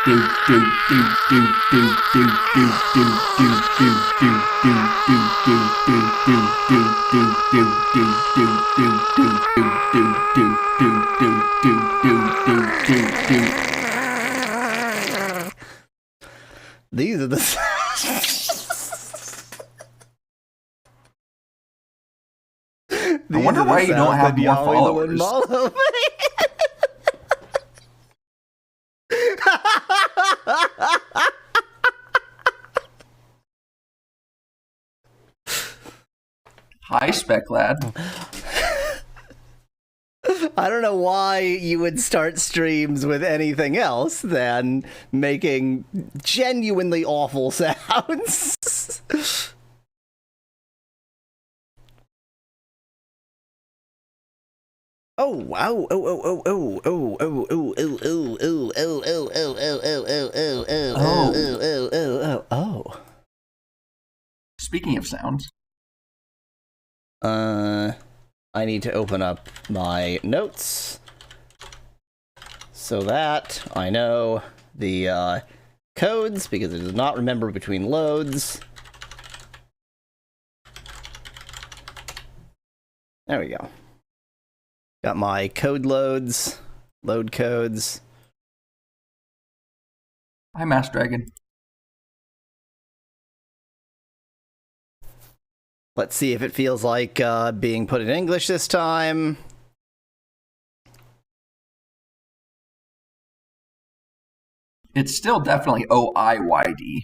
These are the I wonder why you don't have more followers. Hi, Spec Lad. I don't know why you would start streams with anything else than making genuinely awful sounds. Oh wow! Oh. Speaking of sounds. I need to open up my notes so that I know the codes, because it does not remember between loads. There we go. Got my code loads, load codes. Hi, Mass Dragon. Let's see if it feels like being put in English this time. It's still definitely OIYD.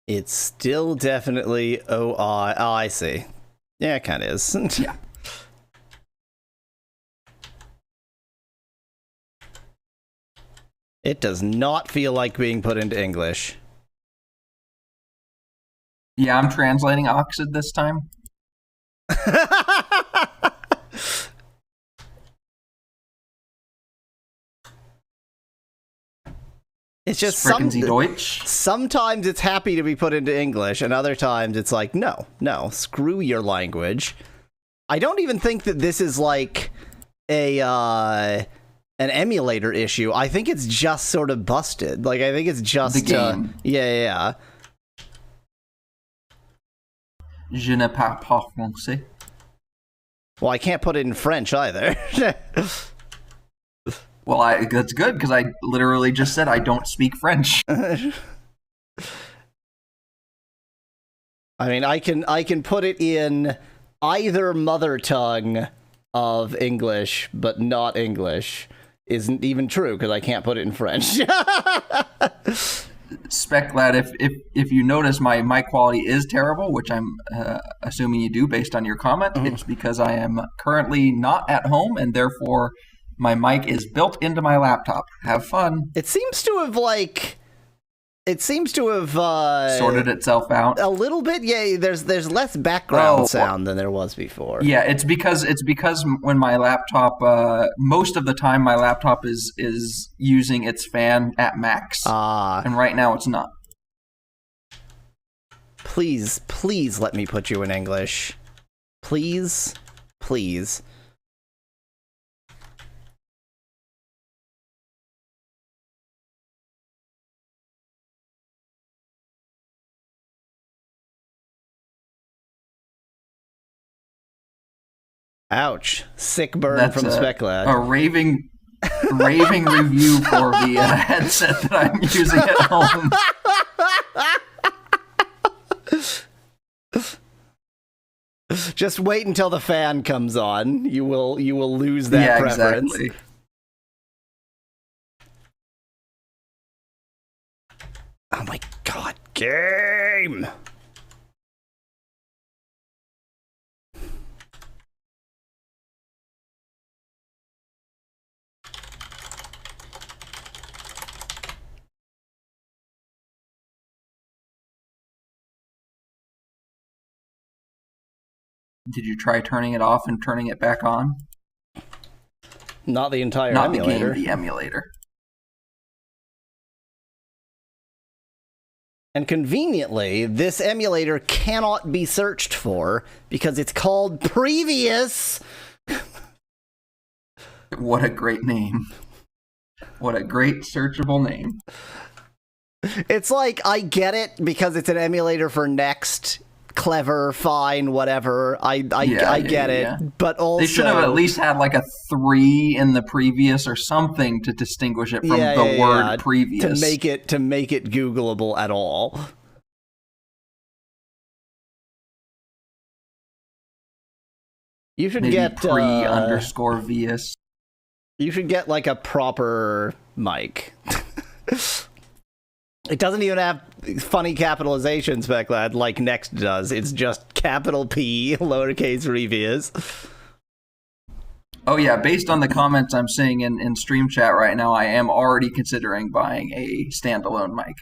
It's still definitely OI. Oh, I see. Yeah, it kind of is. Yeah. It does not feel like being put into English. Yeah, I'm translating Oxyd this time. It's just Sprechen Sie Deutsch? Sometimes it's happy to be put into English, and other times it's like, no, screw your language. I don't even think that this is like an emulator issue. I think it's just sort of busted. Like, I think it's just the game. Yeah. Je ne parle pas français. Well, I can't put it in French either. Well, that's good, because I literally just said I don't speak French. I mean, I can put it in either mother tongue of English, but not English. Isn't even true, because I can't put it in French. Spec Lad, if you notice my mic quality is terrible, which I'm assuming you do based on your comment, it's because I am currently not at home, and therefore my mic is built into my laptop. Have fun. It seems to have sorted itself out a little bit. Yeah, there's less background sound than there was before. Yeah, it's because when my laptop, most of the time my laptop is using its fan at max, and right now it's not. Please let me put you in English. Please. Ouch. Sick burn from Speclad. A raving review for the headset that I'm using at home. Just wait until the fan comes on. You will lose that preference. Exactly. Oh my god, game! Did you try turning it off and turning it back on? Not the entire Not emulator. Not the game, the emulator. And conveniently, this emulator cannot be searched for because it's called Previous. What a great name. What a great searchable name. It's like, I get it because it's an emulator for Next. Clever, fine, whatever. I get it, but also they should have at least had like a 3 in the previous or something to distinguish it from the word previous to make it Googleable at all. You should maybe get _VS. You should get like a proper mic. It doesn't even have funny capitalization, Speclad, like Next does. It's just capital P, lowercase previous. Oh yeah, based on the comments I'm seeing in stream chat right now, I am already considering buying a standalone mic.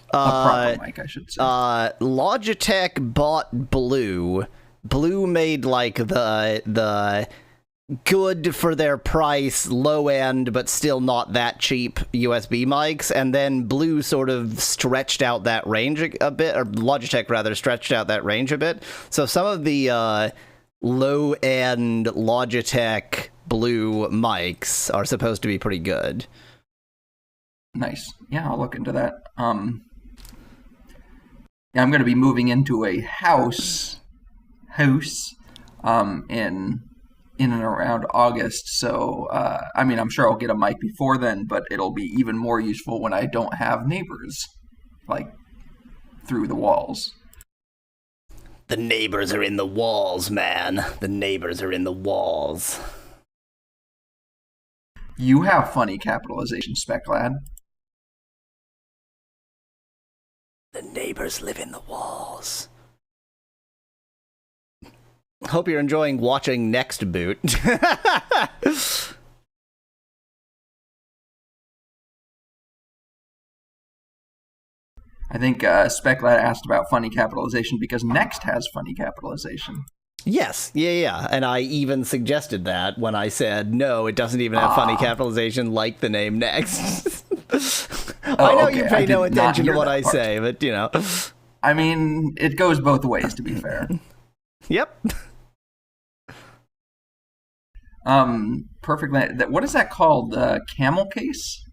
A proper mic, I should say. Logitech bought Blue. Blue made like the good for their price, low end, but still not that cheap USB mics, and then Blue sort of stretched out that range a bit, or Logitech rather stretched out that range a bit. So some of the low end Logitech Blue mics are supposed to be pretty good. Nice. Yeah, I'll look into that. Yeah, I'm going to be moving into a house in and around August, so I mean, I'm sure I'll get a mic before then, but it'll be even more useful when I don't have neighbors, like, through the walls. The neighbors are in the walls, man. The neighbors are in the walls. You have funny capitalization, Speclad. The neighbors live in the walls. Hope you're enjoying watching Next Boot. I think Speclad asked about funny capitalization because Next has funny capitalization. Yes, yeah. And I even suggested that when I said, no, it doesn't even have funny capitalization like the name Next. I know you pay no attention to what I say, but, you know. I mean, it goes both ways, to be fair. Yep. Perfectly. What is that called? Camel case?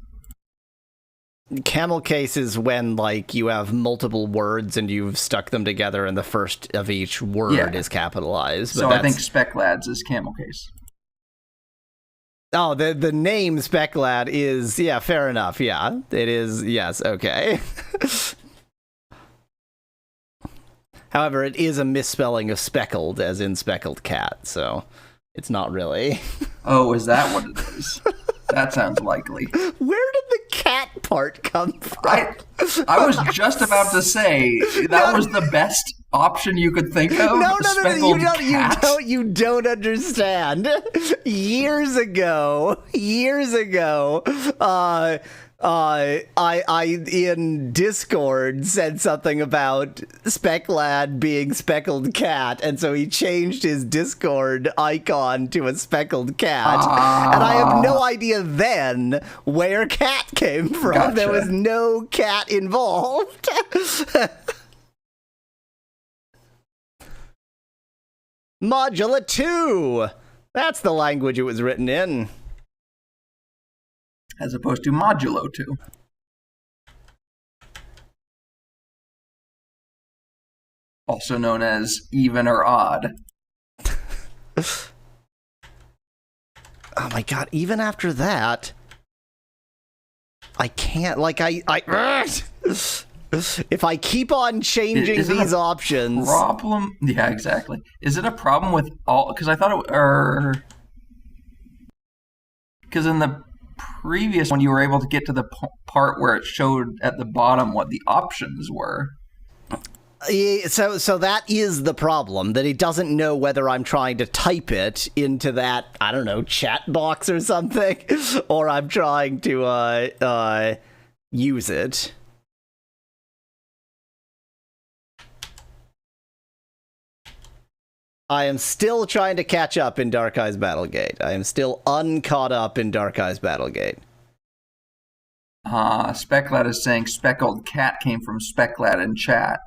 Camel case is when, like, you have multiple words and you've stuck them together and the first of each word is capitalized. But so I think Speclad's is camel case. Oh, the name Speclad is, yeah, fair enough. Yeah, it is. Yes, okay. However, it is a misspelling of speckled, as in speckled cat, so it's not really. Oh, is that what it is? That sounds likely. Where did the cat part come from? I was just about to say that was the best option you could think of. No, you don't understand. Years ago, I in Discord said something about Speclad being speckled cat, and so he changed his Discord icon to a speckled cat. And I have no idea then where cat came from. Gotcha. There was no cat involved. Modula 2! That's the language it was written in. As opposed to modulo 2. Also known as even or odd. Oh my god, even after that, I can't, like, if I keep on changing these options... Problem? Yeah, exactly. Is it a problem with all... Because I thought it... Because in the previous one, you were able to get to the part where it showed at the bottom what the options were. So that is the problem, that it doesn't know whether I'm trying to type it into that, I don't know, chat box or something, or I'm trying to use it. I am still trying to catch up in Dark Eyes Battlegate. I am still uncaught up in Dark Eyes Battlegate. Speclad is saying speckled cat came from Speclad in chat.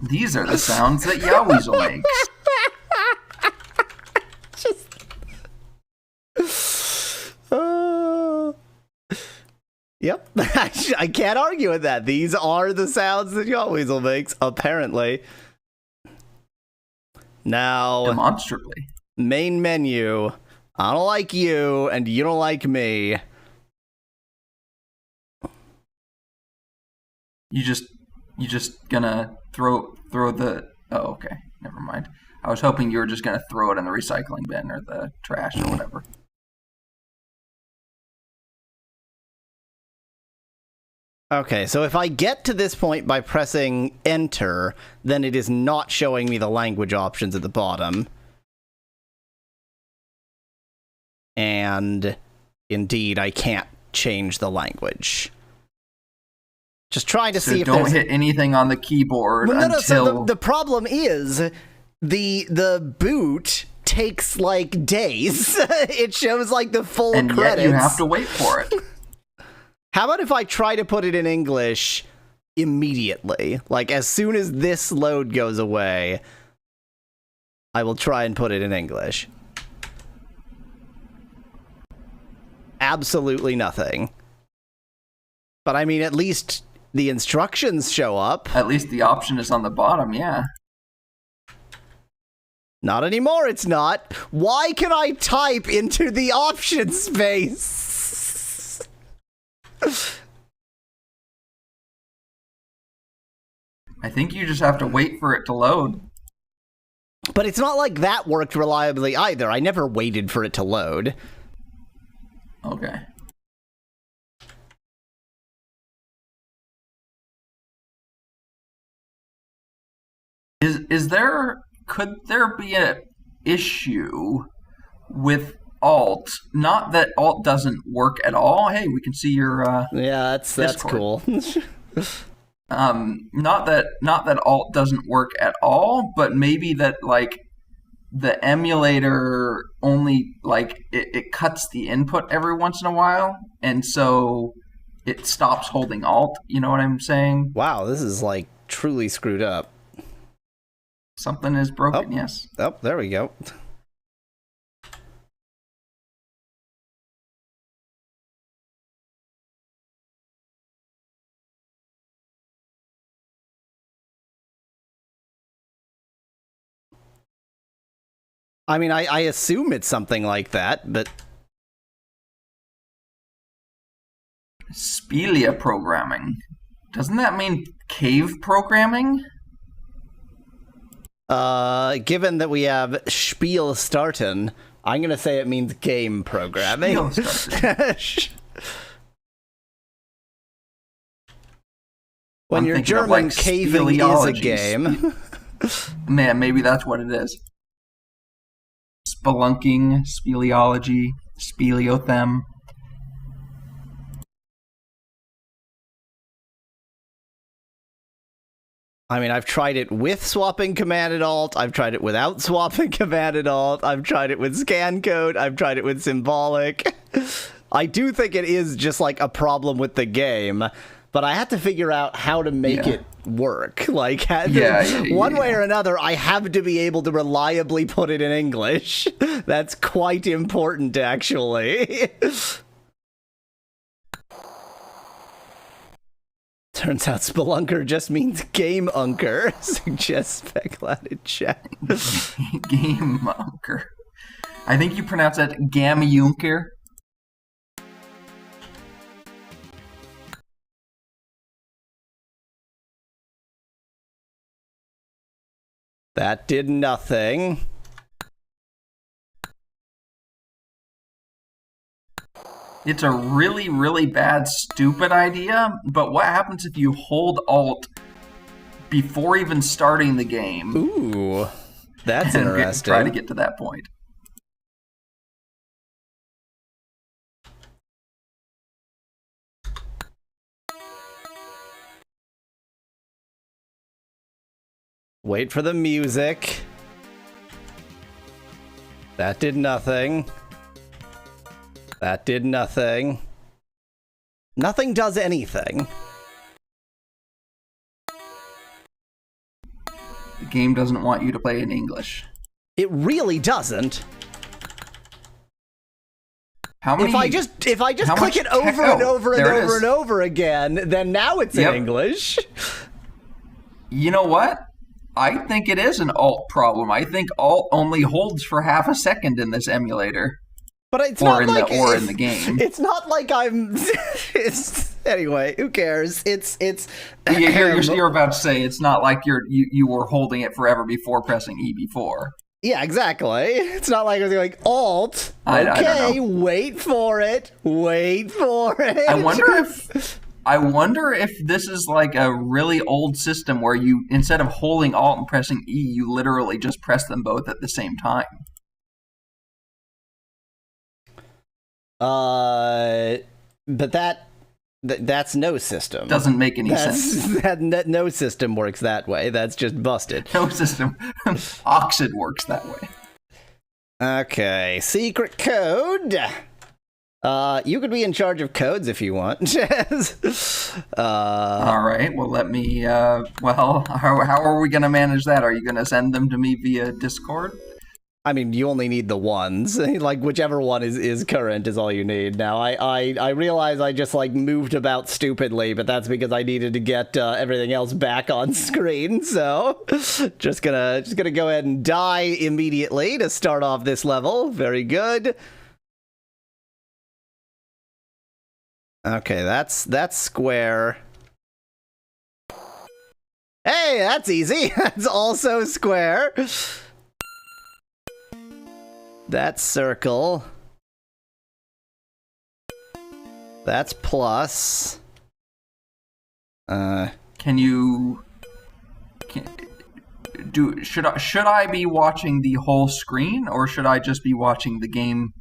These are the sounds that Yoweasel makes. Yep, I can't argue with that. These are the sounds that Yoweasel makes, apparently. Now, Demonstrably. main menu. I don't like you, and you don't like me. You just gonna throw the... Oh, okay. Never mind. I was hoping you were just gonna throw it in the recycling bin or the trash or whatever. Okay, so if I get to this point by pressing enter, then it is not showing me the language options at the bottom. And indeed, I can't change the language. Just trying to see if don't hit anything on the keyboard until... So the problem is the boot takes like days. It shows like the full and credits. Yet you have to wait for it. How about if I try to put it in English immediately? Like, as soon as this load goes away, I will try and put it in English. Absolutely nothing. But I mean, at least the instructions show up. At least the option is on the bottom, yeah. Not anymore, it's not. Why can I type into the option space? I think you just have to wait for it to load. But it's not like that worked reliably either. I never waited for it to load. Okay. Could there be an issue with Alt? Not that Alt doesn't work at all. Hey, we can see your yeah, that's cool. Not that Alt doesn't work at all, but maybe that like the emulator only like it cuts the input every once in a while, and so it stops holding Alt. You know what I'm saying? Wow, this is like truly screwed up. Something is broken. Yes. Oh, there we go. I mean, I assume it's something like that, but... Spelia programming. Doesn't that mean cave programming? Given that we have Spiel starten, I'm gonna say it means game programming. When you're German, like caving is a game. Man, maybe that's what it is. Spelunking, speleology, speleothem. I mean, I've tried it with swapping Command and Alt, I've tried it without swapping Command and Alt, I've tried it with scan code, I've tried it with symbolic. I do think it is just like a problem with the game, but I had to figure out how to make it work. Like, one way or another, I have to be able to reliably put it in English. That's quite important, actually. Turns out Spelunker just means game unker, suggests Speclat in chat. Game unker. I think you pronounce that Gamyunker. That did nothing. It's a really, really bad, stupid idea, but what happens if you hold Alt before even starting the game? Ooh, that's interesting. Try to get to that point. Wait for the music. That did nothing. That did nothing. Nothing does anything. The game doesn't want you to play in English. It really doesn't. How many? If I just how click much it over tech- and over and there it over is. and over again, then now it's Yep. in English. You know what? I think it is an alt problem. I think alt only holds for half a second in this emulator. But it's Or not in like the in the game. It's not like I'm. Anyway, who cares? It's. You're about to say it's not like you were holding it forever before pressing E before. Yeah, exactly. It's not like I was like Alt. I don't Okay, know. wait for it. Wait for it. I wonder if this is like a really old system where you, instead of holding Alt and pressing E, you literally just press them both at the same time. But that's no system. Doesn't make any sense. That no system works that way. That's just busted. No system. Oxyd works that way. Okay, secret code. You could be in charge of codes if you want. All right. Well, let me. Well, how are we going to manage that? Are you going to send them to me via Discord? I mean, you only need the ones. Like, whichever one is current is all you need. Now, I realize I just, like, moved about stupidly, but that's because I needed to get everything else back on screen, so just gonna go ahead and die immediately to start off this level. Very good. Okay, that's square. Hey, that's easy. That's also square. That's circle. That's plus. Should I be watching the whole screen, or should I just be watching the game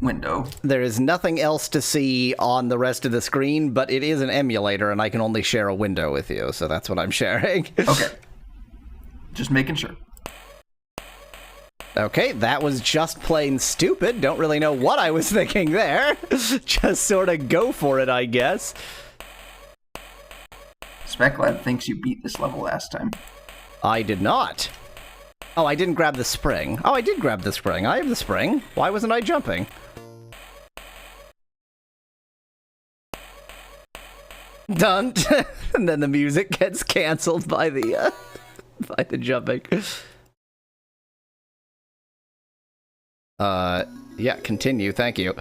window? There is nothing else to see on the rest of the screen, but it is an emulator, and I can only share a window with you, so that's what I'm sharing. Okay. Just making sure. Okay, that was just plain stupid. Don't really know what I was thinking there. Just sort of go for it, I guess. Speculad thinks you beat this level last time. I did not. Oh, I didn't grab the spring. Oh, I did grab the spring. I have the spring. Why wasn't I jumping? Done. And then the music gets canceled by the jumping. Yeah, continue. Thank you.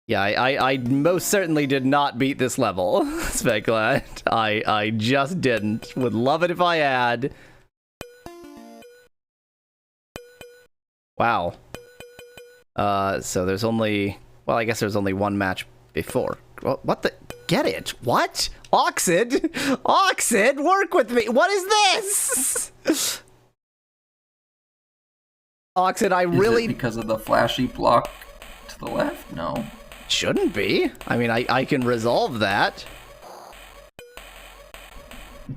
Yeah, I most certainly did not beat this level, Speculad. I just didn't. Would love it if I had. Wow. So there's only... Well, I guess there's only one match before. Well, what the... Get it? What? Oxyd? Oxyd, work with me! What is this? Oxyd, I really... Is it because of the flashy block to the left? No. Shouldn't be. I mean, I can resolve that.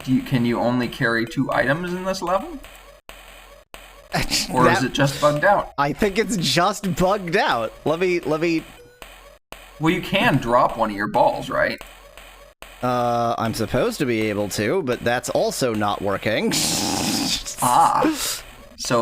Can you only carry 2 items in this level? Or is it just bugged out? I think it's just bugged out. Let me... Well, you can drop one of your balls, right? I'm supposed to be able to, but that's also not working. So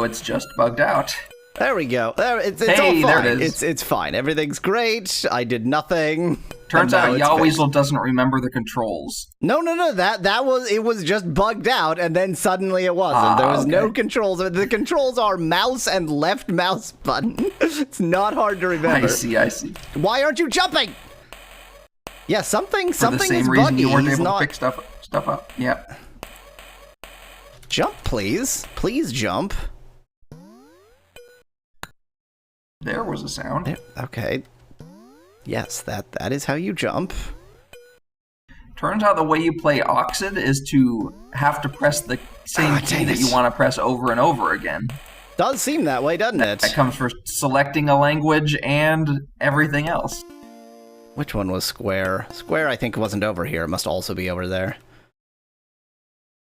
it's just bugged out. There we go. It's all Hey, fine. there it is. It's fine. Everything's great. I did nothing. Turns And now out it's fixed. Yowweasel doesn't remember the controls. No. It was just bugged out, and then suddenly it wasn't. There was no okay. controls. The controls are mouse and left mouse button. It's not hard to remember. I see. Why aren't you jumping? Yeah, something For the same is reason buggy. you weren't He's able not... to pick stuff up. Yep. Jump, please. Please jump. There was a sound. There, okay. Yes, that is how you jump. Turns out the way you play Oxyd is to have to press the same key dang that you it. want to press over and over again. Does seem that way, doesn't it? That comes for selecting a language and everything else. Which one was square? Square, I think, wasn't over here. It must also be over there.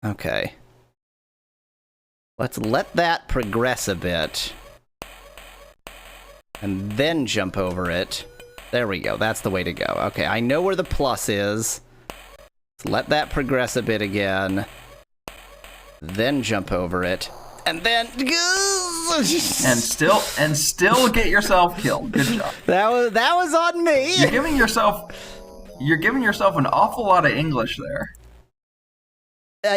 Okay. Let's let that progress a bit. And then jump over it. There we go. That's the way to go. Okay, I know where the plus is. Let's let that progress a bit again. then jump over it, and then and still get yourself killed. Good job. That was on me. You're giving yourself an awful lot of English there.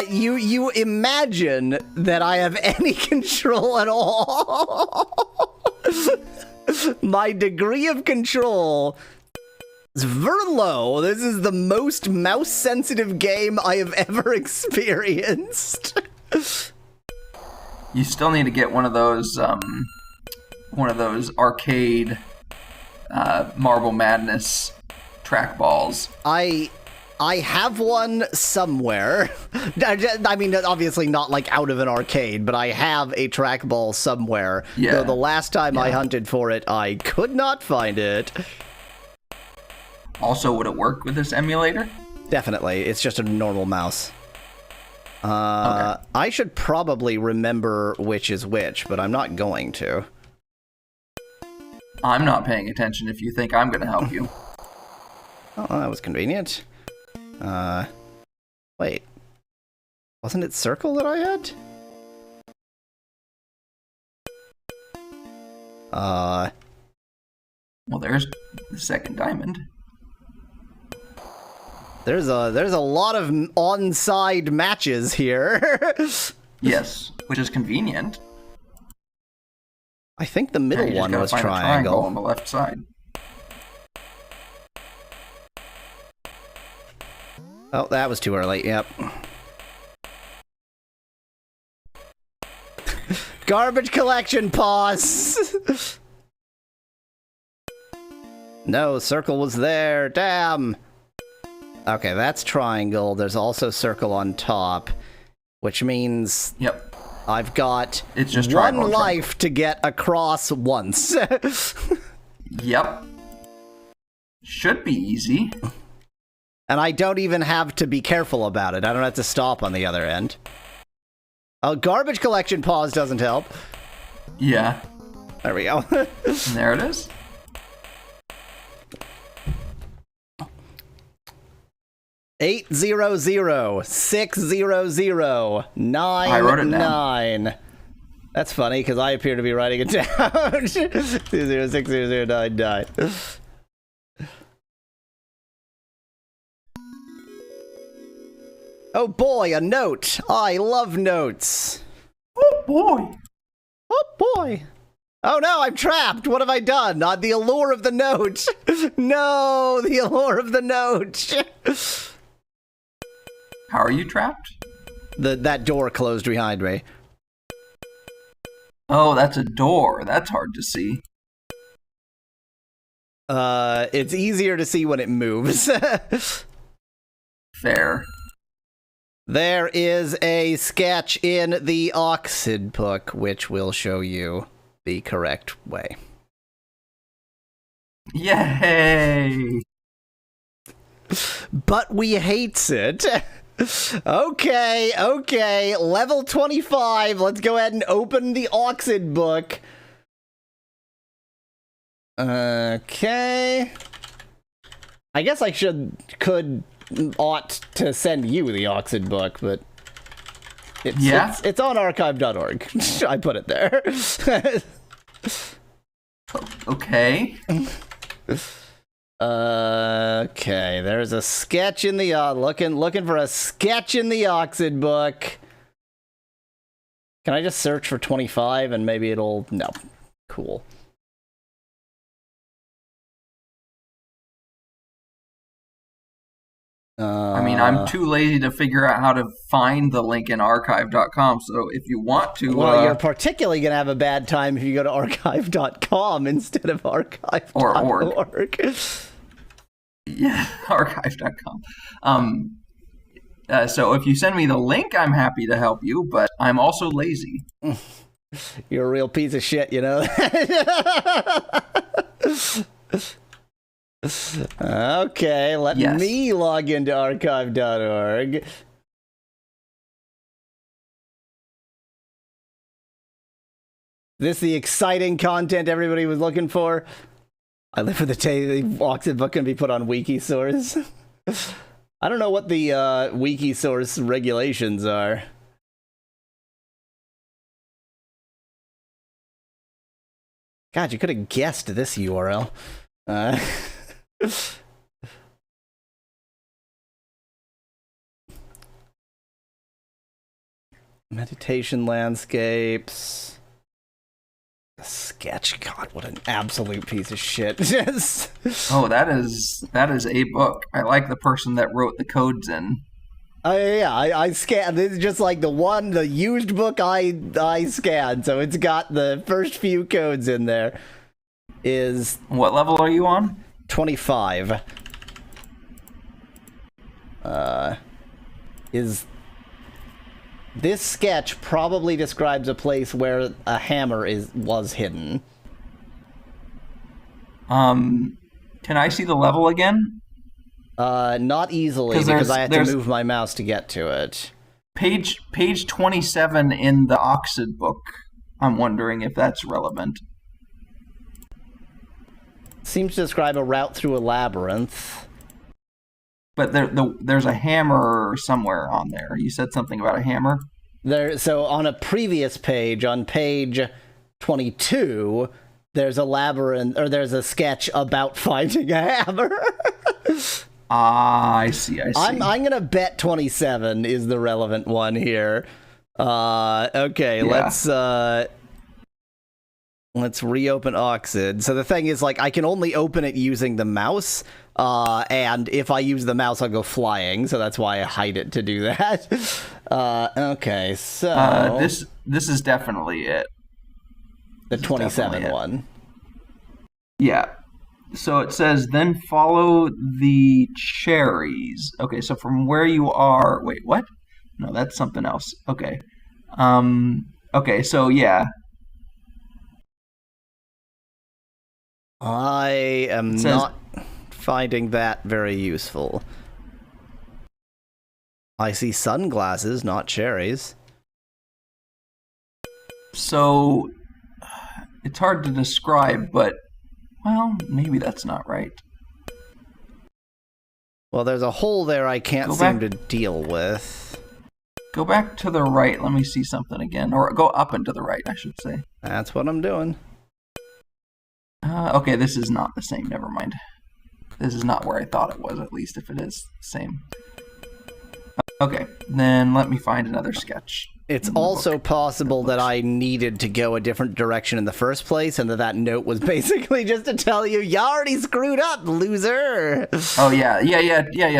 You imagine that I have any control at all? My degree of control is very low. This is the most mouse-sensitive game I have ever experienced. You still need to get one of those arcade Marble Madness trackballs. I have one somewhere. I mean, obviously not like out of an arcade, but I have a trackball somewhere. Yeah. Though the last time I hunted for it, I could not find it. Also, would it work with this emulator? Definitely. It's just a normal mouse. Okay. I should probably remember which is which, but I'm not going to. I'm not paying attention if you think I'm going to help you. Oh, that was convenient. Wait. Wasn't it circle that I had? Well, there's the second diamond. There's a lot of onside matches here. Yes, which is convenient. I think the middle one was triangle. On the left side. Oh, that was too early. Yep. Garbage collection, pause. No, circle was there. Damn. Okay, that's triangle. There's also circle on top, which means Yep. I've got It's just one triangle, life to get across once. Yep. Should be easy. And I don't even have to be careful about it. I don't have to stop on the other end. Oh, garbage collection pause doesn't help. Yeah. There we go. And there it is. Eight zero zero 600 9. I wrote it down. 9. That's funny because I appear to be writing it down. 2060099. Oh boy, a note. I love notes. Oh boy. Oh boy. Oh no, I'm trapped. What have I done? Not the allure of the note. No, the allure of the note. How are you trapped? That door closed behind me. Oh, that's a door. That's hard to see. It's easier to see when it moves. Fair. There is a sketch in the Oxyd book, which will show you the correct way. Yay! But we hates it. Okay, level 25. Let's go ahead and open the Oxyd book. Okay. I guess I ought to send you the Oxyd book, but it's on archive.org. I put it there. Okay. Okay, there's a sketch in the looking for a sketch in the Oxyd book. Can I just search for 25 and maybe it'll no. Cool. I mean, I'm too lazy to figure out how to find the link in archive.com, so if you want to... Well, you're particularly going to have a bad time if you go to archive.com instead of archive.org. Yeah, archive.com. So if you send me the link, I'm happy to help you, but I'm also lazy. You're a real piece of shit, you know? Okay, let me log into archive.org. This the exciting content everybody was looking for? I live for the day the Oxyd book can be put on Wikisource. I don't know what the Wikisource regulations are. God, you could have guessed this URL. Uh, meditation landscapes. A sketch. God, what an absolute piece of shit. Oh, that is a book. I like the person that wrote the codes in. I scanned. This is just like the used book I scanned. So it's got the first few codes in there. Is what level are you on? 25. Is this sketch probably describes a place where a hammer was hidden? Can I see the level again? Not easily because I had to move my mouse to get to it. Page 27 in the Oxyd book. I'm wondering if that's relevant. Seems to describe a route through a labyrinth. But there's a hammer somewhere on there. You said something about a hammer? So on a previous page, on page 22, there's a labyrinth, or there's a sketch about finding a hammer. I see. I'm gonna bet 27 is the relevant one here. Okay, yeah. Let's reopen Oxyd. So the thing is, like, I can only open it using the mouse, and if I use the mouse, I'll go flying, so that's why I hide it to do that. Okay, so... This is definitely it. The 27 one. Yeah. So it says, then follow the cherries. Okay, so from where you are... Wait, what? No, that's something else. Okay. Okay, so yeah. I am not finding that very useful. I see sunglasses, not cherries. So, it's hard to describe, but, well, maybe that's not right. Well, there's a hole there I can't seem to deal with. Go back to the right. Let me see something again. Or go up and to the right, I should say. That's what I'm doing. Okay, this is not the same. Never mind. This is not where I thought it was, at least, if it is the same. Okay, then let me find another sketch. It's also possible that I needed to go a different direction in the first place, and that note was basically just to tell you, you already screwed up, loser! Oh, yeah.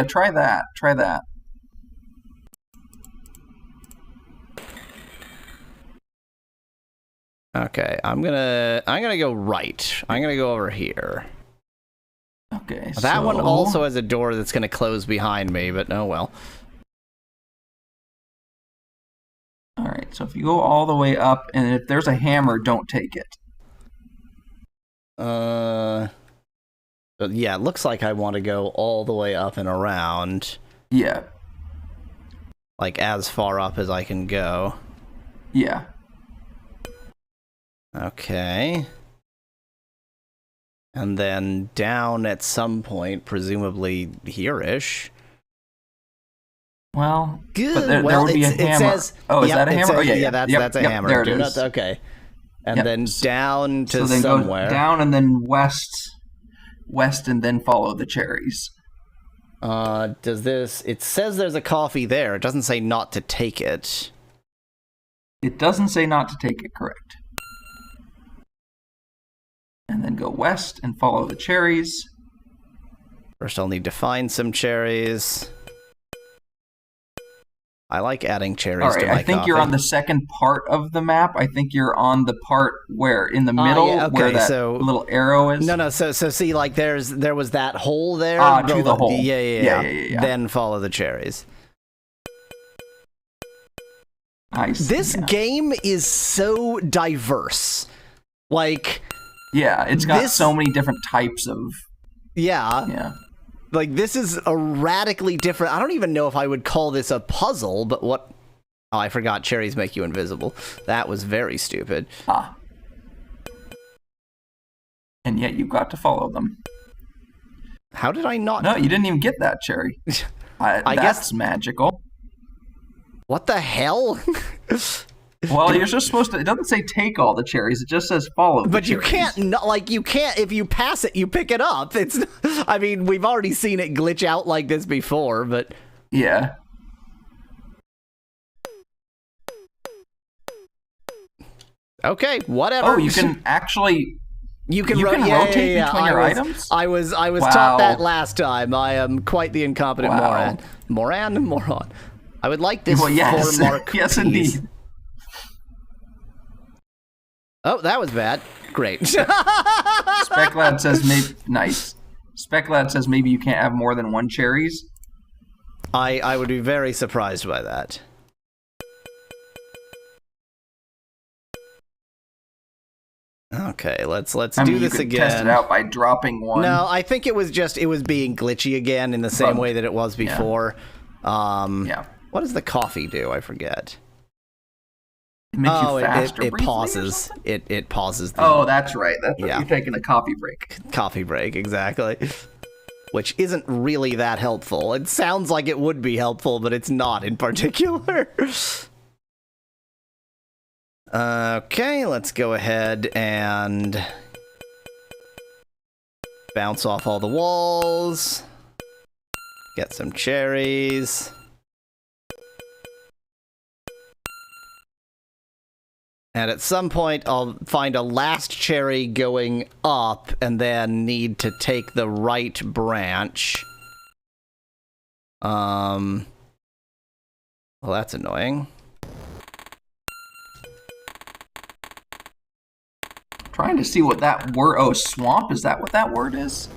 Try that. Okay, I'm gonna go right. I'm gonna go over here. Okay, that one also has a door that's gonna close behind me, but oh well. Alright, so if you go all the way up, and if there's a hammer, don't take it. But yeah, it looks like I want to go all the way up and around. Yeah. Like, as far up as I can go. Yeah. Okay. And then down at some point, presumably here-ish. Well, good. But there would be a hammer. Is that a hammer? That's a hammer. There it is. Okay. And then down to somewhere. Go down and then west, and then follow the cherries. It says there's a coffee there. It doesn't say not to take it. It doesn't say not to take it, correct. And then go west and follow the cherries. First, I'll need to find some cherries. I like adding cherries to my coffee. I think you're on the second part of the map. I think you're on the part where, in the middle, where that little arrow is. No. So see, like, there was that hole there. To the hole. Yeah. Then follow the cherries. I see, this game is so diverse. Like... Yeah, it's got so many different types of... Yeah. Like, this is a radically different... I don't even know if I would call this a puzzle, but what... Oh, I forgot cherries make you invisible. That was very stupid. And yet you've got to follow them. How did I not... No, you didn't even get that cherry. I guess that's magical. What the hell? Well, you're just supposed to. It doesn't say take all the cherries. It just says follow. But you can't, you can't. If you pass it, you pick it up. It's. I mean, we've already seen it glitch out like this before, but yeah. Okay, whatever. Oh, you can actually. You can rotate between your items? I was taught that last time. I am quite the incompetent moron. I would like this 4-mark yes, piece. indeed. Oh, that was bad. Great. Speclad says maybe nice. Speclad says maybe you can't have more than 1 cherries. I would be very surprised by that. Okay, let's do this again. Test it out by dropping 1. No, I think it was being glitchy again in the same way that it was before. Yeah. What does the coffee do? I forget. It makes you faster. It pauses. It pauses. That's right. You're taking a coffee break. Coffee break, exactly. Which isn't really that helpful. It sounds like it would be helpful, but it's not in particular. Okay, let's go ahead and bounce off all the walls. Get some cherries. And at some point, I'll find a last cherry going up and then need to take the right branch. Well, that's annoying. Trying to see what that word... Oh, swamp? Is that what that word is?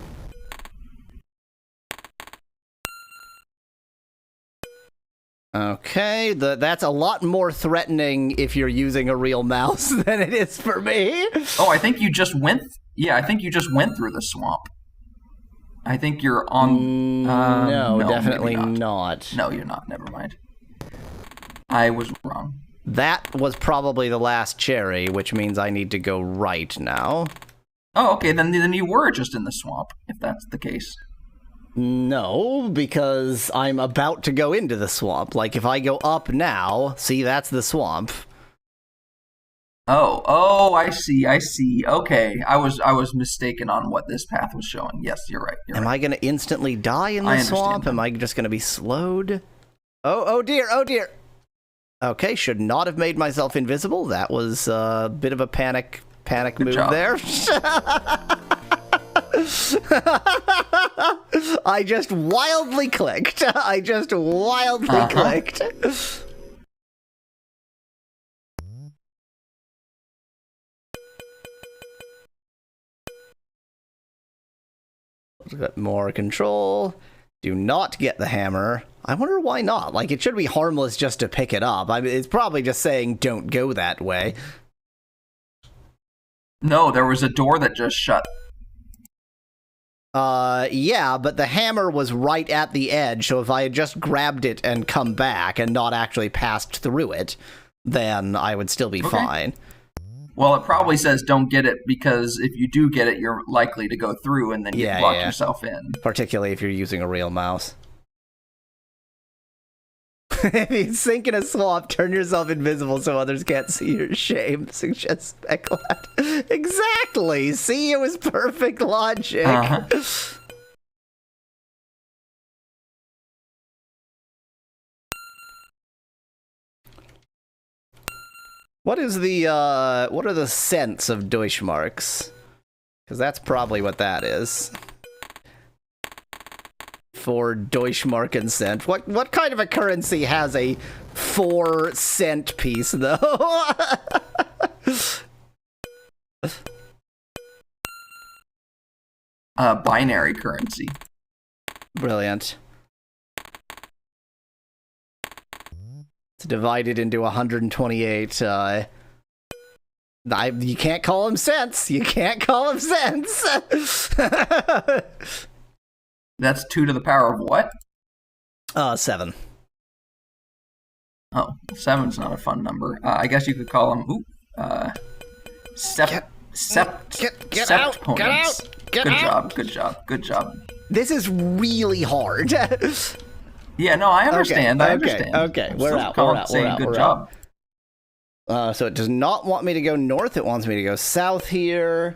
Okay, that's a lot more threatening if you're using a real mouse than it is for me. Oh, I think you just went... Yeah, I think you just went through the swamp. I think you're on... no, definitely not. No, you're not. Never mind. I was wrong. That was probably the last cherry, which means I need to go right now. Oh, okay, then you were just in the swamp, if that's the case. No, because I'm about to go into the swamp. Like, if I go up now, see, that's the swamp. Oh, I see. Okay, I was mistaken on what this path was showing. Yes, you're right. Am I going to instantly die in the swamp? Am I just going to be slowed? Oh dear. Okay, should not have made myself invisible. That was a bit of a panic move there. I just wildly clicked. Clicked. Let's get more control. Do not get the hammer. I wonder why not. Like, it should be harmless just to pick it up. I mean, it's probably just saying don't go that way. No, there was a door that just shut. Yeah, but the hammer was right at the edge, so if I had just grabbed it and come back and not actually passed through it, then I would still be fine. Well, it probably says don't get it because if you do get it, you're likely to go through and then you lock yourself in. Particularly if you're using a real mouse. If you sink in a swamp, turn yourself invisible so others can't see your shame, suggests Speclad. Exactly! See, it was perfect logic. What are the scents of Deutschmarks? Because that's probably what that is. For Deutschmarken cent. What kind of a currency has a 4-cent piece, though? Binary currency. Brilliant. It's divided into 128. You can't call them cents. You can't call them cents. That's 2 to the power of what? 7. Oh, 7's not a fun number. I guess you could call them septponents. Good job. This is really hard. Yeah, no, I understand. I understand. Okay, we're out. Good job. So it does not want me to go north. It wants me to go south here.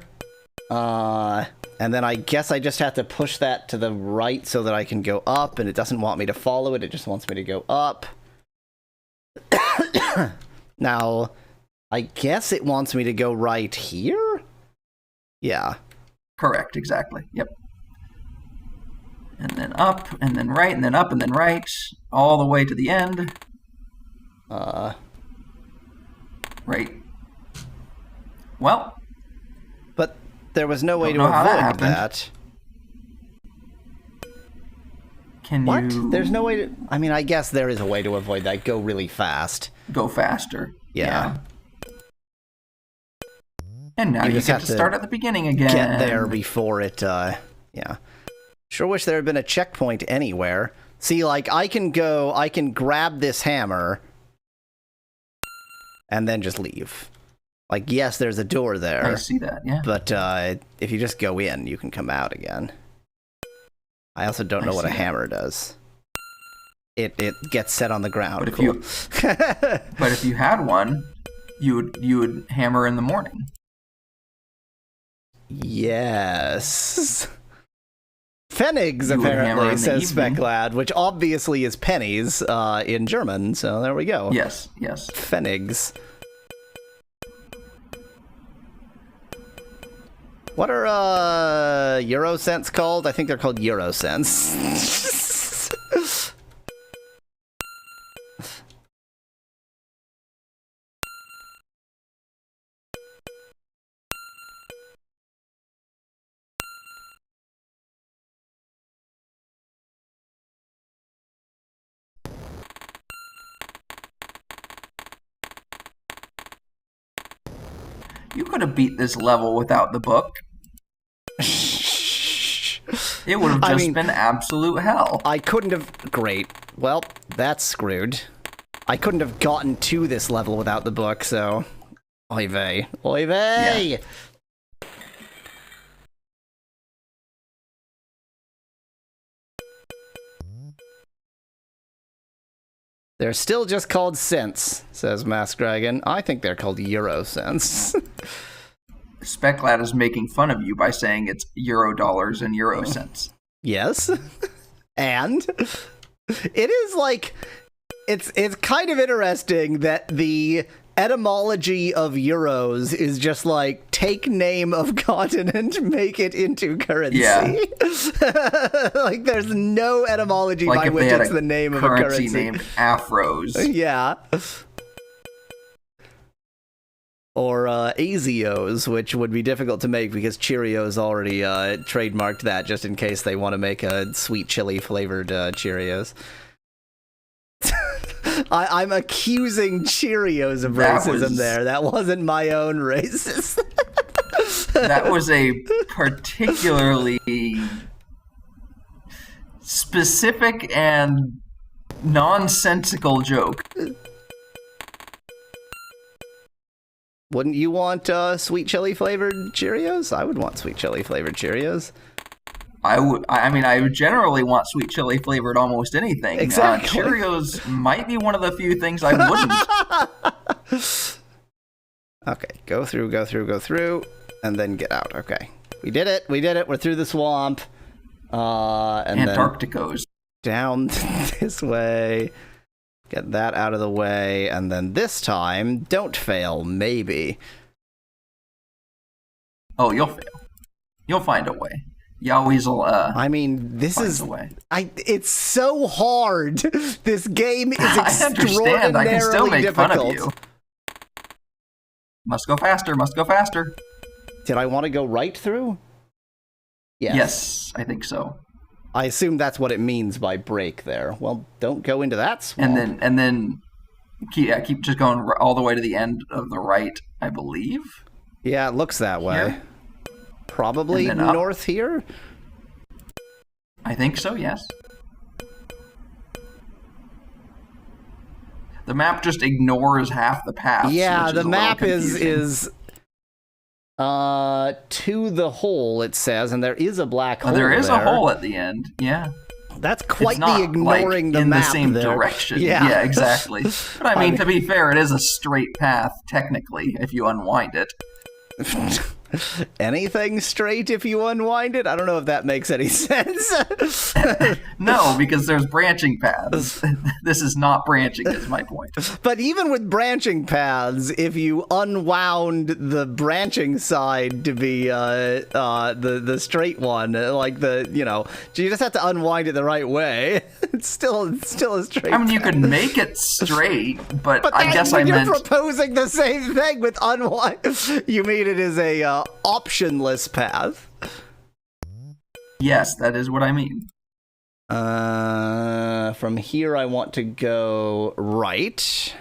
And then I guess I just have to push that to the right so that I can go up, and it doesn't want me to follow it. It just wants me to go up. Now, I guess it wants me to go right here? Yeah. Correct, exactly. Yep. And then up, and then right, and then up, and then right, all the way to the end. Right. Well. But there was no way to know how that avoid that. Can What? you... There's no way to... I mean, I guess there is a way to avoid that. Go really fast. Go faster. Yeah. And now you just get have to to start at the beginning again. Get there before it, yeah. Sure wish there had been a checkpoint anywhere. See, like, I can grab this hammer and then just leave. Like, yes, there's a door there. I see that, yeah. But if you just go in, you can come out again. I also don't know what a hammer does. It gets set on the ground. But if you had one, you would hammer in the morning. Yes. Pfennigs, apparently, says Specklad, which obviously is pennies in German, so there we go. Yes. Pfennigs. What are Euro cents called? I think they're called Euro cents. You could have beat this level without the book. It would have just been absolute hell. I couldn't have... Great. Well, that's screwed. I couldn't have gotten to this level without the book, so... Oy vey. Oy vey! Yeah. They're still just called cents, says Mask Dragon. I think they're called Euro cents. Specklad is making fun of you by saying it's Euro dollars and Euro cents. Yes. And it is like it's kind of interesting that the etymology of euros is just like take name of continent, make it into currency. Yeah. Like there's no etymology like by which it's the name of a currency named Afros. Yeah. Or Azios, which would be difficult to make because Cheerios already trademarked that just in case they want to make a sweet chili flavored Cheerios. I'm accusing Cheerios of racism there. That wasn't my own racist. That was a particularly specific and nonsensical joke. Wouldn't you want sweet chili flavored Cheerios? I would want sweet chili flavored Cheerios. I would generally want sweet chili flavored almost anything. Exactly. Cheerios might be one of the few things I wouldn't. Okay, go through, and then get out. Okay. We did it. We're through the swamp. And Antarcticos. Then down this way. Get that out of the way, and then this time, don't fail, maybe. Oh, you'll fail. You'll find a way. You always will, I mean, this is... It's so hard! This game is extraordinarily difficult. I can still make fun of you. Must go faster. Did I want to go right through? Yes, I think so. I assume that's what it means by break there. Well, don't go into that swamp. And then keep just going all the way to the end of the right, I believe. Yeah, it looks that way. Here? Probably north here? I think so, yes. The map just ignores half the path. Yeah, the map is to the hole, it says, and there is a black hole there is there. A hole at the end, yeah. That's quite it's not, the ignoring the in map the same there. direction. Yeah. Exactly. But I mean, to be fair, it is a straight path, technically, if you unwind it. Anything straight if you unwind it? I don't know if that makes any sense. No, because there's branching paths. This is not branching, is my point. But even with branching paths, if you unwound the branching side to be the straight one, like you just have to unwind it the right way. It's still a straight. I mean, you path. could make it straight, but I guess you're meant proposing the same thing with unwind. You mean it is a optionless path? Yes, that is what I mean. From here I want to go right.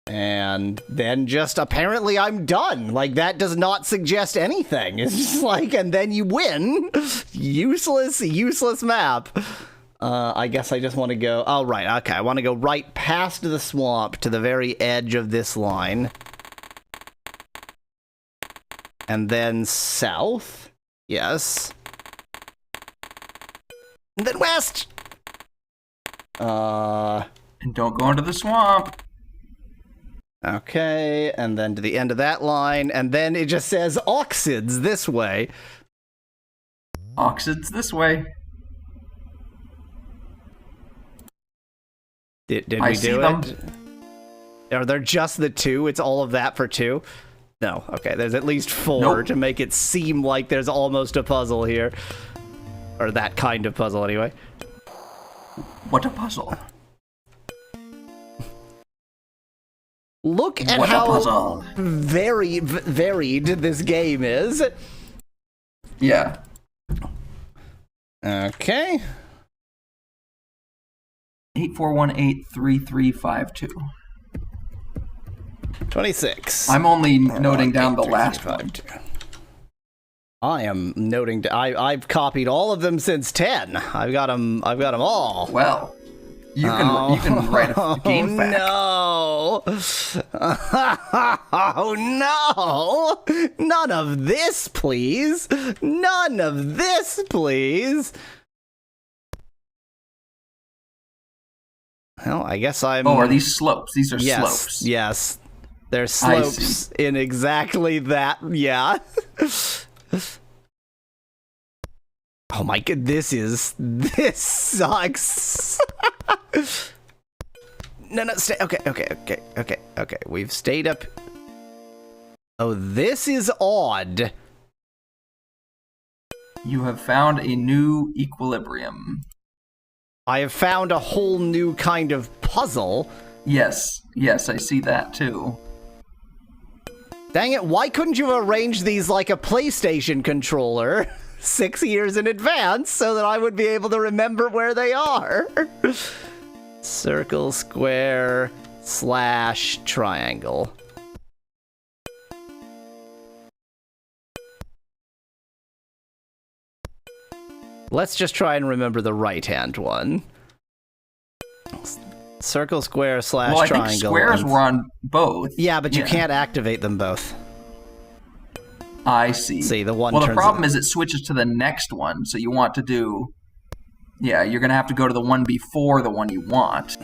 And then just apparently I'm done. Like, that does not suggest anything. It's just like, and then you win. Useless map. I guess I just want to go, oh, right, okay. I want to go right past the swamp to the very edge of this line. And then south. Yes. And then west. And don't go into the swamp. Okay, and then to the end of that line, and then it just says Oxyd's this way. Oxyd's this way. Did I we see do them. it? Are there just the two? It's all of that for two? No, okay, there's at least four Nope. to make it seem like there's almost a puzzle here. Or that kind of puzzle, anyway. What a puzzle. Look at What a how puzzle. varied this game is. Yeah. Okay. 84183352. 26. I'm only noting down the last one. I am noting. I've copied all of them since 10. I've got them all. Well, you can write a game fact. No! Oh no! None of this, please! None of this, please! Well, I guess I'm. Oh, are these slopes? These are yes, slopes. Yes. There's slopes in exactly that. Yeah. Oh my god, this sucks. No, stay. Okay. We've stayed up. Oh, this is odd. You have found a new equilibrium. I have found a whole new kind of puzzle. Yes, I see that too. Dang it, why couldn't you have arranged these like a PlayStation controller 6 years in advance so that I would be able to remember where they are? Circle, square, slash, triangle. Let's just try and remember the right-hand one. Circle, square, slash, Well, I triangle. think squares were on both. Yeah, but you can't activate them both. I see. See, the one Well, the turns problem is it switches to the next one, so you want to do... Yeah, you're going to have to go to the one before the one you want.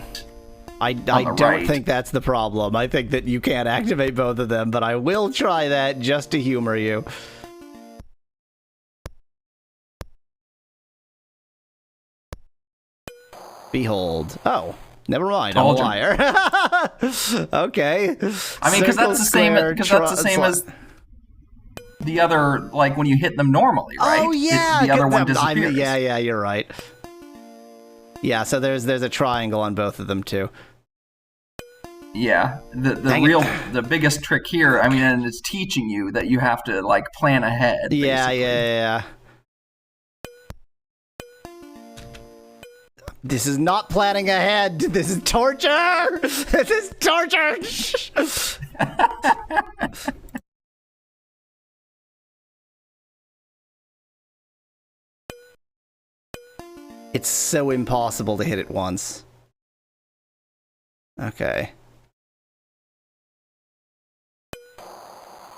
I don't think that's the problem. I think that you can't activate both of them, but I will try that just to humor you. Behold. Oh, never mind. I'm a liar. Okay. I mean, because that's the same. Because that's the same as the other. Like when you hit them normally, right? Oh yeah. The other one disappears. Yeah. You're right. Yeah. So there's a triangle on both of them too. Yeah. The biggest trick here. I mean, and it's teaching you that you have to like plan ahead. Yeah. Basically. Yeah. This is not planning ahead. This is torture. This is torture. It's so impossible to hit it once. Okay.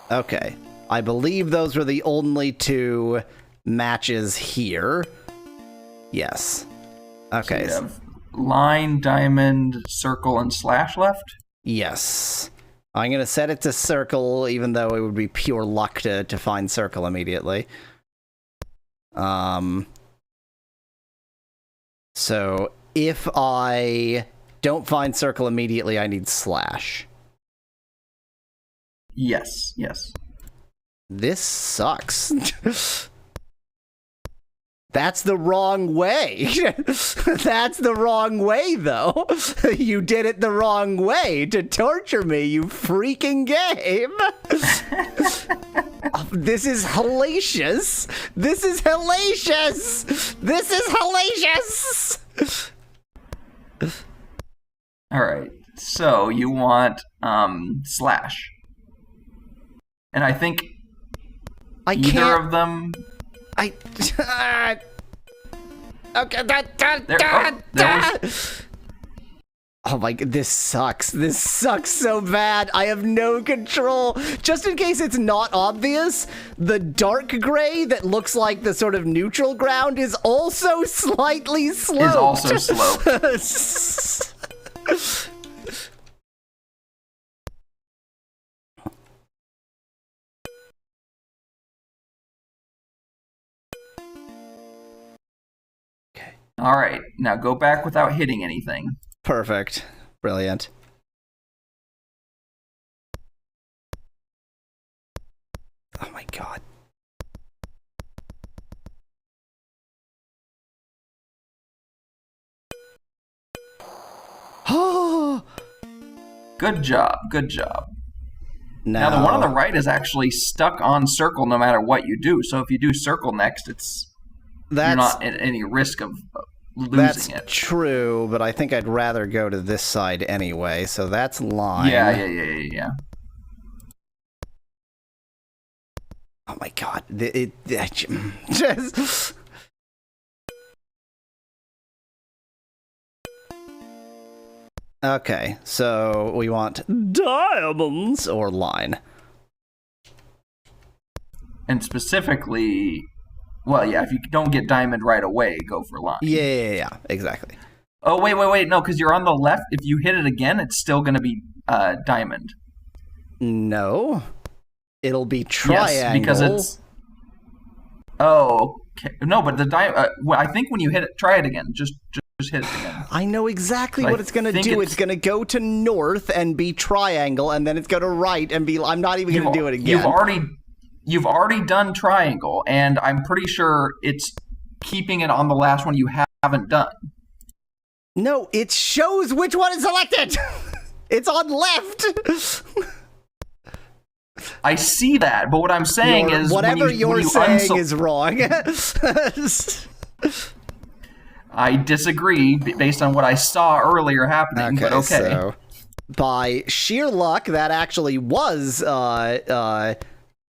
Okay. I believe those were the only two matches here. Yes. So Okay. you have line, diamond, circle, and slash left. Yes. I'm going to set it to circle, even though it would be pure luck to find circle immediately. So if I don't find circle immediately, I need slash. Yes, yes. This sucks. That's the wrong way. That's the wrong way, though. You did it the wrong way to torture me, you freaking game. This is hellacious. This is hellacious. This is hellacious. All right. So you want slash, and I think either of them. Okay. Oh my god, this sucks. This sucks so bad. I have no control. Just in case it's not obvious, the dark gray that looks like the sort of neutral ground is also slightly sloped. Is also sloped. All right, now go back without hitting anything. Perfect. Brilliant. Oh my god. Oh! Good job, good job. Now the one on the right is actually stuck on circle no matter what you do. So if you do circle next, you're not at any risk of losing it. That's true, but I think I'd rather go to this side anyway, so that's line. Yeah. Oh my god. Okay, so we want diamonds or line. And specifically, well, yeah, if you don't get diamond right away, go for line. Yeah, exactly. Oh, wait, no, because you're on the left. If you hit it again, it's still going to be diamond. No. It'll be triangle. Yes, because it's... Oh, okay. No, but the I think when you hit it, try it again. Just hit it again. I know exactly what it's going to do. It's going to go to north and be triangle, and then it's going to right and be... I'm not even going to do it again. You've already done triangle, and I'm pretty sure it's keeping it on the last one you haven't done. No, it shows which one is selected. It's on left. I see that, but what I'm saying is whatever you're saying is wrong. I disagree based on what I saw earlier happening, but okay. So by sheer luck, that actually was look at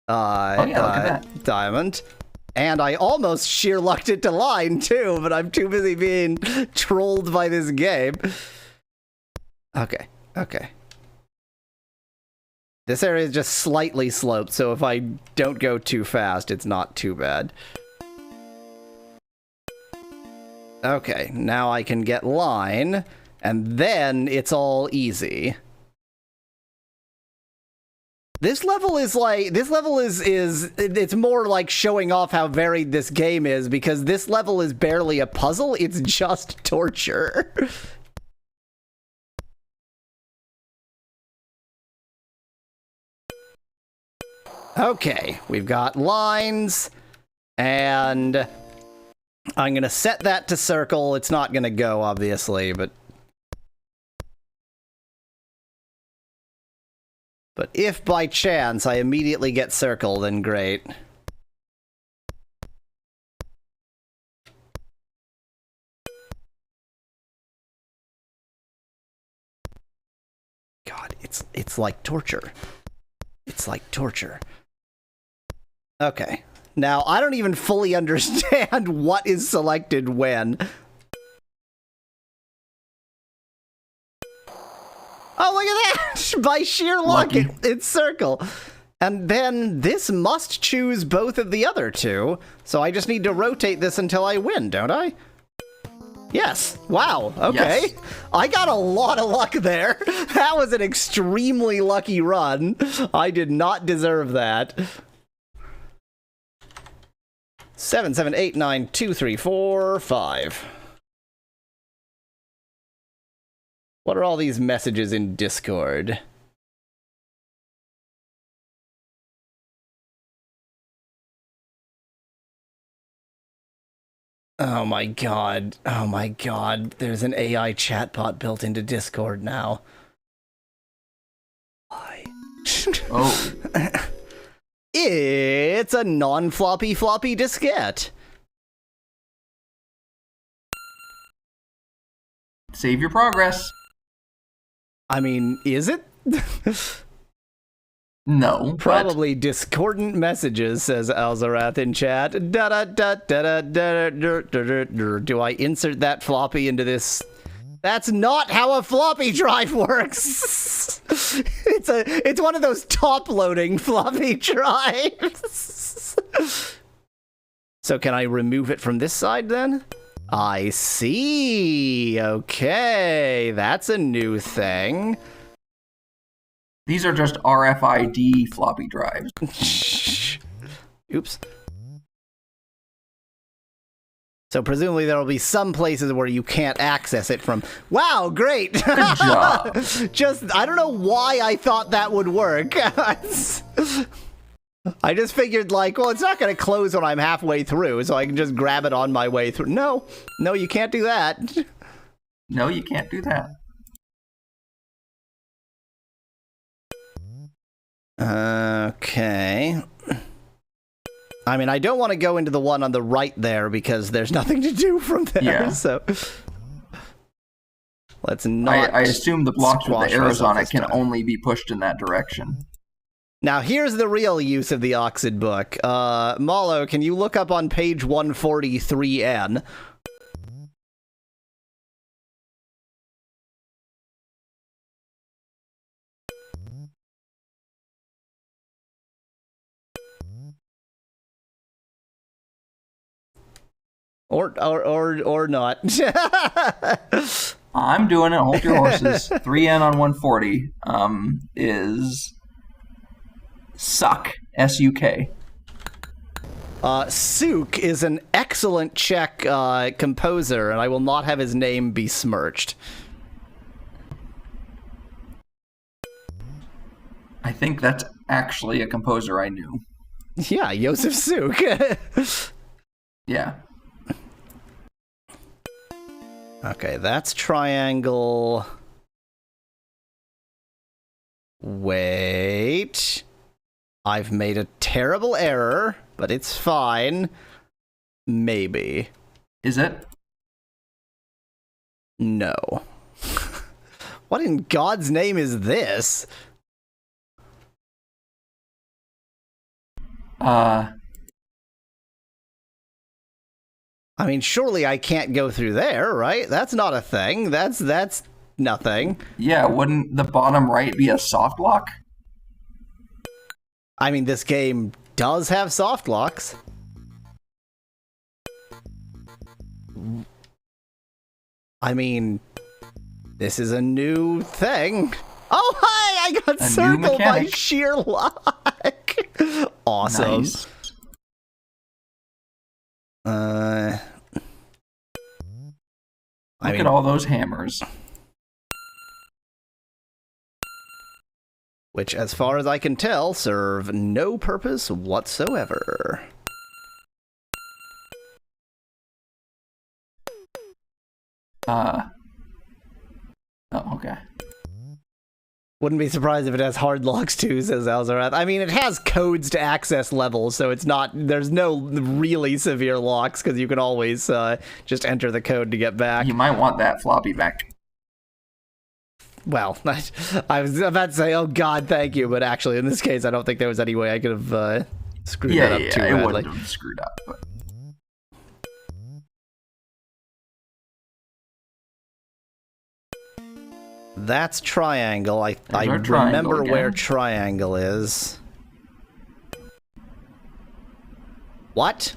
that. diamond. And I almost sheer lucked it to line, too, but I'm too busy being trolled by this game. Okay. This area is just slightly sloped, so if I don't go too fast, it's not too bad. Okay, now I can get line, and then it's all easy. This level is it's more like showing off how varied this game is, because this level is barely a puzzle, it's just torture. Okay, we've got lines, and I'm gonna set that to circle. It's not gonna go, obviously, but if by chance I immediately get circle, then great. God, it's like torture. It's like torture. Okay. Now, I don't even fully understand what is selected when. Oh, look at that! By sheer luck, it's circle. And then this must choose both of the other two, so I just need to rotate this until I win, don't I? Yes. Wow. Okay. Yes. I got a lot of luck there. That was an extremely lucky run. I did not deserve that. 7, 7, 8, 9, 2, 3, 4, 5. What are all these messages in Discord? Oh my god. Oh my god. There's an AI chatbot built into Discord now. Why? Oh. It's a non-floppy floppy diskette. Save your progress. I mean, is it? No. Probably discordant messages, says Alzarath in chat. Do I insert that floppy into this? That's not how a floppy drive works. It's one of those top-loading floppy drives. So can I remove it from this side then? I see. Okay, that's a new thing. These are just RFID floppy drives. Oops. So presumably there will be some places where you can't access it from. Wow, great! Good job. Just, I don't know why I thought that would work. I just figured, like, well, it's not going to close when I'm halfway through, so I can just grab it on my way through. No, you can't do that. No, you can't do that. Okay. I mean, I don't want to go into the one on the right there because there's nothing to do from there, Yeah. so... Let's not... I assume the blocks with the arrows on it can time. only be pushed in that direction. Now, here's the real use of the Oxyd book. Malo, can you look up on page 143N? Or not. I'm doing it. Hold your horses. 3N on 140 is suck. S-U-K. Suk is an excellent Czech composer, and I will not have his name besmirched. I think that's actually a composer I knew. Yeah, Josef Suk. Yeah. Okay, that's triangle. Wait. I've made a terrible error, but it's fine. Maybe. Is it? No. What in God's name is this? I mean, surely I can't go through there, right? That's not a thing. That's nothing. Yeah, wouldn't the bottom right be a soft lock? I mean, this game does have soft locks. I mean, this is a new thing. Oh, hi! I got circled by sheer luck. Awesome. Nice. Look at all those hammers. Which, as far as I can tell, serve no purpose whatsoever. Oh, okay. Wouldn't be surprised if it has hard locks too, says Alzarath. I mean, it has codes to access levels, so it's not... There's no really severe locks, because you can always just enter the code to get back. You might want that floppy back. Well, I was about to say, oh god, thank you, but actually, in this case, I don't think there was any way I could have screwed that up too badly. Yeah, it wouldn't have screwed up, but... That's triangle. I triangle remember again. where triangle is. What?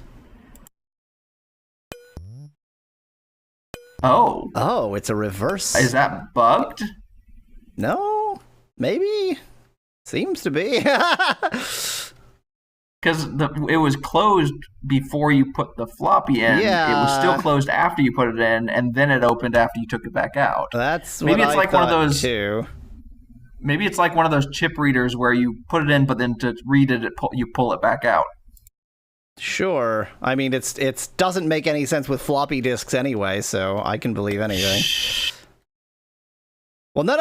Oh, Oh, it's a reverse. is that bugged? No, maybe. Seems to be. Because it was closed before you put the floppy in. Yeah. It was still closed after you put it in, and then it opened after you took it back out. That's Maybe what it's I like one of thought those. too. Maybe it's like one of those chip readers where you put it in, but then to read it, you pull it back out. Sure. I mean, it doesn't make any sense with floppy disks anyway, so I can believe anything. Well, no,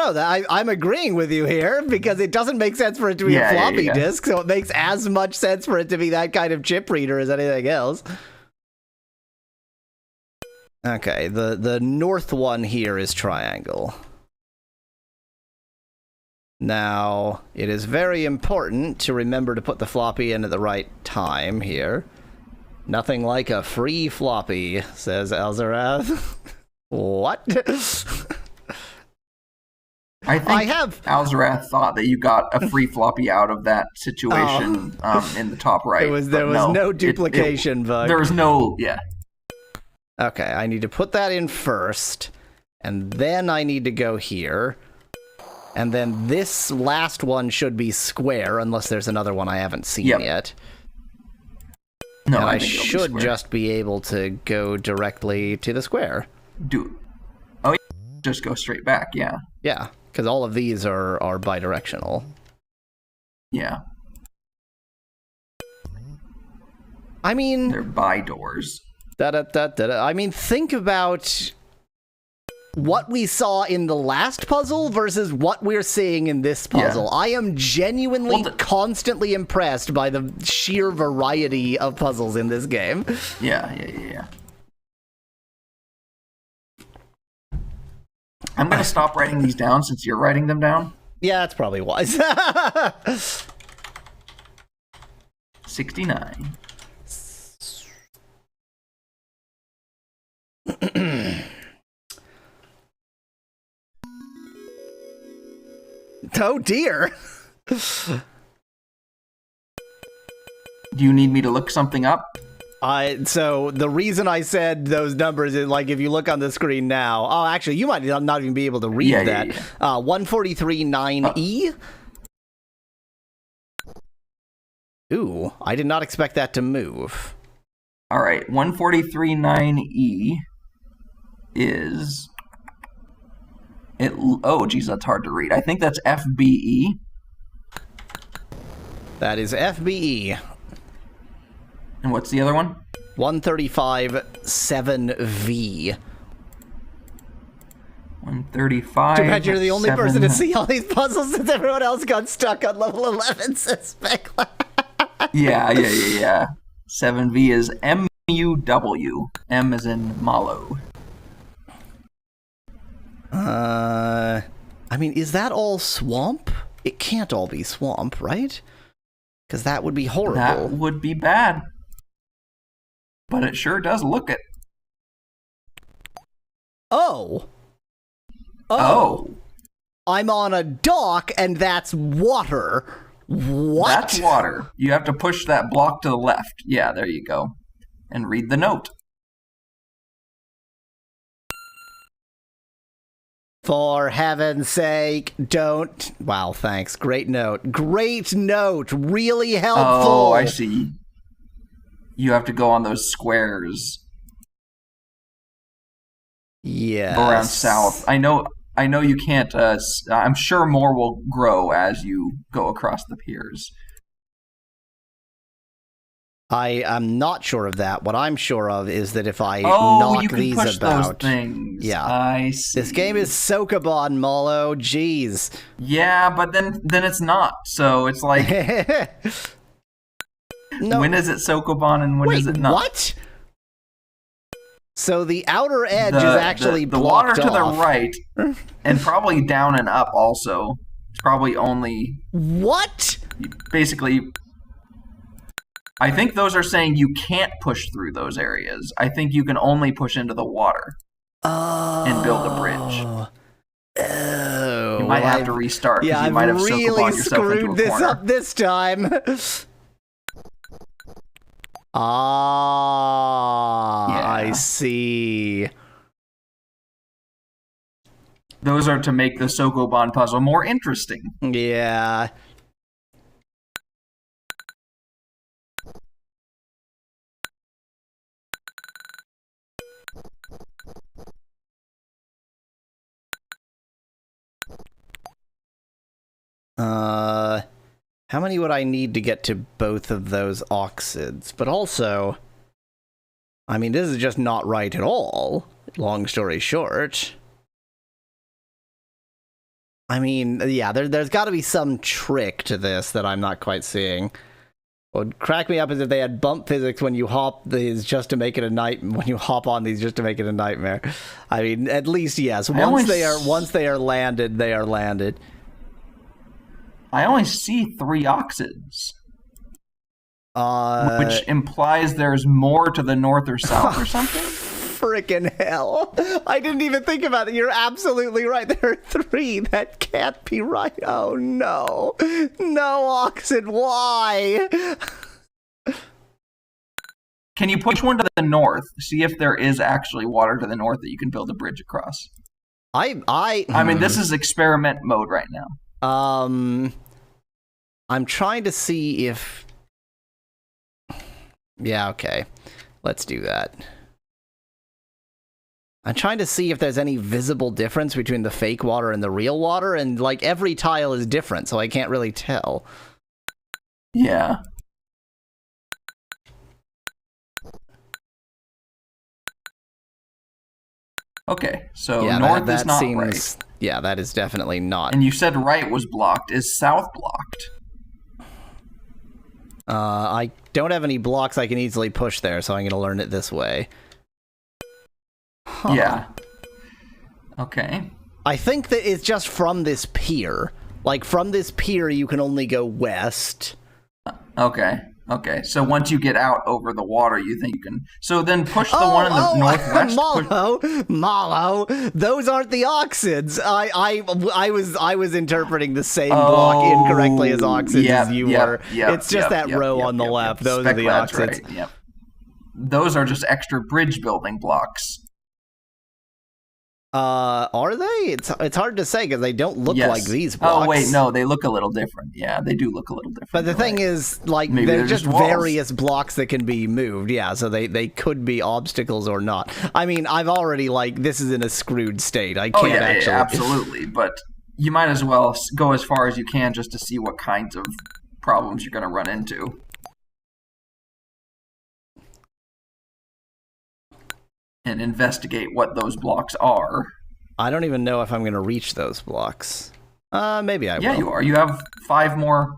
I'm agreeing with you here because it doesn't make sense for it to be a floppy disk, so it makes as much sense for it to be that kind of chip reader as anything else. Okay, the north one here is triangle. Now, it is very important to remember to put the floppy in at the right time here. Nothing like a free floppy, says Elzarath. What? I think Alzarath thought that you got a free floppy out of that situation in the top right. There was no duplication bug. There was no, Okay, I need to put that in first, and then I need to go here. And then this last one should be square, unless there's another one I haven't seen yet. No, and I should just be able to go directly to the square. Just go straight back, yeah. Yeah, because all of these are bidirectional. Yeah. I mean... They're bi-doors. I mean, think about what we saw in the last puzzle versus what we're seeing in this puzzle. Yeah. I am genuinely constantly impressed by the sheer variety of puzzles in this game. Yeah. I'm going to stop writing these down since you're writing them down. Yeah, that's probably wise. 69. Oh dear. Do you need me to look something up? So the reason I said those numbers is, like, if you look on the screen now. Oh, actually, you might not even be able to read that. 143.9E. Ooh, I did not expect that to move. All right, 143.9E is... Oh, geez, that's hard to read. I think that's FBE. That is FBE. And what's the other one? 135.7V. 135. Too bad you're the only person to see all these puzzles since everyone else got stuck on level 11, says Speckler. Yeah. 7V is MUW. M is in Malo. I mean, is that all swamp? It can't all be swamp, right? Because that would be horrible. That would be bad. But it sure does look it. Oh. I'm on a dock, and that's water. What? That's water. You have to push that block to the left. Yeah, there you go. And read the note. For heaven's sake, don't... Wow, thanks. Great note. Great note. Really helpful. Oh, I see. You have to go on those squares. Yes. Around south. I know you can't... I'm sure more will grow as you go across the piers. I am not sure of that. What I'm sure of is that if I knock you can these push about... those things. Yeah. I see. This game is Sokoban, Molo. Jeez. Yeah, but then it's not. So it's like... No. When is it Sokoban and when is it not? What? So the outer edge is actually the blocked water to off. the right, and probably down and up also. It's probably only... What? Basically... I think those are saying you can't push through those areas. I think you can only push into the water and build a bridge. Oh. You might have to restart. Yeah, you might have really screwed this up this time. I see. Those are to make the Sokoban puzzle more interesting. Yeah. How many would I need to get to both of those oxids? But also, I mean, this is just not right at all, long story short. I mean, yeah, there's got to be some trick to this that I'm not quite seeing. What would crack me up is if they had bump physics when you hop these just to make it a when you hop on these just to make it a nightmare. I mean, at least yes. Once they are landed, they are landed. I only see 3 oxids. Which implies there's more to the north or south or something? Frickin' hell. I didn't even think about it. You're absolutely right. There are 3. That can't be right. Oh, no. No, Oxyd, why? Can you push one to the north? See if there is actually water to the north that you can build a bridge across. I mean, this is experiment mode right now. I'm trying to see if... Yeah, okay. Let's do that. I'm trying to see if there's any visible difference between the fake water and the real water, and, like, every tile is different, so I can't really tell. Yeah. Okay, so yeah, north that is not seems, right. Yeah, that is definitely not. And you said right was blocked. Is south blocked? I don't have any blocks I can easily push there, so I'm going to learn it this way. Huh. Yeah. Okay. I think that it's just from this pier. Like, from this pier, you can only go west. Okay. Okay. So once you get out over the water, you think you can... So then push the one in the northwest. Malo, those aren't the oxids. I was interpreting the same block incorrectly as oxids as you were. It's just that row on the left. Those are the oxids. Right. Yep. Those are just extra bridge building blocks. Are they? It's hard to say because they don't look like these blocks. Oh wait, no, they look a little different. Yeah, they do look a little different. But the thing is, like, maybe they're just walls. various blocks that can be moved. Yeah, so they could be obstacles or not. I mean, I've already, like, this is in a screwed state. I can't actually. Yeah, absolutely. But you might as well go as far as you can just to see what kinds of problems you're going to run into. And investigate what those blocks are. I don't even know if I'm going to reach those blocks. Maybe I will. Yeah, you are. You have 5 more,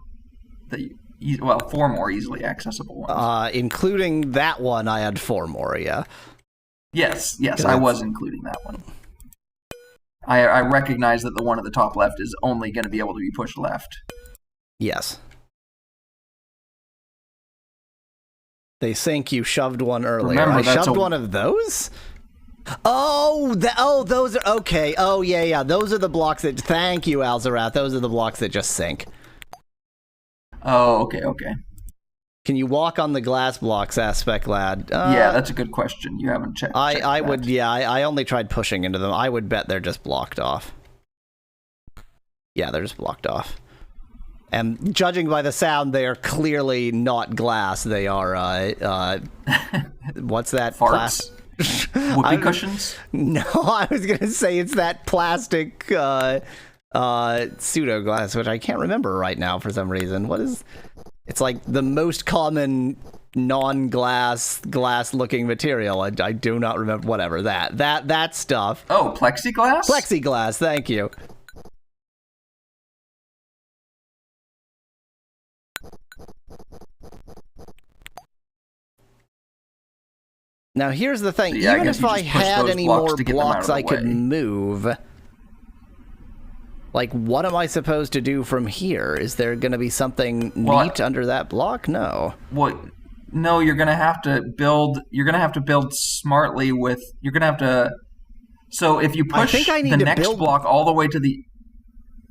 4 more easily accessible ones. Including that one, I had 4 more, yeah. Yes, I was including that one. I recognize that the one at the top left is only going to be able to be pushed left. Yes. They think you shoved one earlier. Remember, I shoved one of those? Oh, those are... Okay. Oh, yeah. Those are the blocks that... Thank you, Alzarath. Those are the blocks that just sink. Oh, okay. Can you walk on the glass blocks, Aspect Lad? Yeah, that's a good question. You haven't checked. I would... Yeah, I only tried pushing into them. I would bet they're just blocked off. Yeah, they're just blocked off. And judging by the sound, they are clearly not glass. They are, what's that? Farts? Whoopee cushions? No, I was going to say it's that plastic pseudo glass, which I can't remember right now for some reason. What is... It's like the most common non-glass, glass-looking material. I do not remember. Whatever, that stuff. Oh, plexiglass? Plexiglass, thank you. Now, here's the thing. So, even if I had any more blocks I could move, like, what am I supposed to do from here? Is there going to be something neat under that block? No. Well, no, you're going to have to build... You're going to have to build smartly with... You're going to have to... So, if you push the next block all the way to the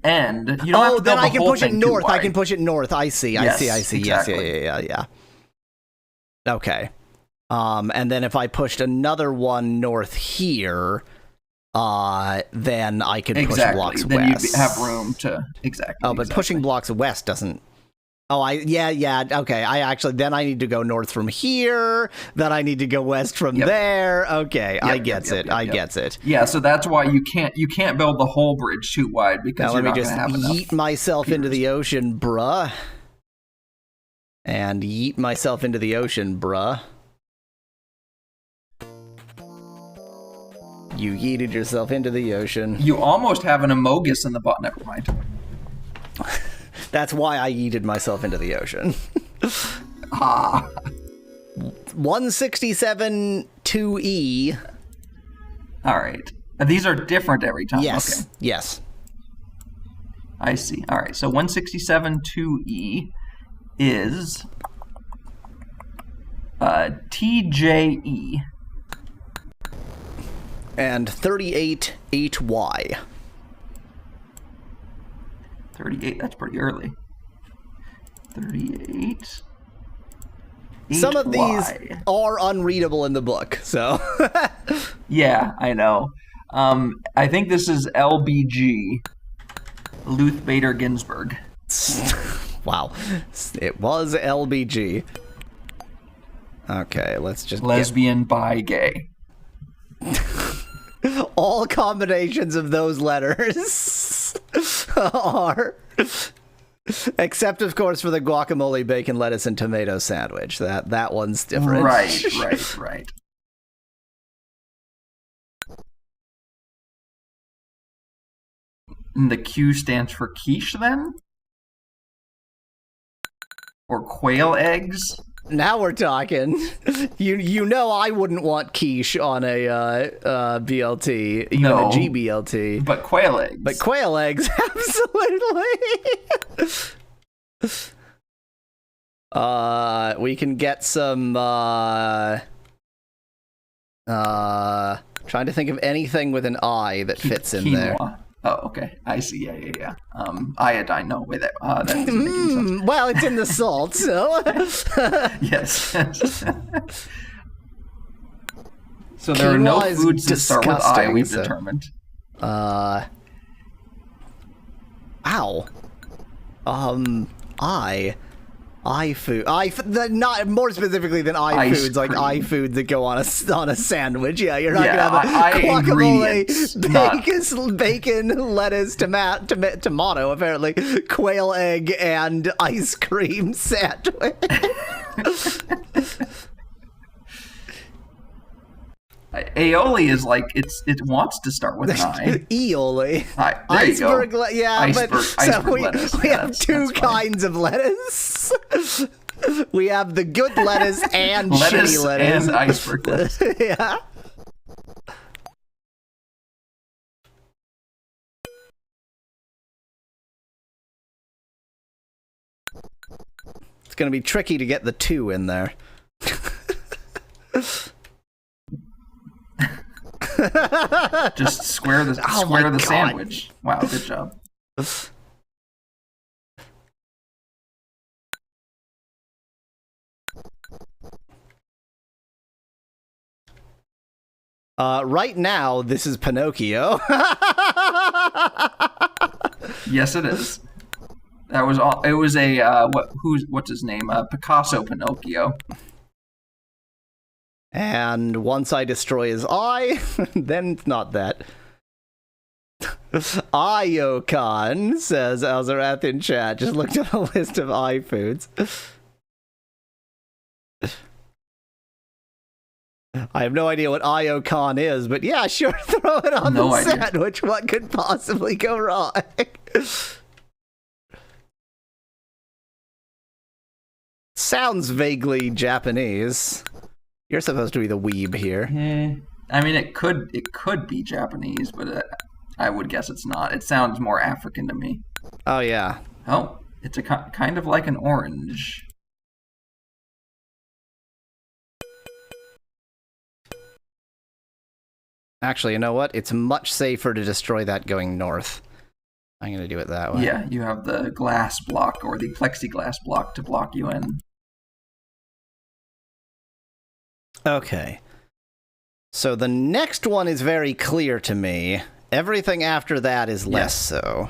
end, you don't have to build then I can the whole push it thing north. too wide. I can push it north. I see. Yes, I see. exactly. Yes, yeah. Okay. And then if I pushed another one north here, then I could push Exactly. blocks Then west. you'd have room to exactly. Oh, but pushing blocks west doesn't. Oh, yeah. Okay, then I need to go north from here. Then I need to go west from there. Okay, I gets it. Yeah, so that's why you can't build the whole bridge too wide because now you're let me not just going to have enough. yeet myself into the ocean, bruh. And yeet myself into the ocean, bruh. You yeeted yourself into the ocean. You almost have an Amogus in the bottom. Never mind. That's why I yeeted myself into the ocean. 167 2E. All right. These are different every time. Yes. Okay. Yes. I see. All right. So 167 2E is TJE. And 38 8Y. 38, that's pretty early. 38. Some of 8Y. these are unreadable in the book, so. Yeah, I know. I think this is LBG. Luth Bader Ginsburg. Wow. It was LBG. Okay, let's just Lesbian, bi, gay. all combinations of those letters are, except of course for the guacamole, bacon, lettuce, and tomato sandwich. That one's different. Right. And the Q stands for quiche then? Or quail eggs? Now we're talking. You know I wouldn't want quiche on a BLT, even No. a GBLT. But quail eggs. But quail eggs, absolutely. We can get some. Trying to think of anything with an I that fits in there. Oh, okay. I see. Yeah. Iodine. No, wait. That doesn't make any sense. Well, it's in the salt, so. Yes. So there are no Quinoa is foods that start with I, disgusting, we've so- determined. Ow. iFood. Not more specifically than Ice iFoods, like cream. iFood that go on a sandwich. Yeah, you're not Yeah, gonna have a ingredients, guacamole, bacon, lettuce, tomato, apparently, quail egg, and ice cream sandwich. Aioli is like it wants to start with an I. Aioli. There you go. Iceberg, yeah, Iceberg- but so iceberg we lettuce. have Yeah, two that's funny. kinds of lettuce. We have the good lettuce and Lettuce shitty lettuce. and iceberg lettuce. Yeah. It's gonna be tricky to get the 2 in there. Just square the Oh my God. sandwich. Wow, good job. Right now, this is Pinocchio. Yes, it is. That was all. It was a what's his name? Picasso Pinocchio. And once I destroy his eye, then it's not that. Iocon, says Alzarath in chat. Just looked at a list of iFoods. I have no idea what Iocon is, but yeah, sure, throw it on No the idea. sandwich. What could possibly go wrong? Sounds vaguely Japanese. You're supposed to be the weeb here. I mean, it could be Japanese, but I would guess it's not. It sounds more African to me. Oh, yeah. Oh, it's a kind of like an orange. Actually, you know what? It's much safer to destroy that going north. I'm going to do it that way. Yeah, you have the glass block or the plexiglass block to block you in. Okay. So the next one is very clear to me. Everything after that is less so.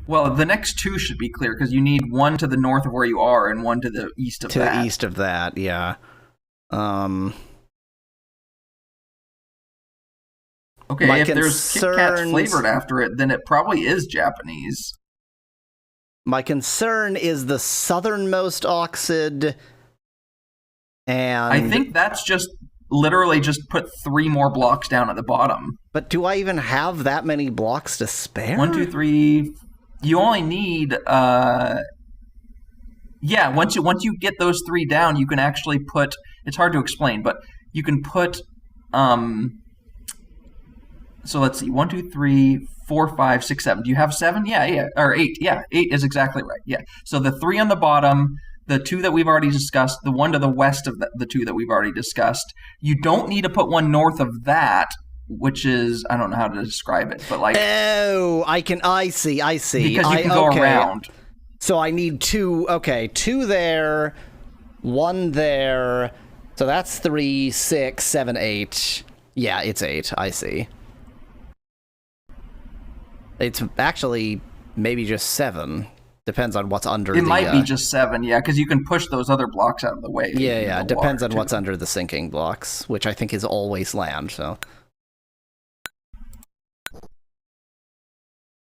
Well, the next two should be clear because you need one to the north of where you are and one to the east of that. To the east of that, yeah. Okay, if there's Kit Kats flavored after it, then it probably is Japanese. My concern is the southernmost Oxyd, and I think that's just literally just put 3 more blocks down at the bottom. But do I even have that many blocks to spare? 1, 2, 3. You only need once you get those 3 down, you can actually put. It's hard to explain, but you can put. So let's see, 1, 2, 3, 4, 5, 6, 7. Do you have 7? Yeah, or 8. Yeah, 8 is exactly right. Yeah. So the 3 on the bottom, the 2 that we've already discussed, the 1 to the west of the 2 that we've already discussed. You don't need to put 1 north of that, which is, I don't know how to describe it, but like. Oh, I see. Because you can go around. So I need 2. Okay, 2 there, 1 there. So that's 3, 6, 7, 8. Yeah, it's 8. I see. It's actually maybe just 7. Depends on what's under It might be just 7, yeah, because you can push those other blocks out of the way. Yeah, it depends on what's under the sinking blocks, which I think is always land, so.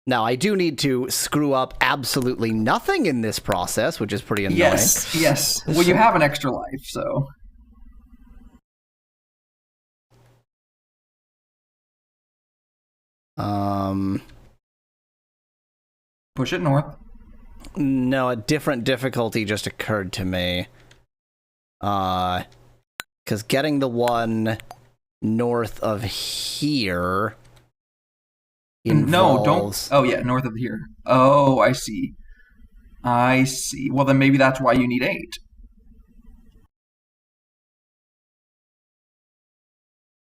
Now, I do need to screw up absolutely nothing in this process, which is pretty annoying. Yes. Well, you have an extra life, so. Push it north. No, a different difficulty just occurred to me. Because getting the one north of here involves... No, don't... Oh, yeah, north of here. Oh, I see. Well, then maybe that's why you need 8.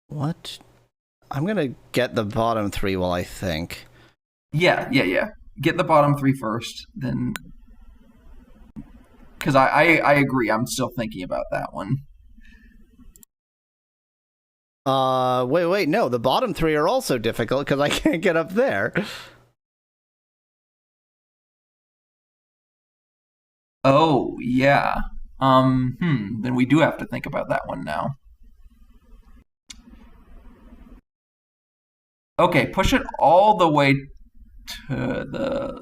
What? I'm gonna get the bottom 3 while I think. Yeah. Get the bottom 3 first, then... Because I agree, I'm still thinking about that one. Wait, no, the bottom 3 are also difficult, because I can't get up there. Oh, yeah. Then we do have to think about that one now. Okay, push it all the way to the...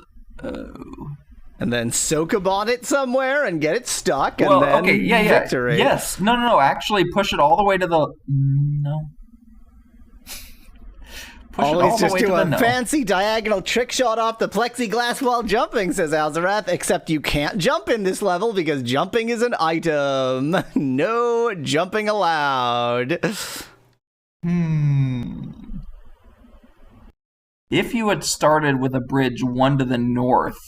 And then Sokobon it somewhere and get it stuck, and then victory. Yes. No. Actually, push it all the way to the... No. Push Always it all just the way do to a the fancy diagonal trick shot off the plexiglass while jumping, says Alzarath, except you can't jump in this level because jumping is an item. No jumping allowed. If you had started with a bridge 1 to the north,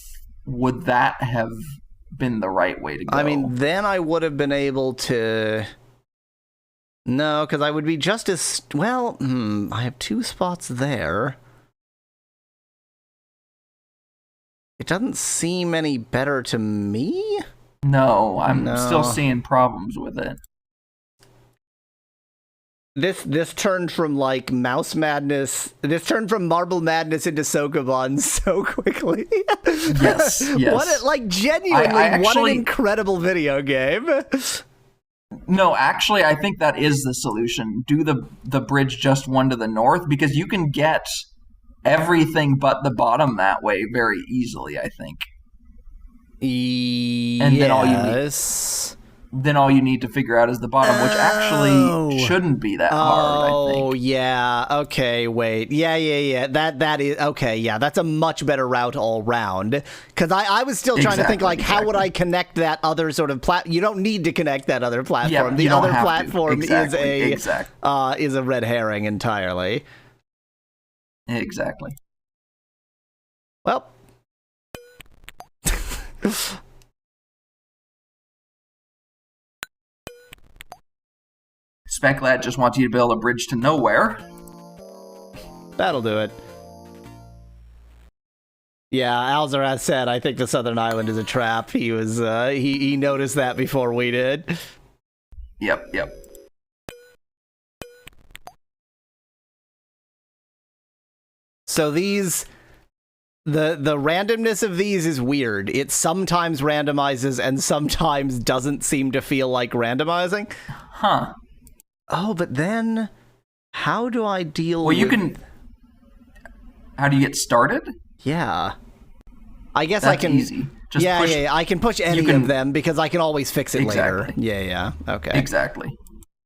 would that have been the right way to go? I mean, then I would have been able to... No, because I would be just as... Well, I have 2 spots there. It doesn't seem any better to me? No, I'm still seeing problems with it. This turned from, like, mouse madness... This turned from marble madness into Sokobon so quickly. Yes. Genuinely, what an incredible video game. No, actually, I think that is the solution. Do the bridge just 1 to the north, because you can get everything but the bottom that way very easily, I think. And then all you need to figure out is the bottom, which actually shouldn't be that hard, I think. Oh, yeah. Okay, wait. Yeah. That is... Okay, yeah. That's a much better route all round. Because I was still trying to think, like, how would I connect that other sort of You don't need to connect that other platform. Yeah, the other platform is a red herring entirely. Exactly. Well... Speclad just wants you to build a bridge to nowhere. That'll do it. Yeah, Alzaraz said, I think the Southern Island is a trap. He was, he noticed that before we did. Yep. So these, the randomness of these is weird. It sometimes randomizes and sometimes doesn't seem to feel like randomizing. Huh. Oh, but then how do I deal Well, with... you can... How do you get started? Yeah. I guess That's I can... easy. Just yeah, push... yeah, I can push any of them because I can always fix it later. Exactly. Yeah, okay. Exactly.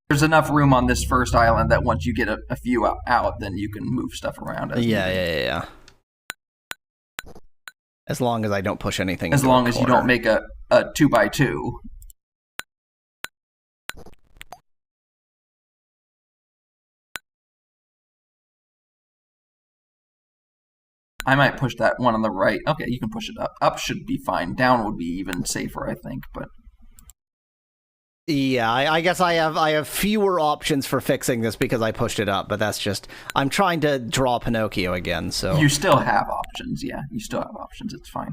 There's enough room on this first island that once you get a few out, then you can move stuff around. Yeah. As long as I don't push anything. As long as you don't make a 2x2. I might push that one on the right. Okay, you can push it up. Up should be fine. Down would be even safer, I think. But yeah, I guess I have fewer options for fixing this because I pushed it up. But that's just I'm trying to draw Pinocchio again. So you still have options. Yeah, you still have options. It's fine.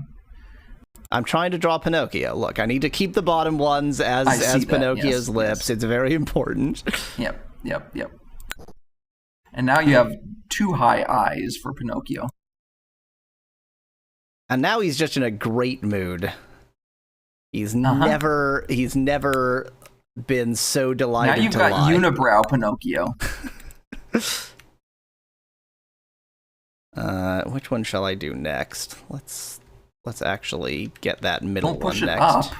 I'm trying to draw Pinocchio. Look, I need to keep the bottom ones as Pinocchio's lips. Yes. It's very important. Yep. And now you have 2 high eyes for Pinocchio. And now he's just in a great mood. He's never been so delighted to lie. Now you've got unibrow Pinocchio. Which one shall I do next? Let's actually get that middle Don't push one it next. Up.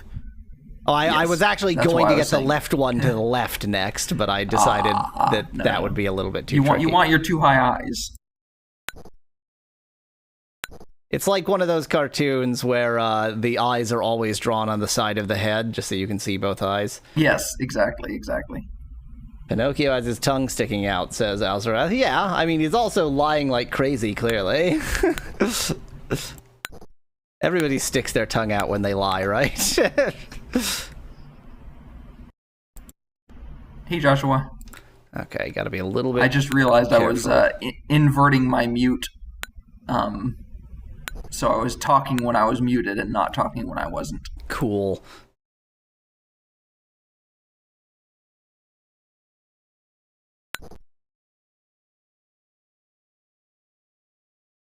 Oh, Yes, I was actually going to get the left one to the left next, but I decided that would be a little bit too tricky. You want your 2 high eyes. It's like one of those cartoons where the eyes are always drawn on the side of the head, just so you can see both eyes. Yes, exactly. Pinocchio has his tongue sticking out, says Alzarath. Yeah, I mean, he's also lying like crazy, clearly. Everybody sticks their tongue out when they lie, right? Hey, Joshua. Okay, gotta be a little bit... I just realized careful. I was inverting my mute. So I was talking when I was muted and not talking when I wasn't. Cool.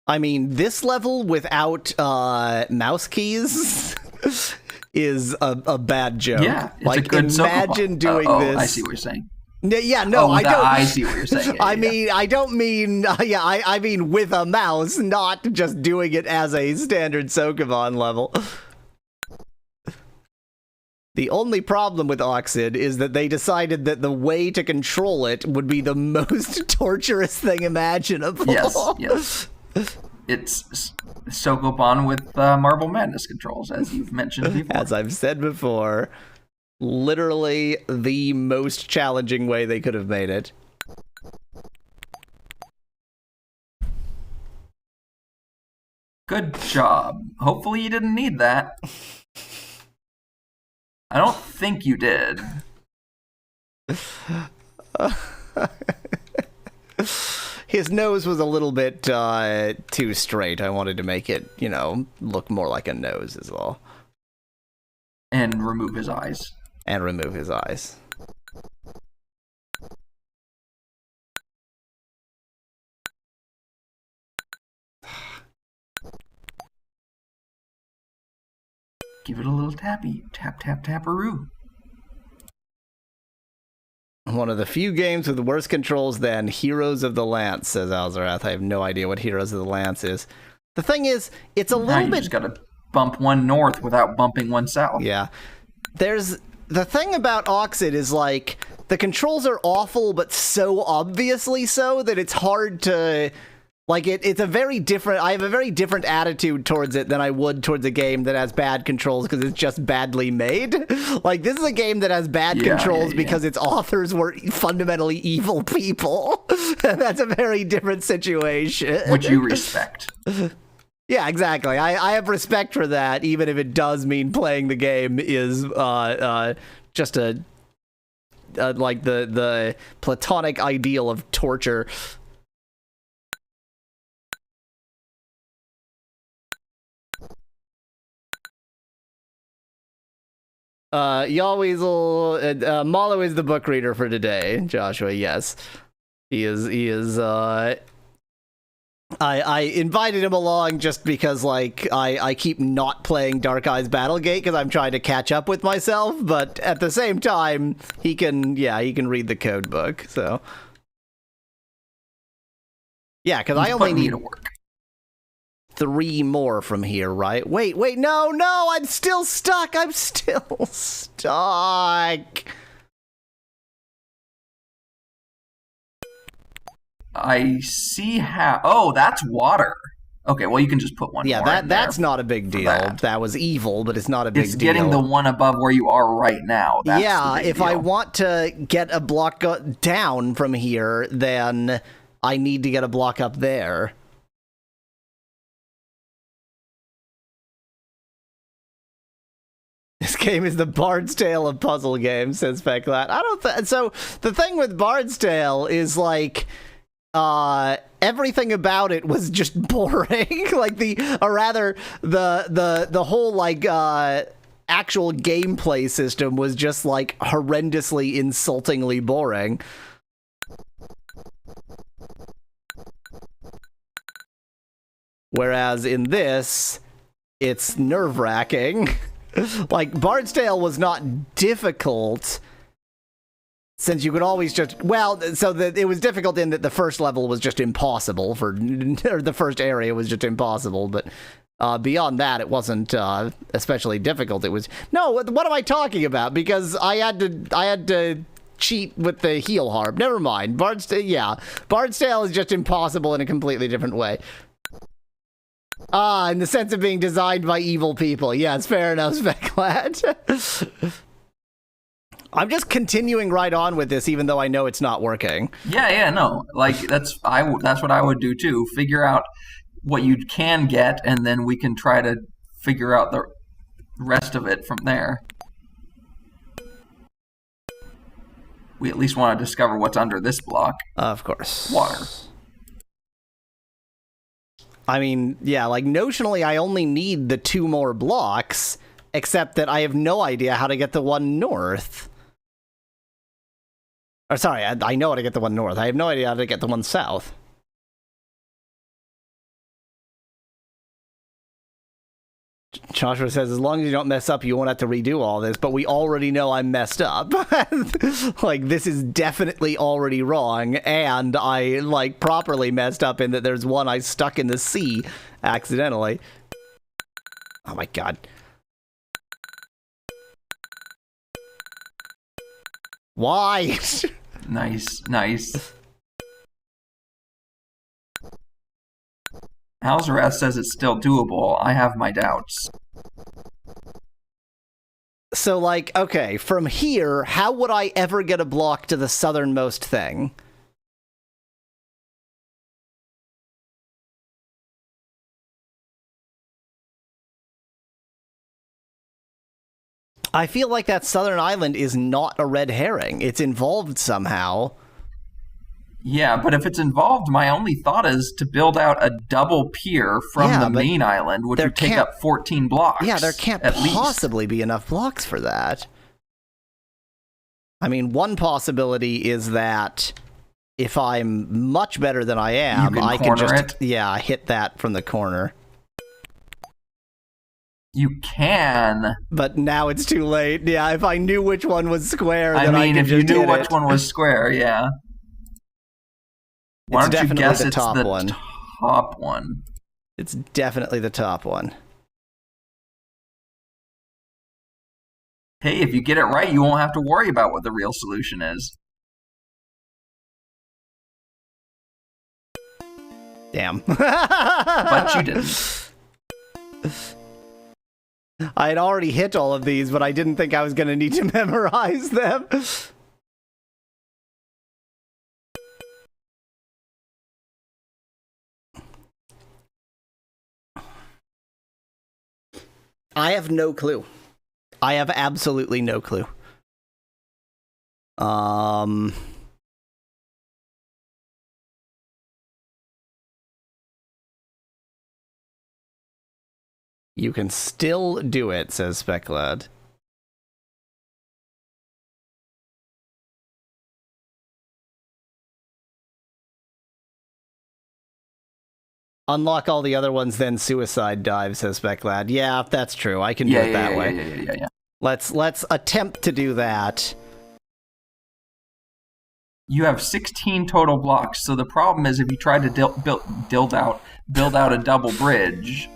I mean, this level without mouse keys is a bad joke. Yeah, it's a good imagine doing this. I see what you're saying. Yeah, no, I don't. I see what you're saying. Yeah, I mean, I don't mean. I mean with a mouse, not just doing it as a standard Sokoban level. The only problem with Oxyd is that they decided that the way to control it would be the most torturous thing imaginable. Yes. It's Sokoban with Marble Madness controls, as you've mentioned before. As I've said before. Literally the most challenging way they could have made it. Good job. Hopefully you didn't need that. I don't think you did. His nose was a little bit too straight. I wanted to make it, look more like a nose is all. And remove his eyes. Give it a little tappy. Tap, tap, taparoo. One of the few games with worse controls than Heroes of the Lance, says Alzarath. I have no idea what Heroes of the Lance is. The thing is, it's a little bit... You just gotta bump one north without bumping one south. Yeah. The thing about Oxyd is, like, the controls are awful, but so obviously so that it's hard to... Like, it's a very different... I have a very different attitude towards it than I would towards a game that has bad controls because it's just badly made. Like, this is a game that has bad controls because its authors were fundamentally evil people. And that's a very different situation. Which you respect. Yeah, exactly. I have respect for that, even if it does mean playing the game is just like the platonic ideal of torture. Yalweasel, Malo is the book reader for today, Joshua, yes. He is I invited him along just because, like, I keep not playing Dark Eyes Battlegate because I'm trying to catch up with myself, but at the same time, he can read the code book, so. Yeah, because I only need to work. 3 more from here, right? Wait, no, I'm still stuck! I'm still stuck! I see how... Oh, that's water. Okay, well, you can just put one more in that's there not a big deal. That was evil, but it's not a big deal. It's getting the one above where you are right now. That's the big if deal. I want to get a block down from here, then I need to get a block up there. This game is the Bard's Tale of puzzle games, says Speclat. I don't so the thing with Bard's Tale is, like, everything about it was just boring. Like, the whole, like, actual gameplay system was just, like, horrendously, insultingly boring. Whereas in this, it's nerve-wracking. Like, Bard's Tale was not difficult, since you could always just... Well, so it was difficult in that the first level was just impossible, or the first area was just impossible, but beyond that, it wasn't especially difficult. It was... No, what am I talking about? Because I had to cheat with the heal harp. Never mind. Bard's Tale is just impossible in a completely different way. In the sense of being designed by evil people. Yes, fair enough, Speclat. I'm just continuing right on with this, even though I know it's not working. Yeah, no. Like, that's what I would do, too. Figure out what you can get, and then we can try to figure out the rest of it from there. We at least want to discover what's under this block. Of course. Water. I mean, yeah, like, notionally, I only need the 2 more blocks, except that I have no idea how to get the one north. Or, sorry, I know how to get the one north. I have no idea how to get the one south. Joshua says, as long as you don't mess up, you won't have to redo all this, but we already know I'm messed up. Like, this is definitely already wrong, and I, like, properly messed up in that there's one I stuck in the sea accidentally. Oh my god. Why? Nice. Alzaraz says it's still doable. I have my doubts. So, like, okay, from here, how would I ever get a block to the southernmost thing? I feel like that southern island is not a red herring. It's involved somehow. Yeah, but if it's involved, my only thought is to build out a double pier from the main island, which would take up 14 blocks. Yeah, there can't possibly be enough blocks for that. I mean, one possibility is that if I'm much better than I am, I can just hit that from the corner. You can. But now it's too late. Yeah, if I knew which one was square, then I could just if you knew which one was square, yeah. Why don't you guess it's the top one? It's definitely the top one. Hey, if you get it right, you won't have to worry about what the real solution is. Damn. But you didn't. I had already hit all of these, but I didn't think I was going to need to memorize them. I have no clue. I have absolutely no clue. You can still do it, says Speclad. Unlock all the other ones, then suicide dive, says Speclad. Yeah, that's true. I can do it that way. Yeah. Let's attempt to do that. You have 16 total blocks, so the problem is if you try to build out a double bridge,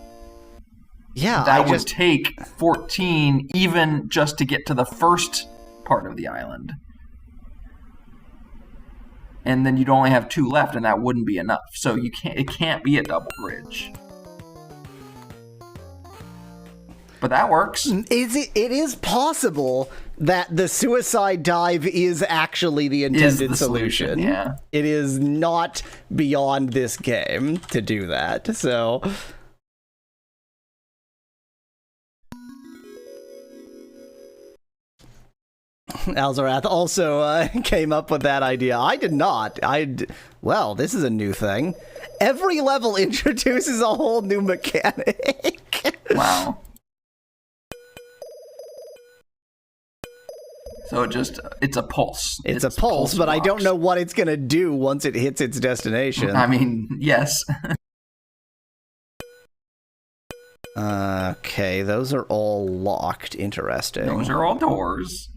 that would take 14 even just to get to the first part of the island. And then you'd only have 2 left, and that wouldn't be enough. So it can't be a double bridge. But that works. It is possible that the suicide dive is actually the intended solution. Yeah. It is not beyond this game to do that. So Alzorath also came up with that idea. I did not. Well, this is a new thing. Every level introduces a whole new mechanic. Wow. So it's a pulse. It's a pulse, but I don't know what it's going to do once it hits its destination. I mean, yes. Okay, those are all locked. Interesting. Those are all doors.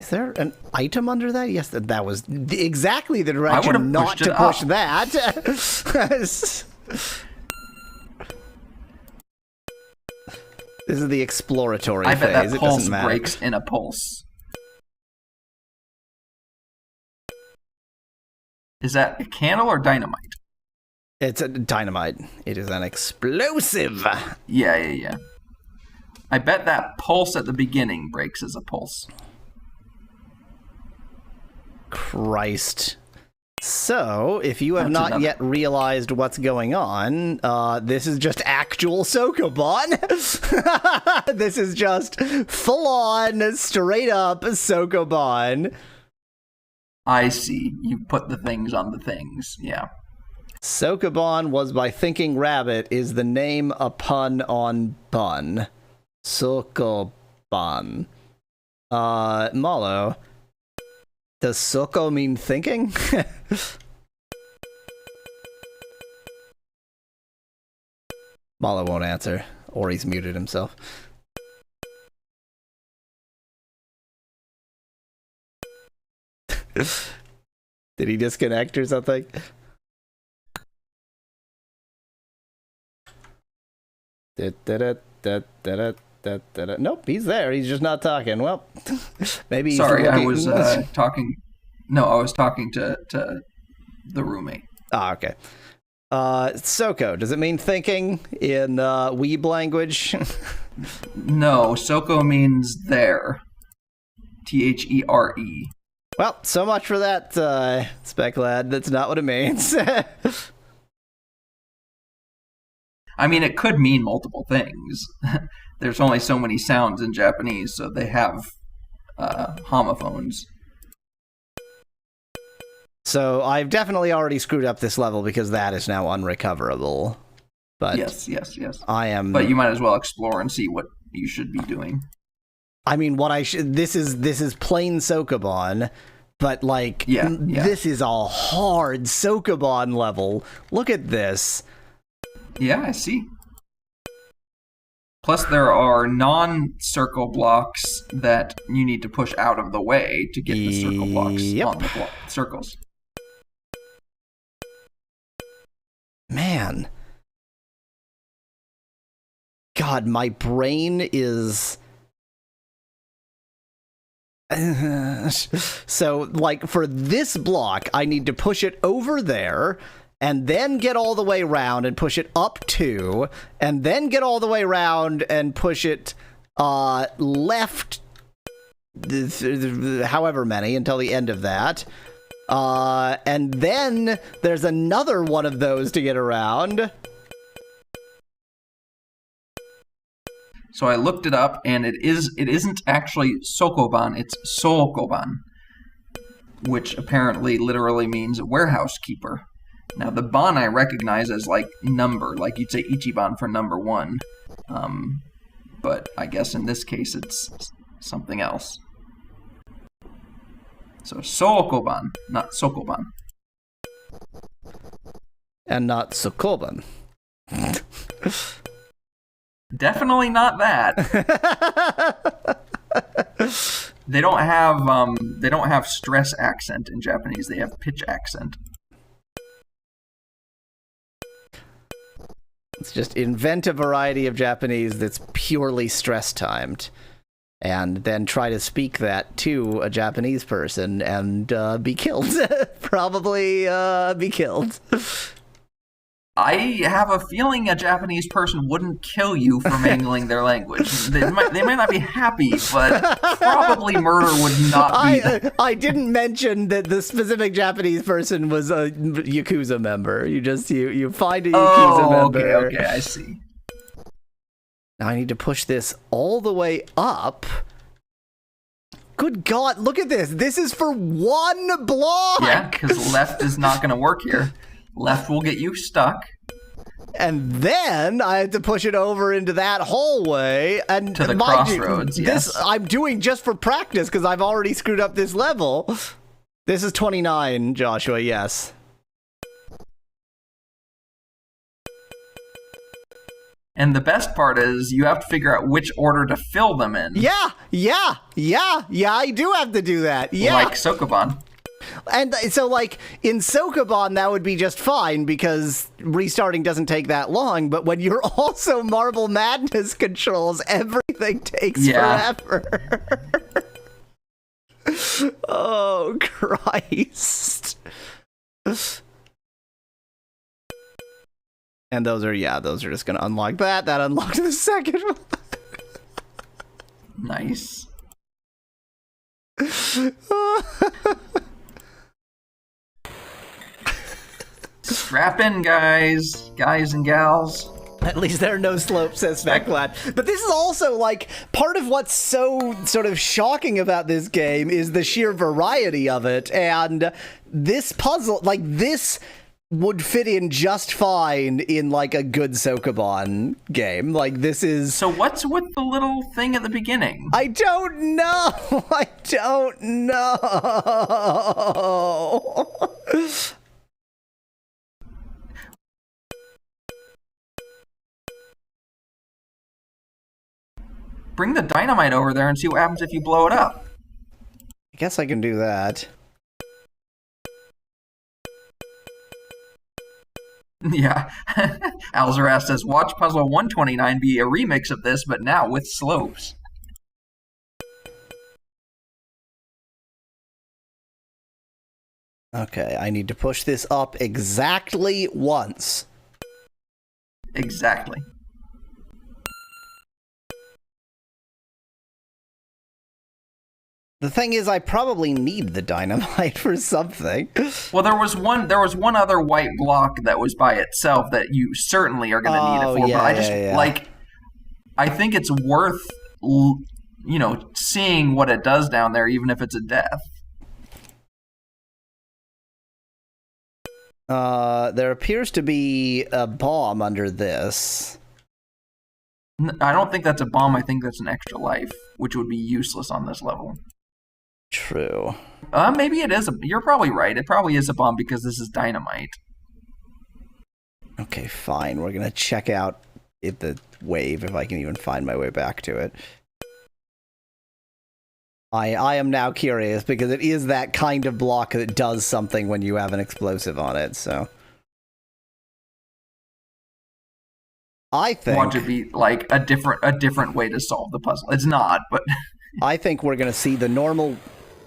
Is there an item under that? Yes, that was exactly the direction not to push that. This is the exploratory phase. I bet that it pulse doesn't matter. breaks in a pulse. Is that a candle or dynamite? It's a dynamite. It is an explosive. Yeah. I bet that pulse at the beginning breaks as a pulse. Christ. So, if you have not yet realized what's going on, this is just actual Sokoban. This is just full-on, straight-up Sokoban. I see. You put the things on the things. Yeah. Sokoban was by Thinking Rabbit is the name a pun on bun. Sokoban. Malo. Does Soko mean thinking? Malo won't answer, or he's muted himself. Did he disconnect or something? Nope, he's there. He's just not talking. Well, maybe he's Sorry, looking... I was talking... No, I was talking to the roommate. Ah, okay. Soko, does it mean thinking in Weeb language? No, Soko means there. There. Well, so much for that, Speclad. That's not what it means. I mean, it could mean multiple things. There's only so many sounds in Japanese, so they have homophones. So I've definitely already screwed up this level because that is now unrecoverable. But yes. I am. But you might as well explore and see what you should be doing. I mean, what I should. This is plain Sokoban, but like, this is a hard Sokoban level. Look at this. Yeah, I see. Plus, there are non-circle blocks that you need to push out of the way to get the circle blocks on the circles. Man. God, my brain is... So, like, for this block, I need to push it over there, and then get all the way around and push it up 2, and then get all the way around and push it left however many until the end of that. And then there's another one of those to get around. So I looked it up, and it isn't actually Sokoban, it's Sokoban, which apparently literally means warehouse keeper. Now, the ban I recognize as, like, number. Like, you'd say Ichiban for number 1. but I guess in this case it's something else. So Sokoban, not Sokoban. And not Sokoban. Definitely not that. They don't have stress accent in Japanese. They have pitch accent. It's just invent a variety of Japanese that's purely stress timed, and then try to speak that to a Japanese person and be killed. Probably be killed. I have a feeling a Japanese person wouldn't kill you for mangling their language. They might not be happy, but probably murder would not be. I didn't mention that the specific Japanese person was a Yakuza member. You find a Yakuza member. Okay, I see. Now I need to push this all the way up. Good God, look at this. This is for one block. Yeah, because left is not going to work here. Left will get you stuck. And then I have to push it over into that hallway and to the crossroads. This I'm doing just for practice because I've already screwed up this level. This is 29, Joshua. Yes. And the best part is you have to figure out which order to fill them in. Yeah. I do have to do that. Yeah. Like Sokoban. And so, like, in Sokoban, that would be just fine because restarting doesn't take that long. But when you're also Marble Madness controls, everything takes forever. Oh, Christ. And those are just going to unlock that. That unlocks the second one. Nice. Strap in, guys and gals. At least there are no slopes, says Specklad. But this is also, like, part of what's so sort of shocking about this game is the sheer variety of it. And this puzzle, like, this would fit in just fine in, like, a good Sokoban game. Like, this is... So what's with the little thing at the beginning? I don't know! I don't know! Bring the dynamite over there and see what happens if you blow it up. I guess I can do that. Yeah. Alzarast says, watch Puzzle 129 be a remix of this, but now with slopes. Okay, I need to push this up exactly once. Exactly. The thing is, I probably need the dynamite for something. Well, there was one other white block that was by itself that you certainly are going to need it for. Yeah, but I just like, I think it's worth, seeing what it does down there, even if it's a death. There appears to be a bomb under this. I don't think that's a bomb. I think that's an extra life, which would be useless on this level. True. Maybe it is. You're probably right. It probably is a bomb because this is dynamite. Okay, fine. We're gonna check out the wave if I can even find my way back to it. I am now curious because it is that kind of block that does something when you have an explosive on it. So I think want to be like a different way to solve the puzzle. It's not, but I think we're gonna see the normal.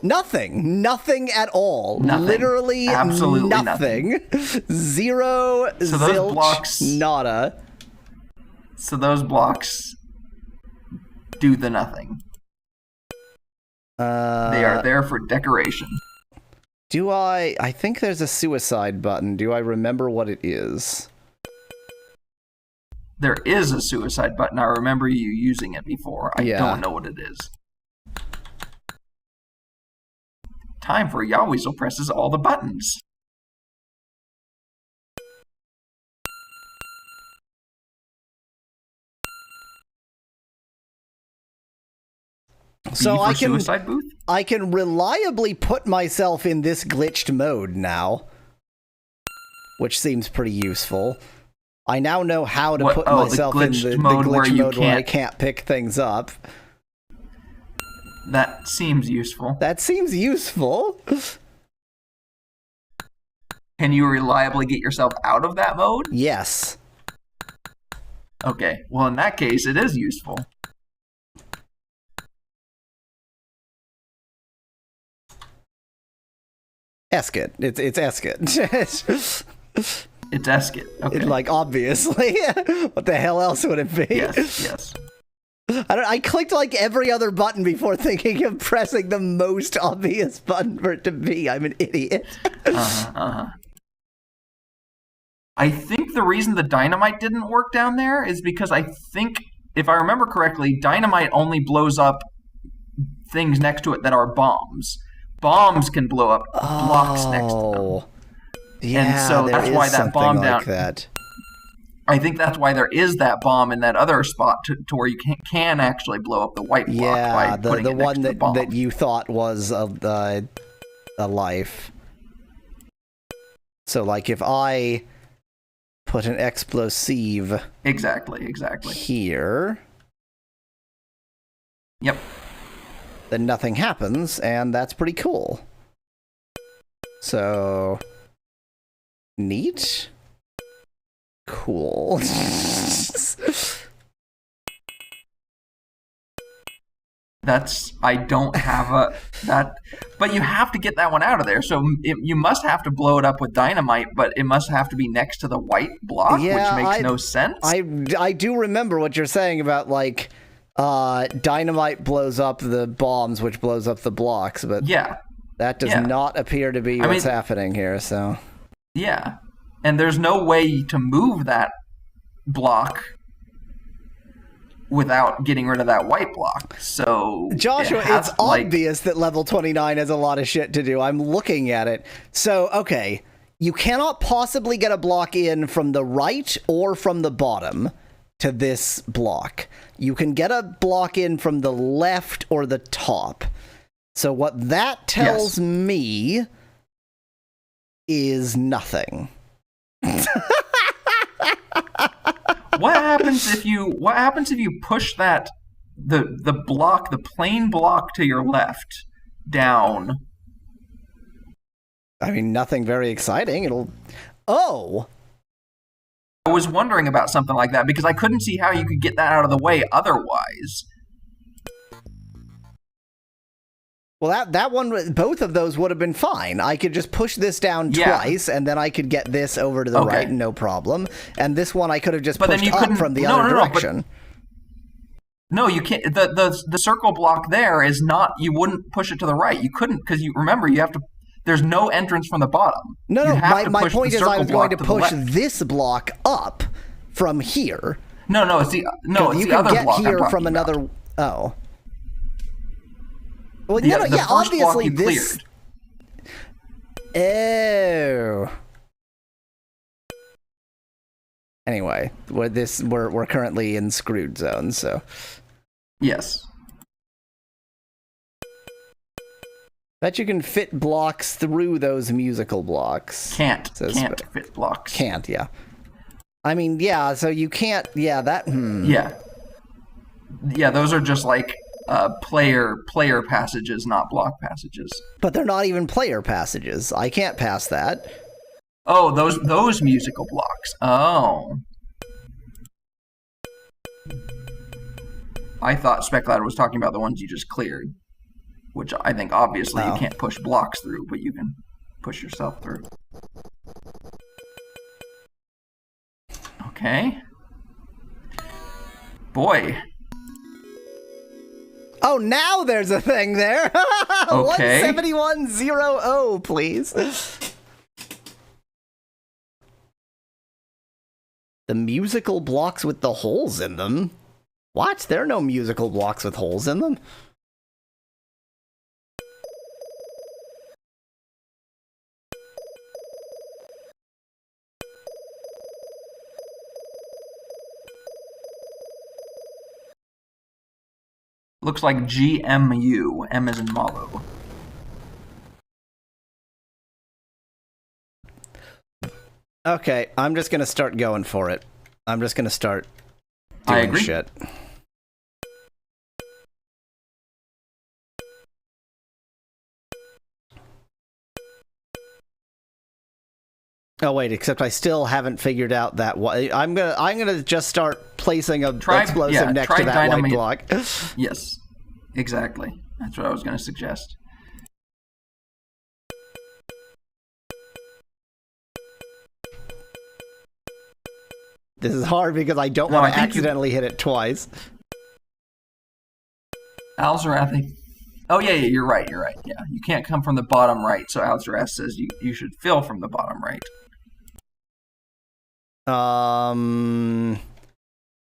Nothing at all. Nothing. Literally absolutely nothing. Zero, so those zilch, blocks, nada. So those blocks do the nothing. They are there for decoration. Do I think there's a suicide button. Do I remember what it is? There is a suicide button. I remember you using it before. I don't know what it is. Time for Yaweasel presses all the buttons. So for suicide booth? I can reliably put myself in this glitched mode now, which seems pretty useful. I now know how to put myself in the glitch mode where I can't pick things up. That seems useful. That seems useful. Can you reliably get yourself out of that mode? Yes. Okay, well, in that case, it is useful. Esket. It's Esket. It's Esket. Okay. Like, obviously. What the hell else would it be? Yes. I clicked like every other button before thinking of pressing the most obvious button for it to be. I'm an idiot. I think the reason the dynamite didn't work down there is because I think, if I remember correctly, dynamite only blows up things next to it that are bombs. Bombs can blow up blocks next to them. Yeah, and so that's why that bomb down. Like that. I think that's why there is that bomb in that other spot to where you can actually blow up the white block. Yeah, by the one that you thought was a life. So, like, if I put an explosive exactly here, yep, then nothing happens, and that's pretty cool. So, neat. Cool. I don't have that, but you have to get that one out of there. So you must have to blow it up with dynamite, but it must have to be next to the white block, which makes no sense. I do remember what you're saying about, like, dynamite blows up the bombs, which blows up the blocks, but yeah, that does not appear to be what's happening here. So yeah. And there's no way to move that block without getting rid of that white block. So Joshua, it's obvious that level 29 has a lot of shit to do. I'm looking at it. So, okay, you cannot possibly get a block in from the right or from the bottom to this block. You can get a block in from the left or the top. So what that tells me is nothing. What happens if you push that the plain block to your left down? I mean, nothing very exciting. I was wondering about something like that because I couldn't see how you could get that out of the way otherwise. Well, that one, both of those would have been fine. I could just push this down twice, and then I could get this over to the right, no problem. And this one I could have just pushed up from the other direction. No, you can't. The circle block there is not. You wouldn't push it to the right. You couldn't because you have to. There's no entrance from the bottom. No. My point is, I was going to push this block up from here. No. It's the other block. You can get here from another. Oh. Well, obviously this. Oh. Anyway, we're currently in screwed zone, so. Yes. Bet you can fit blocks through those musical blocks. Can't fit blocks. Can't, yeah. I mean, yeah, so you can't, that, Yeah. Yeah, those are just like player passages, not block passages. But they're not even player passages. I can't pass that. Oh, those musical blocks. Oh. I thought Speclad was talking about the ones you just cleared, which I think obviously you can't push blocks through, but you can push yourself through. Okay. Boy. Oh, now there's a thing there. Okay. 17100, please. The musical blocks with the holes in them? What? There are no musical blocks with holes in them. Looks like GMU. M as in Malo. Okay, I'm just gonna start going for it. I'm just gonna start I doing agree. shit. Oh wait, except I still haven't figured out that I'm gonna just start placing a explosive next to that white block. Yes, exactly. That's what I was gonna suggest. This is hard because I don't want to accidentally hit it twice. Alzarath. Oh yeah, you're right. Yeah, you can't come from the bottom right. So Alzarath says you should fill from the bottom right.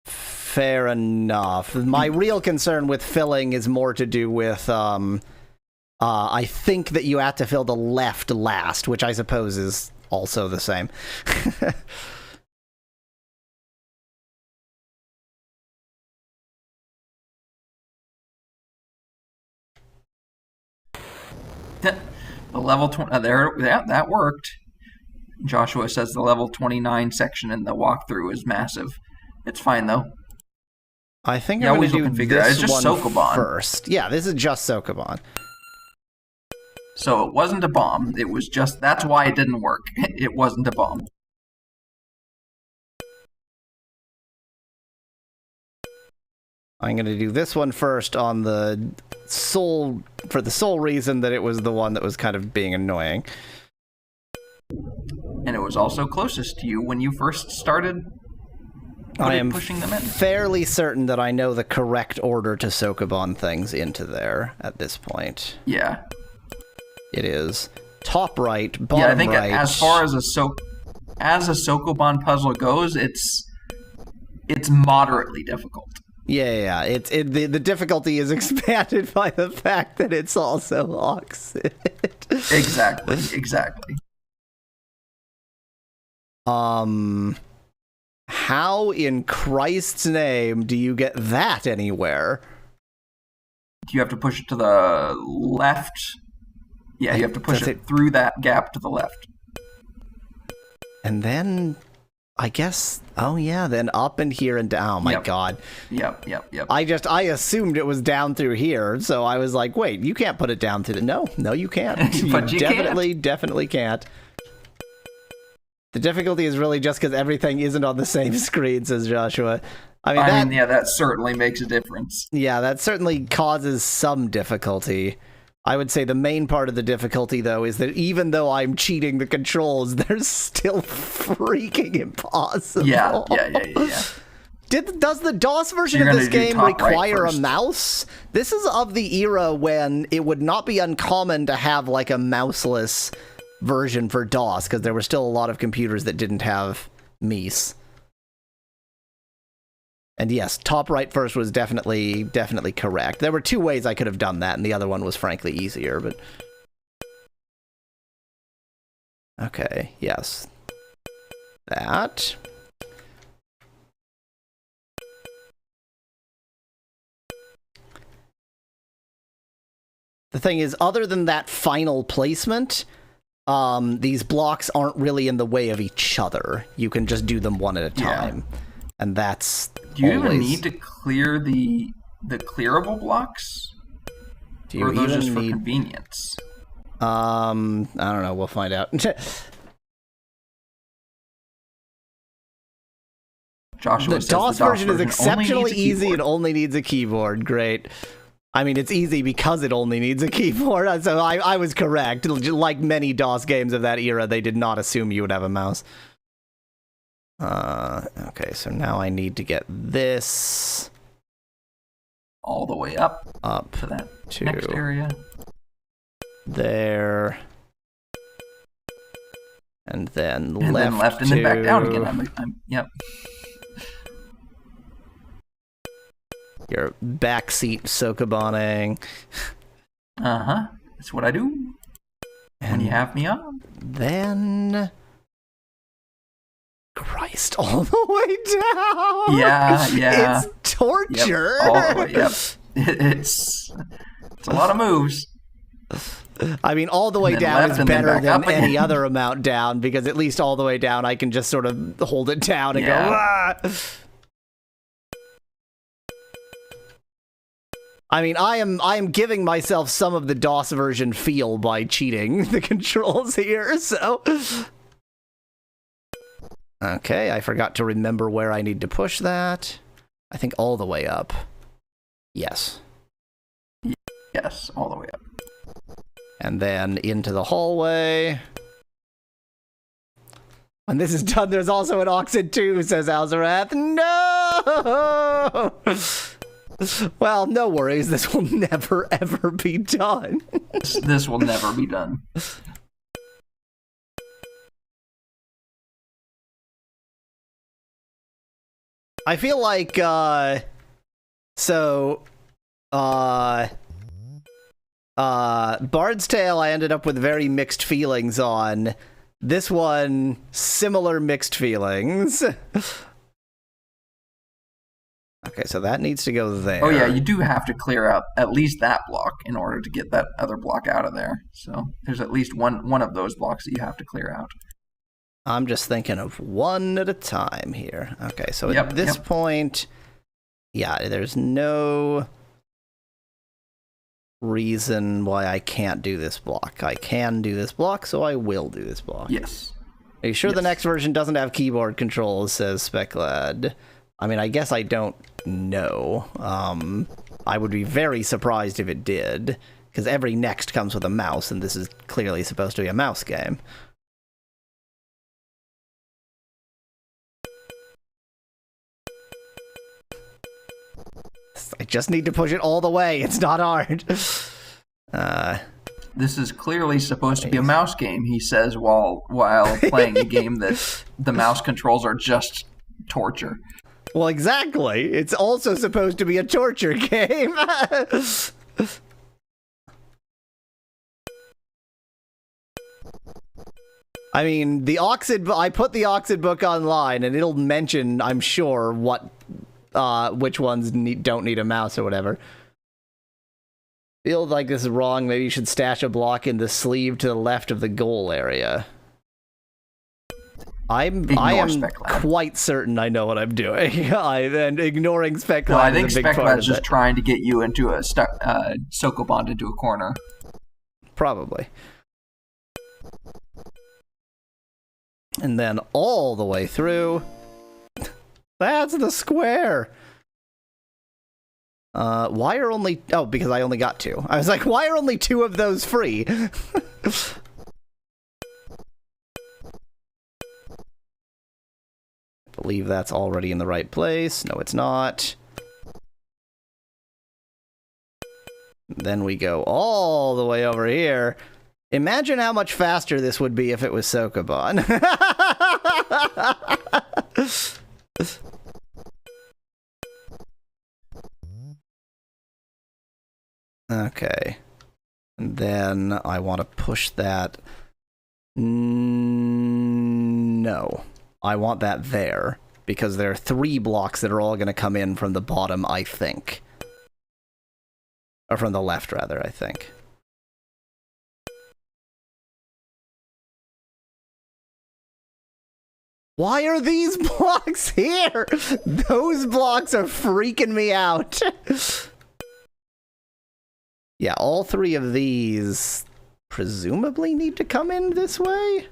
Fair enough. My real concern with filling is more to do with I think that you have to fill the left last, which I suppose is also the same. The level 20 that worked. Joshua says the level 29 section in the walkthrough is massive. It's fine though. I think I'm going to do this just one Sokoban first. Yeah, this is just Sokoban. So it wasn't a bomb. It was just that's why it didn't work. It wasn't a bomb. I'm going to do this one first on the sole reason that it was the one that was kind of being annoying. And it was also closest to you when you first started pushing them in. Fairly certain that I know the correct order to Sokoban things into there at this point. Yeah. It is top right, bottom right. Yeah, I think right. As far as a Sokoban puzzle goes, it's moderately difficult. Yeah. The difficulty is expanded by the fact that it's also Oxyd. Exactly. How in Christ's name do you get that anywhere? Do you have to push it to the left? Yeah, you have to push it through that gap to the left. And then, I guess, oh yeah, then up and here and down. Oh my god. Yep. I assumed it was down through here, so I was like, wait, you can't put it down through the... No, you can't. But you definitely can't. The difficulty is really just because everything isn't on the same screen, says Joshua. I mean, that certainly makes a difference. Yeah, that certainly causes some difficulty. I would say the main part of the difficulty, though, is that even though I'm cheating the controls, they're still freaking impossible. Yeah. Does the DOS version of this game require a mouse? This is of the era when it would not be uncommon to have, like, a mouseless version for DOS, because there were still a lot of computers that didn't have Mies. And yes, top right first was definitely correct. There were two ways I could have done that, and the other one was frankly easier, but... Okay, yes. That. The thing is, other than that final placement, these blocks aren't really in the way of each other. You can just do them one at a time. Yeah. And that's Do you even need to clear the clearable blocks? Or are those just for convenience? I don't know. We'll find out. Joshua says the DOS version is exceptionally easy and only needs a keyboard. Great. I mean, it's easy because it only needs a keyboard, so I was correct. Like many DOS games of that era, they did not assume you would have a mouse. Okay, so now I need to get this... all the way up to that next area. There. And then and left then left and then back down again. Yep. Your backseat Sokobaning. Uh-huh. That's what I do. When you have me on. Then... all the way down. Yeah. It's torture. Yep. All the way, yep. It's a lot of moves. I mean, all the way And then down left is and then better back than up again. any other amount down, because at least all the way down I can just sort of hold it down and Yeah. go, ah! I mean, I am giving myself some of the DOS version feel by cheating the controls here, so... Okay, I forgot to remember where I need to push that. I think all the way up. Yes. Yes, all the way up. And then into the hallway. When this is done, there's also an Oxyd 2, says Alzarath. No! Well, no worries. This will never, ever be done. This will never be done. I feel like, Bard's Tale I ended up with very mixed feelings on. This one, similar mixed feelings. Okay, so that needs to go there. Oh yeah, you do have to clear out at least that block in order to get that other block out of there. So there's at least one of those blocks that you have to clear out. I'm just thinking of one at a time here. Okay, so Yep, at this yep. point, yeah, there's no reason why I can't do this block. I can do this block, so I will do this block. Yes. Are you sure the Yes. next version doesn't have keyboard controls, says Speclad? I mean, I guess I don't know. I would be very surprised if it did, because every Next comes with a mouse, and this is clearly supposed to be a mouse game. I just need to push it all the way. It's not hard. This is clearly supposed to be a mouse game, he says while playing a game that the mouse controls are just torture. Well, exactly. It's also supposed to be a torture game. I mean, the Oxyd. I put the Oxyd book online, and it'll mention, I'm sure, which ones don't need a mouse or whatever. Feels like this is wrong. Maybe you should stash a block in the sleeve to the left of the goal area. I am Speclad. quite certain I know what I'm doing. And ignoring Speclad No, I think is a big part Speclad's of just it. trying to get you into a Sokobond into a corner. Probably. And then all the way through. That's the square. Why are only... Oh, because I only got 2. I was like, why are only 2 of those free? I believe that's already in the right place. No, it's not. Then we go all the way over here. Imagine how much faster this would be if it was Sokoban. Okay. And then I want to push that. No. I want that there. Because there are 3 blocks that are all going to come in from the bottom, I think. Or from the left, rather, I think. Why are these blocks here? Those blocks are freaking me out. Yeah, all 3 of these presumably need to come in this way?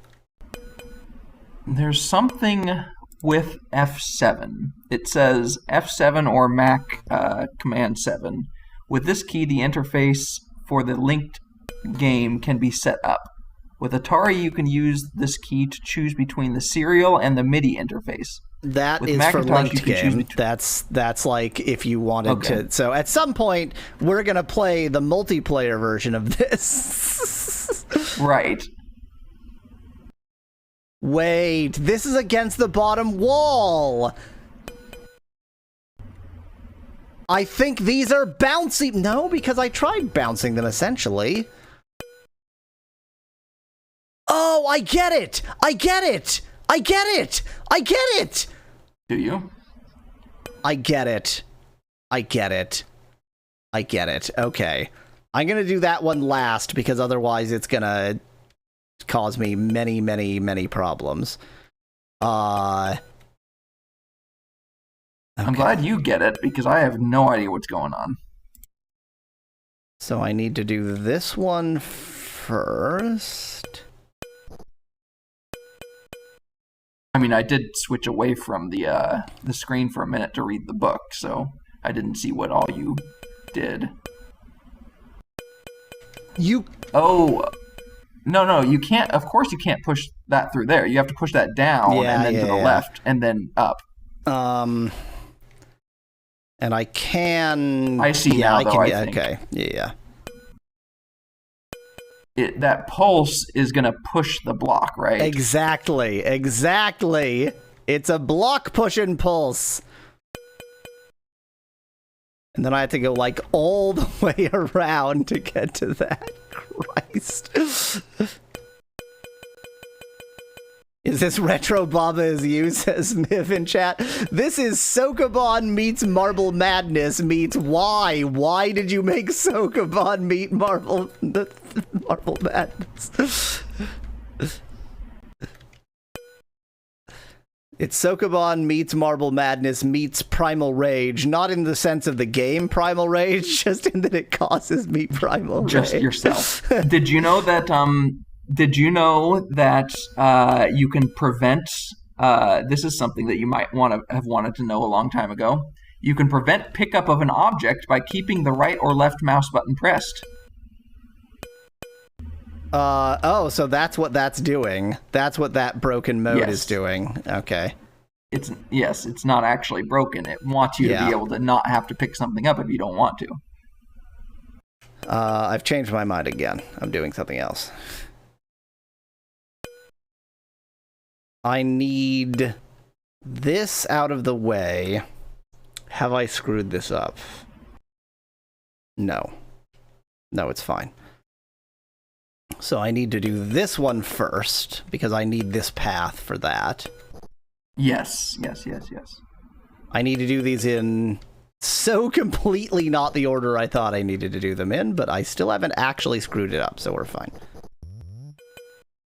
There's something with F7. It says F7 or Mac Command 7. With this key, the interface for the linked game can be set up. With Atari, you can use this key to choose between the serial and the MIDI interface. That With is for Macintosh, linked you can choose game. between- That's like if you wanted Okay. to. So at some point, we're gonna play the multiplayer version of this. Right. Wait, this is against the bottom wall. I think these are bouncy. No, because I tried bouncing them essentially. Oh, I get it! I get it! I get it! I get it! Do you? I get it. I get it. I get it. Okay. I'm going to do that one last because otherwise it's going to cause me many, many, many problems. Okay. I'm glad you get it because I have no idea what's going on. So I need to do this one first. I mean, I did switch away from the screen for a minute to read the book, so I didn't see what all you did. Oh, no, you can't. Of course, you can't push that through there. You have to push that down and then to the left and then up. And I can. I see now, though. I think. Okay. Yeah. That pulse is going to push the block, right? Exactly. It's a block pushing pulse. And then I have to go like all the way around to get to that. Christ. Is this Retro Baba is you, says Miv in chat. This is Sokoban meets Marble Madness meets why? Why did you make Sokoban meet Marble Madness? It's Sokoban meets Marble Madness meets Primal Rage, not in the sense of the game Primal Rage, just in that it causes me Primal Rage. Just yourself. Did you know that you can prevent, this is something that you might have wanted to know a long time ago. You can prevent pickup of an object by keeping the right or left mouse button pressed. So that's what that's doing. That's what that broken mode is doing. Okay. It's not actually broken. It wants you to be able to not have to pick something up if you don't want to. I've changed my mind again. I'm doing something else. I need this out of the way. Have I screwed this up? No. No, it's fine. So I need to do this one first, because I need this path for that. Yes. I need to do these in so completely not the order I thought I needed to do them in, but I still haven't actually screwed it up, so we're fine.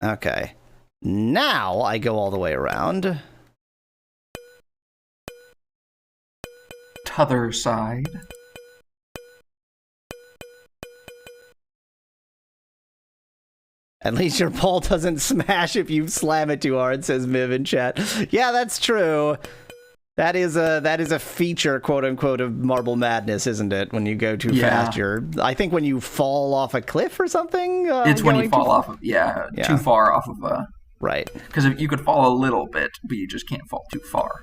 Okay. Now I go all the way around. T'other side. At least your ball doesn't smash if you slam it too hard, says Miv in chat. Yeah, that's true. That is a feature, quote unquote, of Marble Madness, isn't it? When you go too fast, I think when you fall off a cliff or something. It's when you fall off of too far off of a. Right. Because you could fall a little bit, but you just can't fall too far.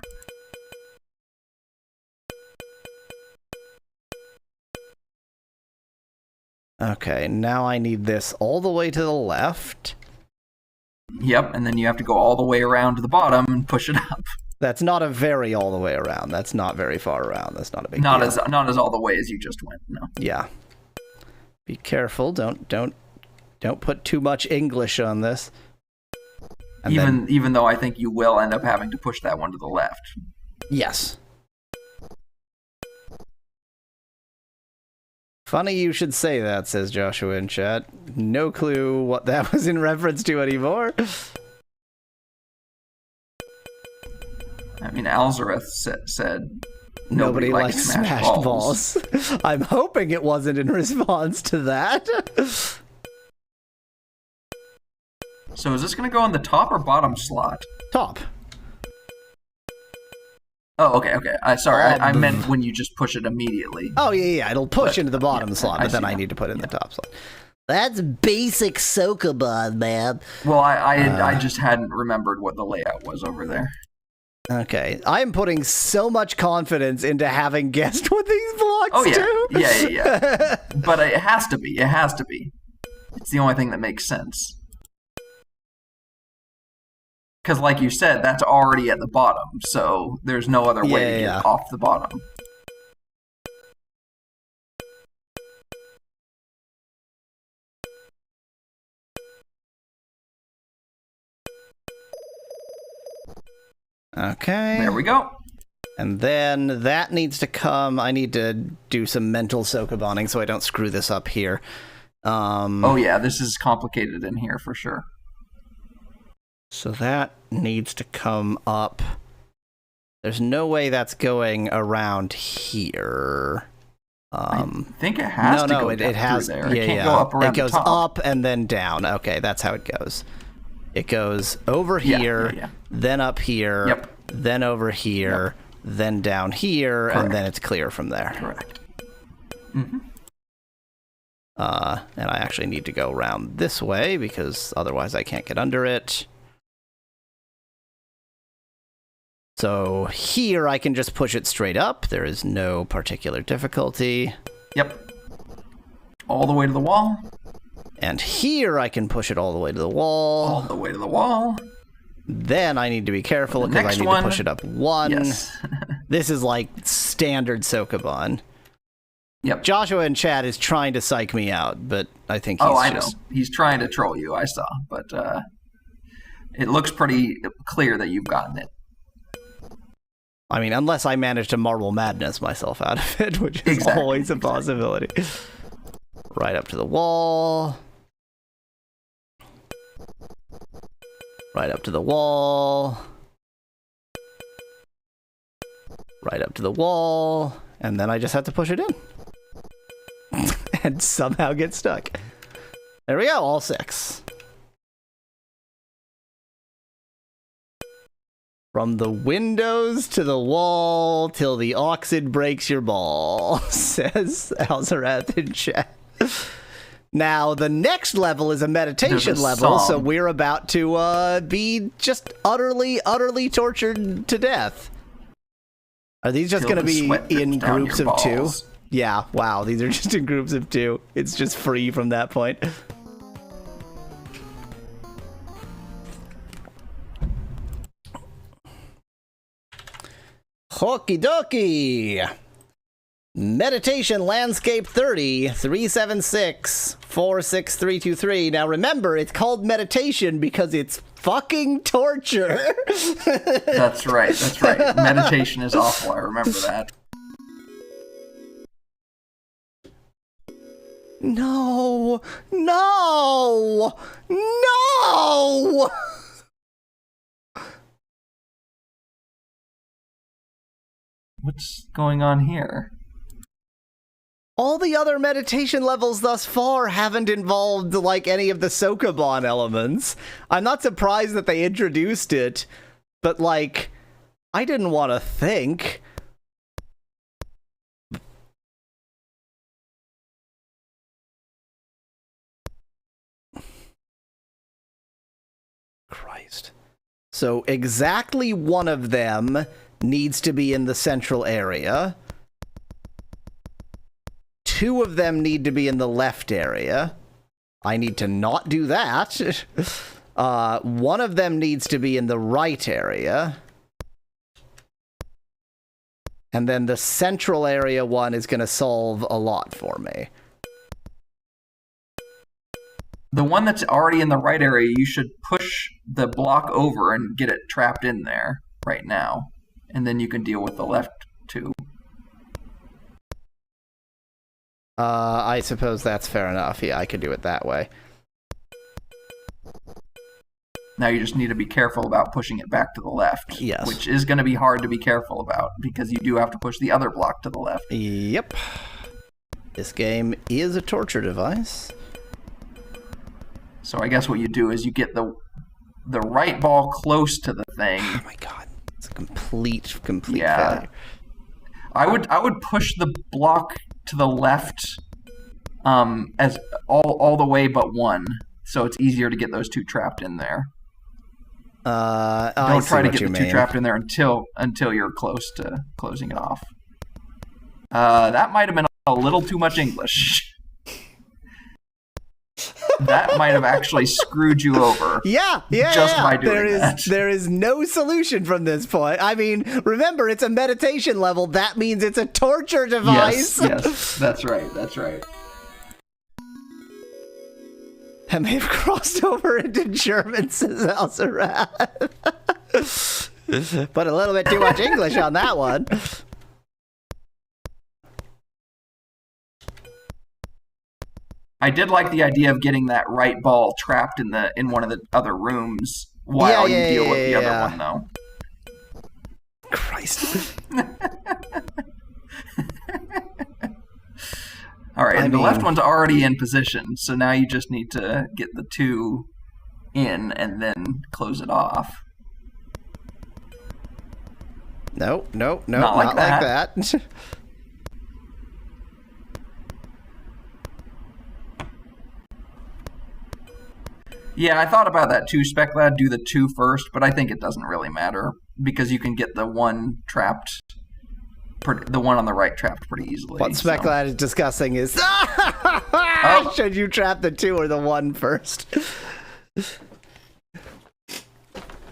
Okay, now I need this all the way to the left. Yep, and then you have to go all the way around to the bottom and push it up. That's not a very all the way around. That's not very far around. That's not a big deal. Not as all the way as you just went. No. Yeah. Be careful. Don't put too much English on this. Even though I think you will end up having to push that one to the left. Yes. Funny you should say that, says Joshua in chat. No clue what that was in reference to anymore. I mean, Alzareth said nobody likes smashed balls. I'm hoping it wasn't in response to that. So is this going to go on the top or bottom slot? Top. Oh, okay. Sorry, I meant when you just push it immediately. Oh, yeah. It'll push into the bottom slot, but then I need to put it in the top slot. That's basic Sokoban, man. Well, I just hadn't remembered what the layout was over there. Okay. I'm putting so much confidence into having guessed what these blocks do. Yeah. But it has to be. It's the only thing that makes sense. Because like you said, that's already at the bottom, so there's no other way to get off the bottom. Okay. There we go. And then that needs to come. I need to do some mental sokoboning so I don't screw this up here. Oh yeah, this is complicated in here for sure. So that needs to come up. There's no way that's going around here. I think it has to go it has, through there. Yeah, it can't go up around It goes the top. up and then down. Okay, that's how it goes. It goes over here, then up here, then over here, then down here, and then it's clear from there. Correct. And I actually need to go around this way because otherwise I can't get under it. So here I can just push it straight up. There is no particular difficulty. Yep. All the way to the wall. And here I can push it all the way to the wall. All the way to the wall. Then I need to be careful because I need to push it up one. Yes. This is like standard Sokoban. Yep. Joshua in chat is trying to psych me out, but I think he's I know. He's trying to troll you, I saw. But it looks pretty clear that you've gotten it. I mean, unless I manage to Marble Madness myself out of it, which is always a possibility. Right up to the wall. Right up to the wall. Right up to the wall. And then I just have to push it in. And somehow get stuck. There we go, all 6. From the windows to the wall till the Oxyd breaks your ball, says Alzarath in chat. Now, the next level is a meditation level, so we're about to be just utterly, utterly tortured to death. Are these just going to be in groups of 2? Yeah, wow, these are just in groups of 2. It's just free from that point. Okie dokie. Meditation Landscape 30, 376 46323. Now remember, it's called meditation because it's fucking torture. That's right, that's right. Meditation is awful, I remember that. No! No! No! What's going on here? All the other meditation levels thus far haven't involved, like, any of the Sokoban elements. I'm not surprised that they introduced it, but, like, I didn't want to think. Christ. So exactly one of them needs to be in the central area. 2 of them need to be in the left area. I need to not do that. 1 of them needs to be in the right area. And then the central area one is going to solve a lot for me. The one that's already in the right area, you should push the block over and get it trapped in there right now. And then you can deal with the left 2. I suppose that's fair enough. Yeah, I could do it that way. Now you just need to be careful about pushing it back to the left. Yes. Which is going to be hard to be careful about, because you do have to push the other block to the left. Yep. This game is a torture device. So I guess what you do is you get the right ball close to the thing. Oh my god. It's a complete failure. I would push the block to the left as all the way but 1, so it's easier to get those 2 trapped in there. Don't try to get the 2 trapped in there until you're close to closing it off. That might have been a little too much English. That might have actually screwed you over. By doing that. There is no solution from this point. I mean, remember, it's a meditation level. That means it's a torture device. Yes, that's right. And they've crossed over into German, says Alzarath. Put a little bit too much English on that one. I did like the idea of getting that right ball trapped in one of the other rooms while you deal with the other one, though. Christ. All right, and the left one's already in position, so now you just need to get the 2 in and then close it off. Nope, not like that. Yeah, I thought about that too, Speclad. Do the 2 first, but I think it doesn't really matter because you can get the one trapped, the one on the right trapped pretty easily. What Speclad is discussing is, should you trap the 2 or the 1 first?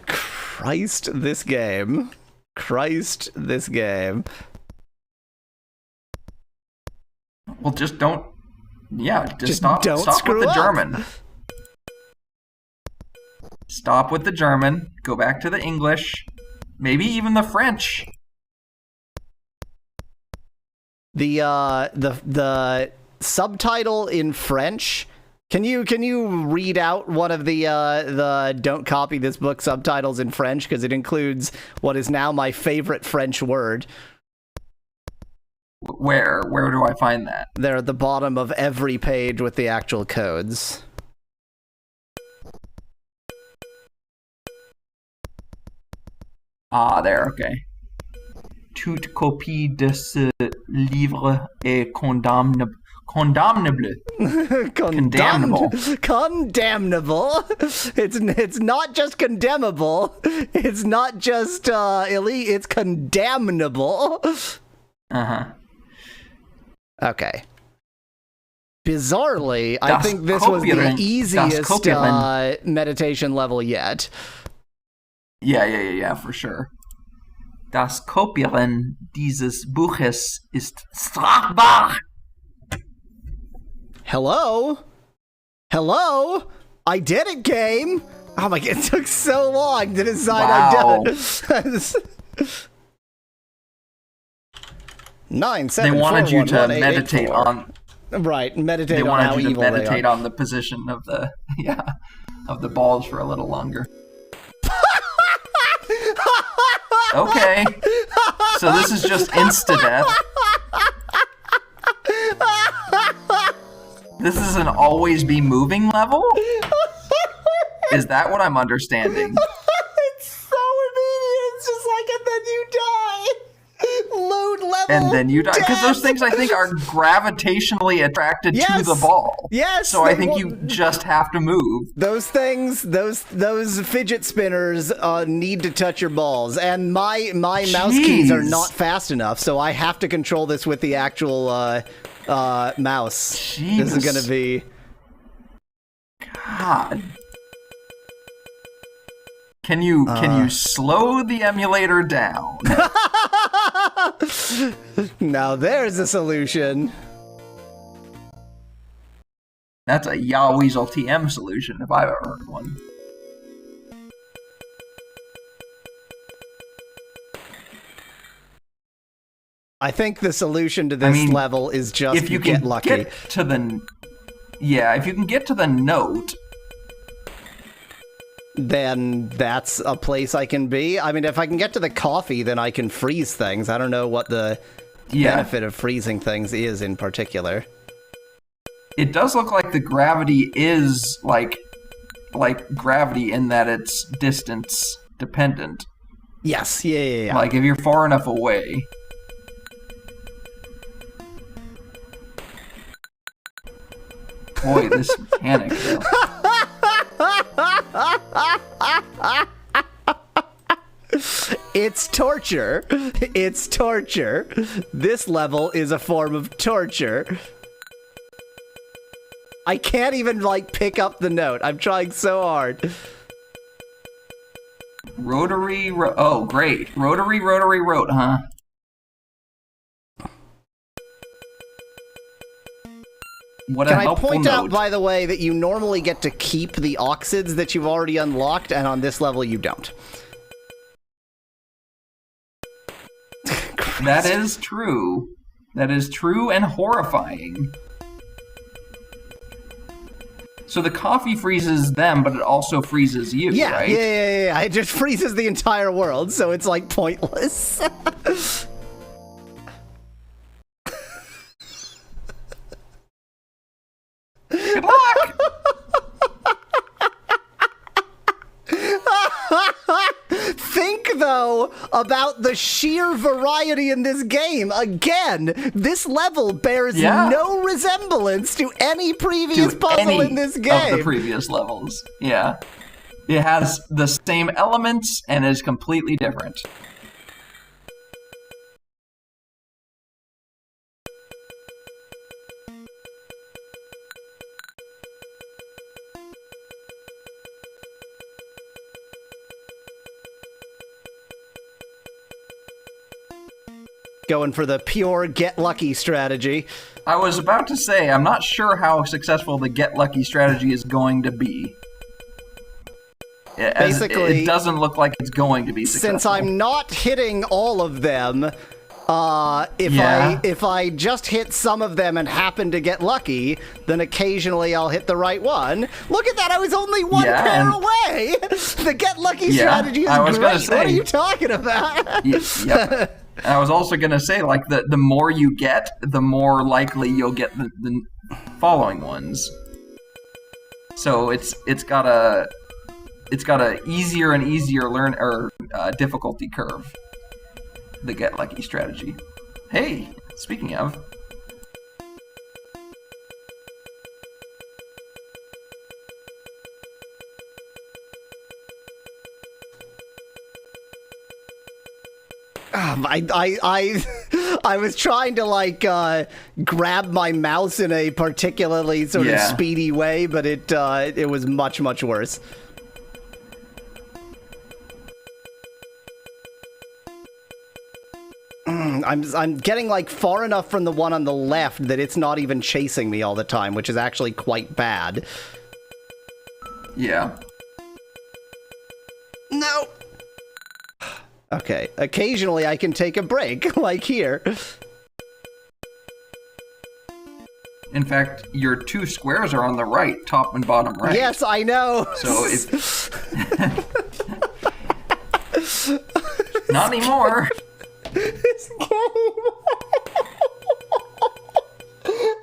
Christ, this game. Well, just don't. Yeah, just stop screw with the up. German. Stop with the German. Go back to the English. Maybe even the French. The subtitle in French. Can you read out one of the don't copy this book subtitles in French, because it includes what is now my favorite French word. Where do I find that? They're at the bottom of every page with the actual codes. Ah, there, okay. Toute copie de ce livre est condamnable. Condamnable. Condemnable. Condemnable. It's not just condemnable. It's not just illegal. It's condemnable. Uh-huh. Okay. Bizarrely, I think this was the easiest meditation level yet. Yeah, for sure. Das Kopieren dieses Buches ist strafbar. Hello? I did it, game! Oh my god, it took so long to decide I've done it. 9, 7, They wanted 4, you 1, to 1, 8, meditate 8, 4. on. Right, meditate they on how wanted you to evil meditate they are. on the position of the of the balls for a little longer. Okay, so this is just insta-death. This is an always be moving level? Is that what I'm understanding? It's so immediate, it's just like, and then you die. Load level. And then you die. Because those things, I think, are gravitationally attracted to the ball. Yes. So I think you just have to move. Those things, those fidget spinners need to touch your balls. And my mouse keys are not fast enough, so I have to control this with the actual mouse. Jeez. This is going to be... God. Can you slow the emulator down? Now there's a solution. That's a Yaweasel TM solution if I've ever heard one. I think the solution to this level is just if you can get lucky. If you can get to the note, then that's a place I can be. I mean, if I can get to the coffee, then I can freeze things. I don't know what the benefit of freezing things is in particular. It does look like the gravity is like gravity in that it's distance dependent. Yes, yeah. Like if you're far enough away. Boy, this mechanic though. It's torture. It's torture. This level is a form of torture. I can't even, pick up the note. I'm trying so hard. Oh, great. Rotary, rote, huh? What Can I point out, by the way, that you normally get to keep the oxids that you've already unlocked, and on this level you don't. That is true. That is true and horrifying. So the coffee freezes them, but it also freezes you, right? Yeah. It just freezes the entire world, so it's like pointless. Good luck! Think, though, about the sheer variety in this game. Again, this level bears no resemblance to any previous puzzle in this game. Of the previous levels, yeah. It has the same elements and is completely different. Going for the pure get lucky strategy. I was about to say, I'm not sure how successful the get lucky strategy is going to be. Basically, it doesn't look like it's going to be successful. Since I'm not hitting all of them, if I just hit some of them and happen to get lucky, then occasionally I'll hit the right one. Look at that, I was only one pair away! The get lucky strategy is great. What are you talking about? Yep. I was also going to say, like, the more you get, the more likely you'll get the following ones. So it's got a easier and easier difficulty curve. The get lucky strategy. Hey, speaking of. I was trying to like grab my mouse in a particularly sort of speedy way, but it was much worse. I'm getting like far enough from the one on the left that it's not even chasing me all the time, which is actually quite bad. Yeah. No. Okay, occasionally I can take a break, like here. In fact, your two squares are on the right, top and bottom right. Yes, I know. So if... Not anymore. This game.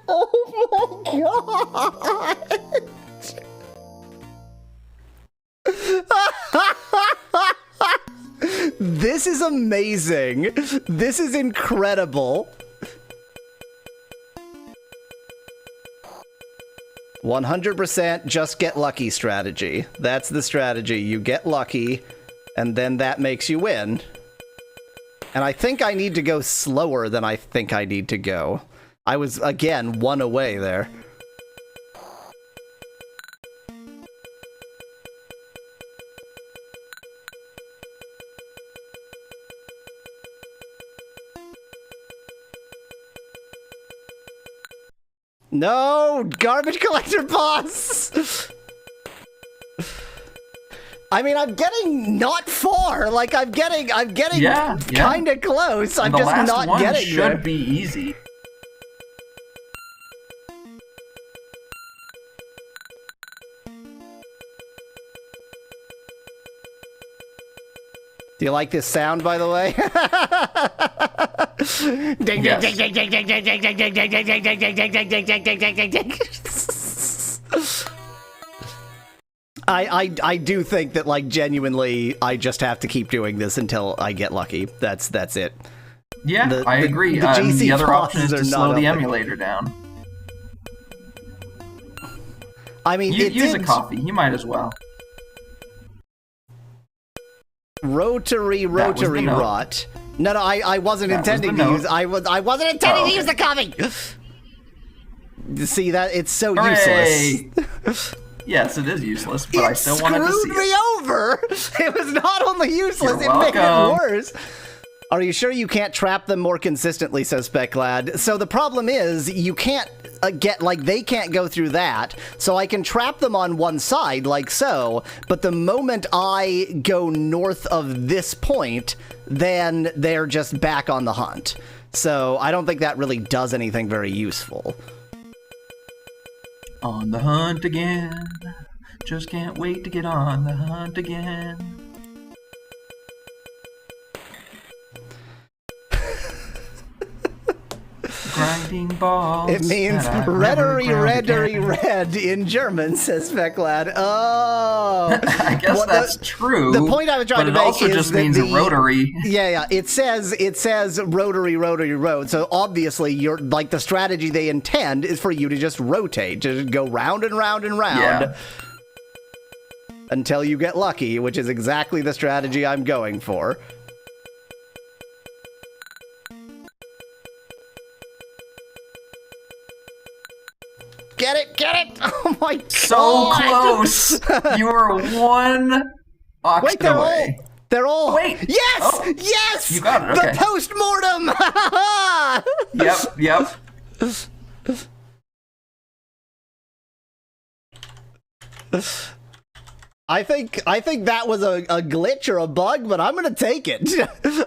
Oh my god. This is amazing. This is incredible. 100% just get lucky strategy. That's the strategy. You get lucky, and then that makes you win. And I think I need to go slower than I think I need to go. I was, again, one away there. No! Garbage collector boss! I mean, I'm getting not far. Like, I'm getting kind of close. I'm just not getting there. The last one should be easy. Do you like this sound, by the way? Ding, ding, ding, ding, ding, ding, ding, ding, ding, ding, ding, ding, ding, ding, ding, ding, ding, ding, ding, ding. I do think that, like, genuinely, I just have to keep doing this until I get lucky. That's it. Yeah, I agree. The other option is to slow the emulator down. I mean, use a coffee. You might as well. Rotary rot. No, I wasn't intending to use. I wasn't intending to use the coffee. See that? It's so useless. Yes, it is useless, but I still wanted to see it. Screwed me over. It was not only useless; it made it worse. Are you sure you can't trap them more consistently, says Speclad? So the problem is, you can't they can't go through that, so I can trap them on one side, like so, but the moment I go north of this point, then they're just back on the hunt. So I don't think that really does anything very useful. On the hunt again. Just can't wait to get on the hunt again. Grinding balls. It means red in German, says Fecklad. Oh. I guess that's true. The point I was trying to make also is just that means rotary. Yeah. It says rotary road. So obviously, the strategy they intend is for you to just rotate, to go round and round and round until you get lucky, which is exactly the strategy I'm going for. Get it! Oh my god! So close! You were one Oxyd away. They're all... Wait! Yes! Oh. Yes! You got it, okay. The post-mortem! Yep. I think that was a glitch or a bug, but I'm gonna take it.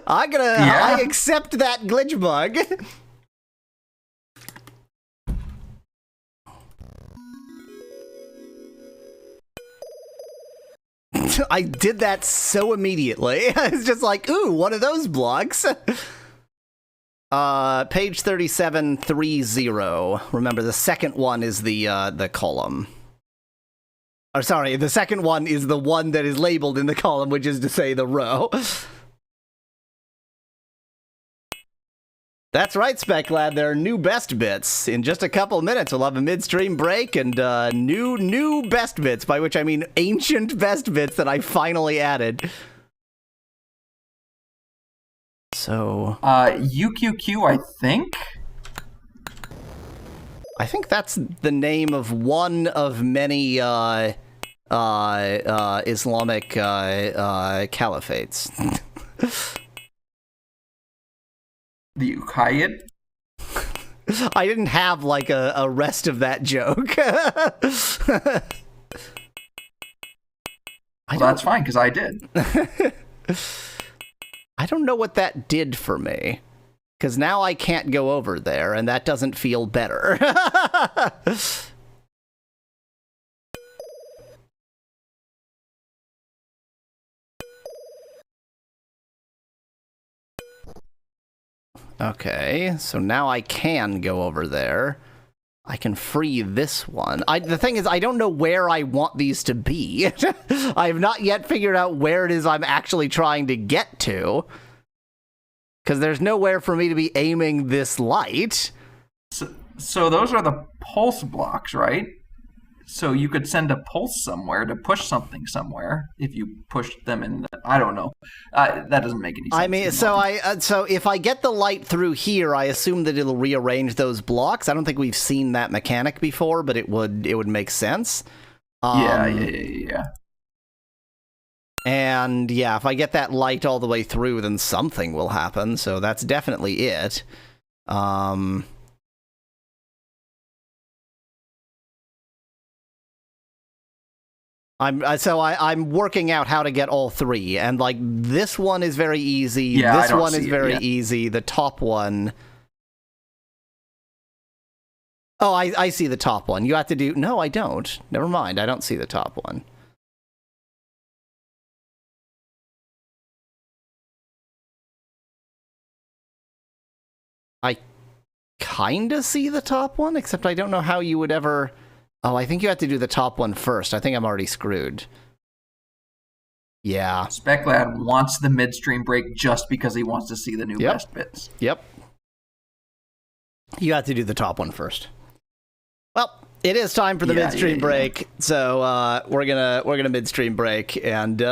I accept that glitch bug. I did that so immediately. It's just like, ooh, one of those blocks. Page 3730. Remember, the second one is the column. Or sorry, the second one is the one that is labeled in the column, which is to say the row. That's right, Speclad. There are new best bits. In just a couple minutes, we'll have a midstream break and new best bits, by which I mean ancient best bits that I finally added. So... UQQ, I think? I think that's the name of one of many Islamic caliphates. The Uqayyid? I didn't have, like, a rest of that joke. Well, that's fine, because I did. I don't know what that did for me. Because now I can't go over there, and that doesn't feel better. Okay, so now I can go over there. I can free this one. The thing is, I don't know where I want these to be. I have not yet figured out where it is I'm actually trying to get to. Because there's nowhere for me to be aiming this light. So those are the pulse blocks, right? So you could send a pulse somewhere to push something somewhere if you push them in. I don't know. That doesn't make any sense. I mean, so if I get the light through here, I assume that it'll rearrange those blocks. I don't think we've seen that mechanic before, but it would make sense. Yeah. And yeah, if I get that light all the way through, then something will happen. So that's definitely it. I'm working out how to get all three, and like this one is very easy. Yeah, this one is very easy. The top one. Oh, I see the top one. You have to do. No, I don't. Never mind. I don't see the top one. I kinda see the top one, except I don't know how you would ever... Oh, I think you have to do the top one first. I think I'm already screwed. Yeah. Speclad wants the midstream break just because he wants to see the new best bits. Yep. You have to do the top one first. Well, it is time for the midstream break, so we're gonna midstream break, and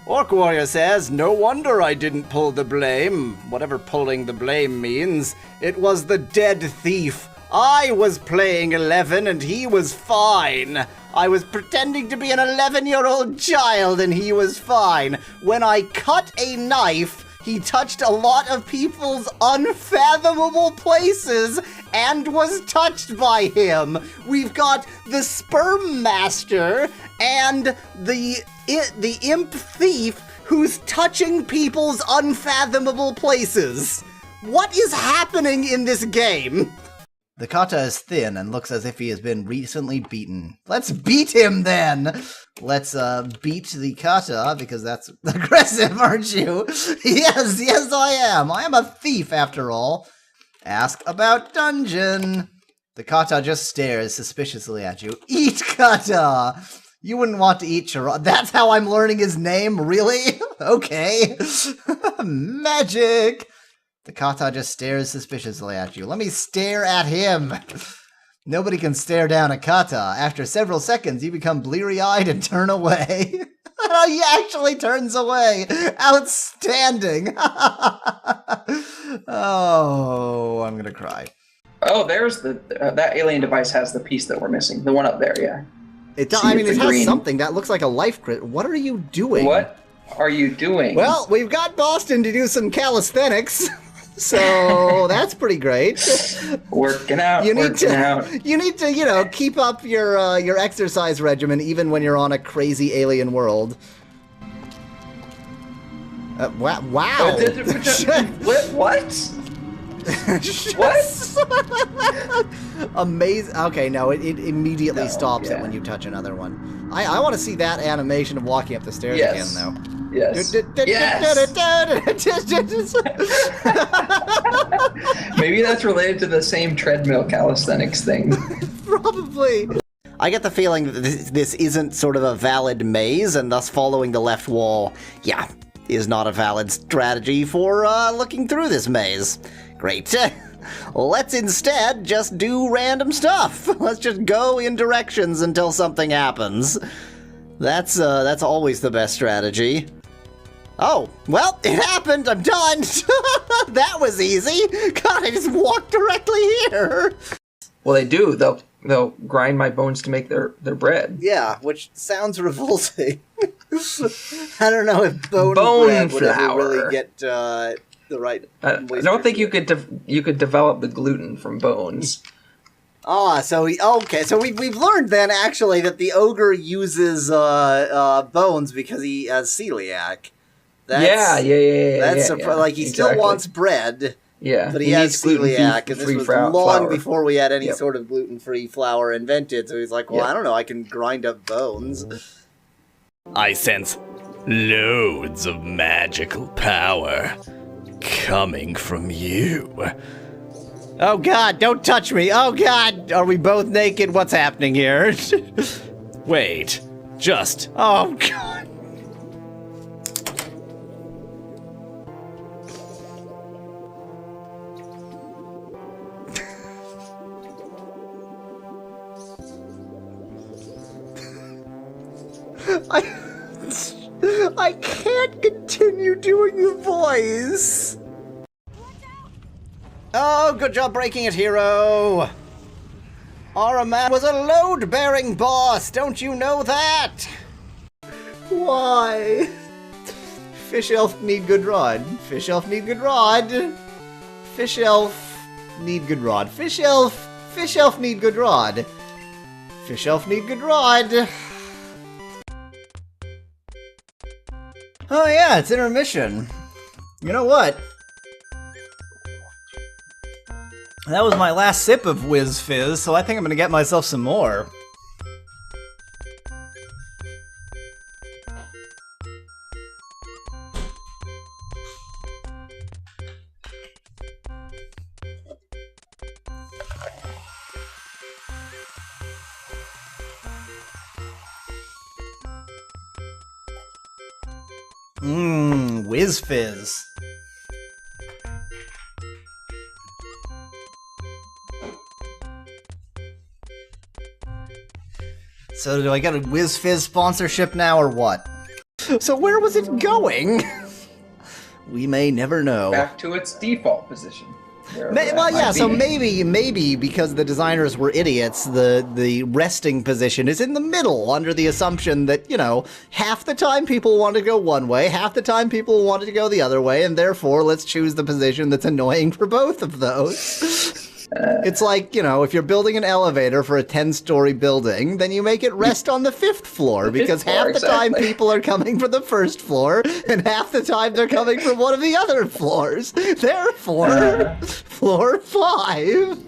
Orc Warrior says, "No wonder I didn't pull the blame. Whatever pulling the blame means. It was the dead thief. I was playing 11 and he was fine. I was pretending to be an 11-year-old child and he was fine. When I cut a knife, he touched a lot of people's unfathomable places and was touched by him. We've got the Sperm Master and the Imp Thief who's touching people's unfathomable places. What is happening in this game? The kata is thin and looks as if he has been recently beaten. Let's beat him then! Let's beat the kata, because that's aggressive, aren't you? Yes, I am. I am a thief, after all. Ask about dungeon. The kata just stares suspiciously at you. Eat kata! You wouldn't want to eat Chirag. That's how I'm learning his name? Really? Okay. Magic! The kata just stares suspiciously at you. Let me stare at him. Nobody can stare down a kata. After several seconds, you become bleary-eyed and turn away. He actually turns away. Outstanding. Oh, I'm gonna cry. Oh, there's that alien device has the piece that we're missing. The one up there, yeah. It has something that looks like a life crit. What are you doing? What are you doing? Well, we've got Boston to do some calisthenics. So that's pretty great. Working out. You need to, keep up your exercise regimen even when you're on a crazy alien world. Wow! What? What? Amazing. Okay, no, it immediately stops it when you touch another one. I want to see that animation of walking up the stairs again, though. Yes. Maybe that's related to the same treadmill calisthenics thing. Probably. I get the feeling that this isn't sort of a valid maze, and thus following the left wall, is not a valid strategy for looking through this maze. Great. Let's instead just do random stuff. Let's just go in directions until something happens. That's always the best strategy. Oh, well, it happened. I'm done. That was easy. God, I just walked directly here. Well, they do. They'll grind my bones to make their bread. Yeah, which sounds revolting. I don't know if bone bread would ever really get the right. I don't think you could develop the gluten from bones. So we've learned then actually that the ogre uses bones because he has celiac. He still wants bread. Yeah, but he has celiac, and this was long before we had any sort of gluten-free flour invented. So he's like, well, I don't know, I can grind up bones. I sense loads of magical power coming from you. Oh God, don't touch me. Oh God, are we both naked? What's happening here? Wait, just... Oh God. I can't continue doing the voice. Oh, good job breaking it, hero. Araman was a load-bearing boss, don't you know that? Why? Fish elf need good rod. Fish elf need good rod. Fish elf need good rod. Fish elf need good rod. Fish elf need good rod. Oh yeah, it's intermission. You know what? That was my last sip of Whiz Fizz, so I think I'm gonna get myself some more. Whiz Fizz. So do I get a Whiz Fizz sponsorship now or what? So where was it going? We may never know. Back to its default position. Maybe because the designers were idiots, the resting position is in the middle under the assumption that, half the time people want to go one way, half the time people wanted to go the other way, and therefore let's choose the position that's annoying for both of those. It's like, you know, if you're building an elevator for a 10-story building, then you make it rest on the 5th floor, because half the time people are coming from the 1st floor, and half the time they're coming from one of the other floors. Therefore, floor 5.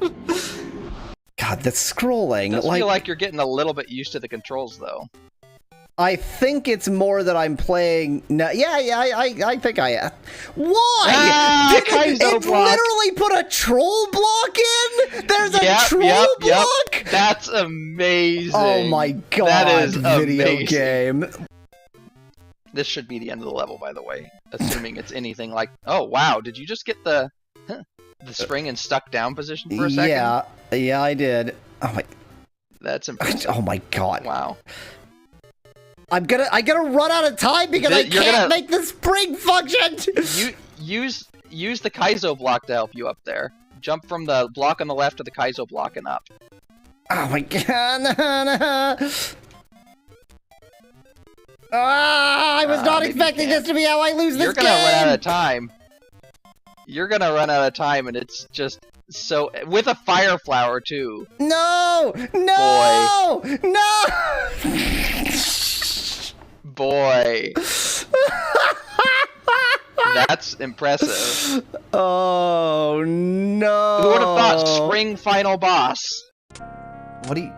God, the scrolling. I feel like you're getting a little bit used to the controls, though. I think it's more that I'm playing. No, I think I am. Why? Did it literally put a troll block in? There's a troll block? That's amazing. Oh my god, that is video amazing. game. This should be the end of the level, by the way. Assuming it's anything like... Oh, wow, did you just get the spring in stuck down position for a second? Yeah, I did. Oh my... That's impressive. Oh my god. Wow. I gotta run out of time because I can't make the spring function! Use the Kaizo block to help you up there. Jump from the block on the left to the Kaizo block and up. Oh my god, I was not expecting this to be how I lose this game! You're gonna run out of time. You're gonna run out of time, and it's just so... With a fire flower, too. No! Boy. That's impressive. Oh, no. Who would have thought spring final boss? What do you...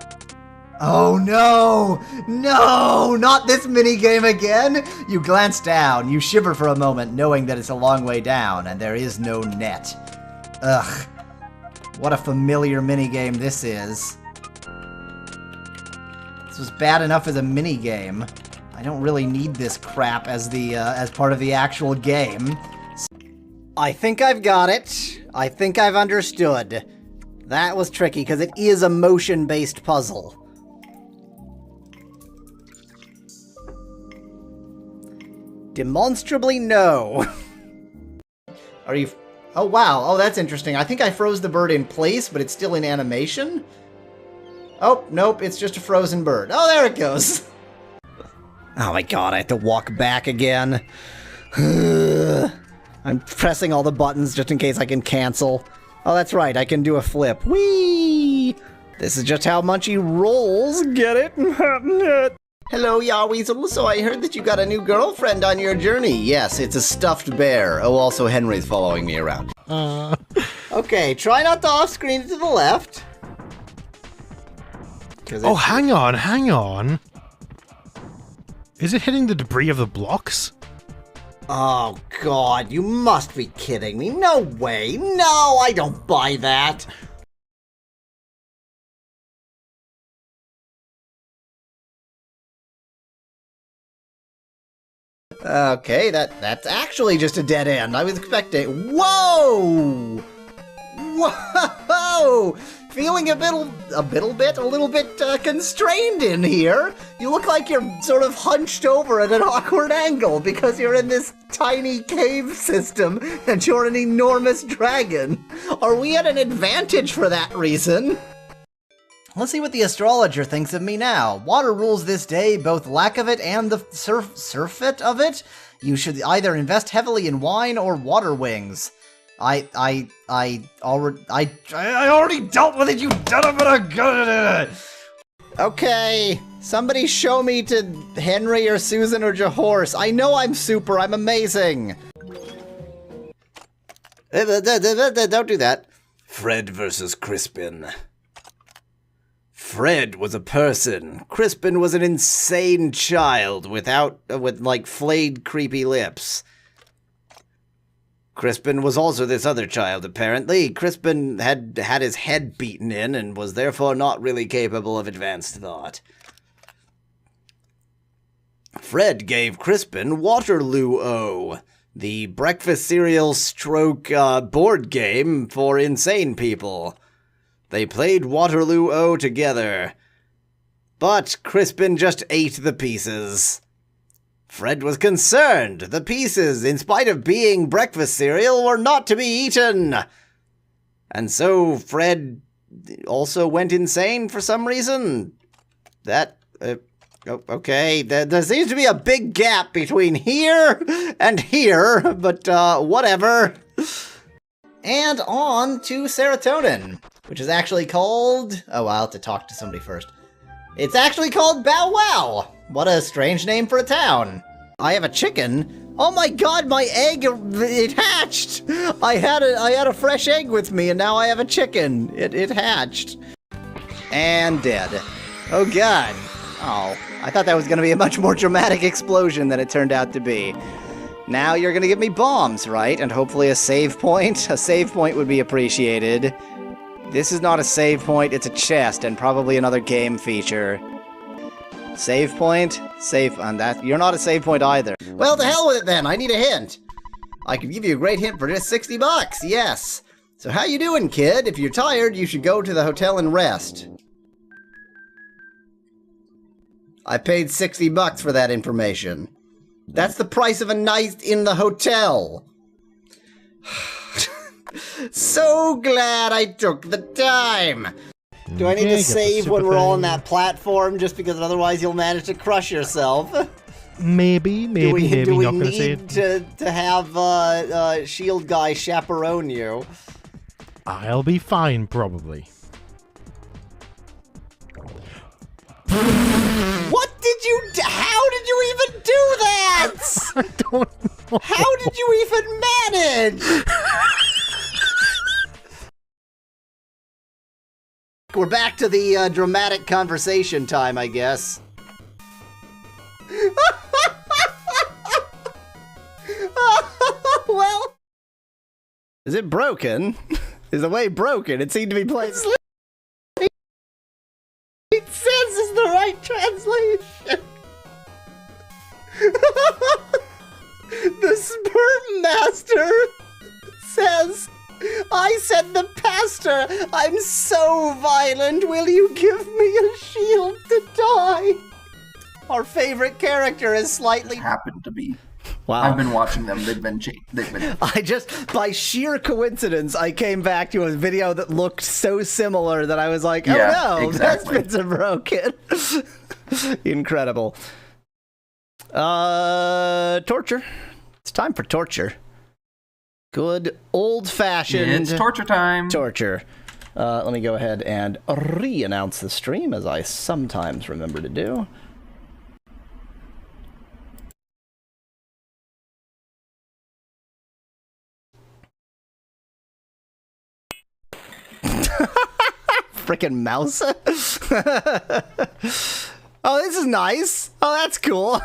Oh, no! No! Not this minigame again! You glance down, you shiver for a moment, knowing that it's a long way down, and there is no net. Ugh. What a familiar minigame this is. This was bad enough as a minigame. I don't really need this crap as as part of the actual game. I think I've got it. I think I've understood. That was tricky, because it is a motion-based puzzle. Demonstrably no. Are you... Oh, wow. Oh, that's interesting. I think I froze the bird in place, but it's still in animation? Oh, nope. It's just a frozen bird. Oh, there it goes. Oh my god, I have to walk back again. I'm pressing all the buttons just in case I can cancel. Oh, that's right. I can do a flip. Whee! This is just how Munchie rolls. Get it? Hello, Yaweasel. So I heard that you got a new girlfriend on your journey. Yes, it's a stuffed bear. Oh, also Henry's following me around. Okay, try not to off-screen to the left. Oh, hang on. Is it hitting the debris of the blocks? Oh, God, you must be kidding me. No way. No, I don't buy that. Okay, that's actually just a dead end. I was expecting... Whoa! Whoa! Feeling a little bit constrained in here. You look like you're sort of hunched over at an awkward angle because you're in this tiny cave system and you're an enormous dragon. Are we at an advantage for that reason? Let's see what the astrologer thinks of me now. Water rules this day, both lack of it and the surfeit of it. You should either invest heavily in wine or water wings. I already dealt with it, you son. Okay, somebody show me to Henry or Susan or Jahorse. I know I'm super, I'm amazing. Don't do that. Fred versus Crispin. Fred was a person. Crispin was an insane child with like flayed creepy lips. Crispin was also this other child, apparently. Crispin had his head beaten in and was therefore not really capable of advanced thought. Fred gave Crispin Waterloo-O, the breakfast cereal stroke board game for insane people. They played Waterloo-O together, but Crispin just ate the pieces. Fred was concerned. The pieces, in spite of being breakfast cereal, were not to be eaten. And so Fred also went insane for some reason. Okay, there seems to be a big gap between here and here, but whatever. And on to serotonin. which is actually called... Oh, I'll have to talk to somebody first. It's actually called Bow Wow. What a strange name for a town. I have a chicken. Oh my god, my egg, it hatched. I had a fresh egg with me, and now I have a chicken. It hatched. And dead. Oh god. Oh, I thought that was going to be a much more dramatic explosion than it turned out to be. Now you're going to give me bombs, right? And hopefully a save point. A save point would be appreciated. This is not a save point, it's a chest, and probably another game feature. Save point? Save on that. You're not a save point either. Well, to hell with it then. I need a hint. I could give you a great hint for just 60 bucks. Yes. So how you doing, kid? If you're tired, you should go to the hotel and rest. I paid 60 bucks for that information. That's the price of a night in the hotel. So glad I took the time. Do I need to save when we're all on that platform just because otherwise you'll manage to crush yourself? Maybe, Do we not gonna need to have shield guy chaperone you? I'll be fine, probably. What did you do? How did you even do that? I don't know. How did you even manage? We're back to the dramatic conversation time, I guess. Well, is it broken? Is the way broken? It seemed to be playing. It says is the right translation. The sperm master says, I said the pastor, I'm so violent, will you give me a shield to die? Our favorite character is slightly... Happened to be. Wow. I've been watching them. They've been. I just, by sheer coincidence, I came back to a video that looked so similar that I was like, oh Yeah, no, exactly. that's been broken. Incredible. Torture. It's time for torture. Good old-fashioned... It's torture time. Torture. Let me go ahead and re-announce the stream, as I sometimes remember to do. Frickin' mouse. Oh, this is nice. Oh, that's cool.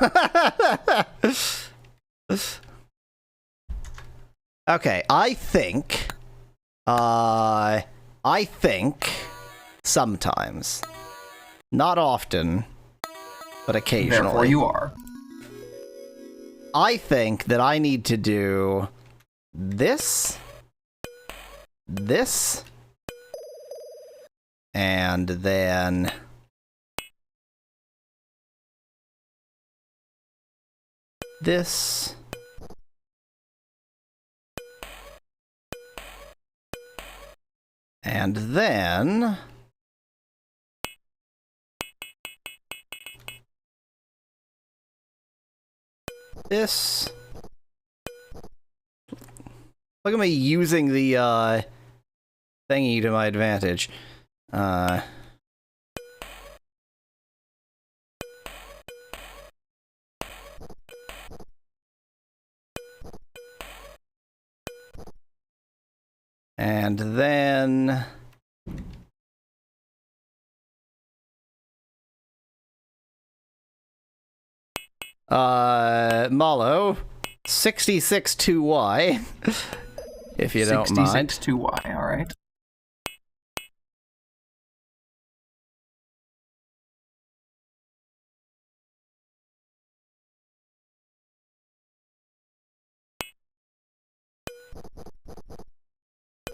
Okay, I think sometimes, not often, but occasionally. Therefore you are. I think that I need to do this, and then this, and then this. Look at me using the thingy to my advantage. And then Malo 66-2Y if you don't mind. 66-2Y, all right.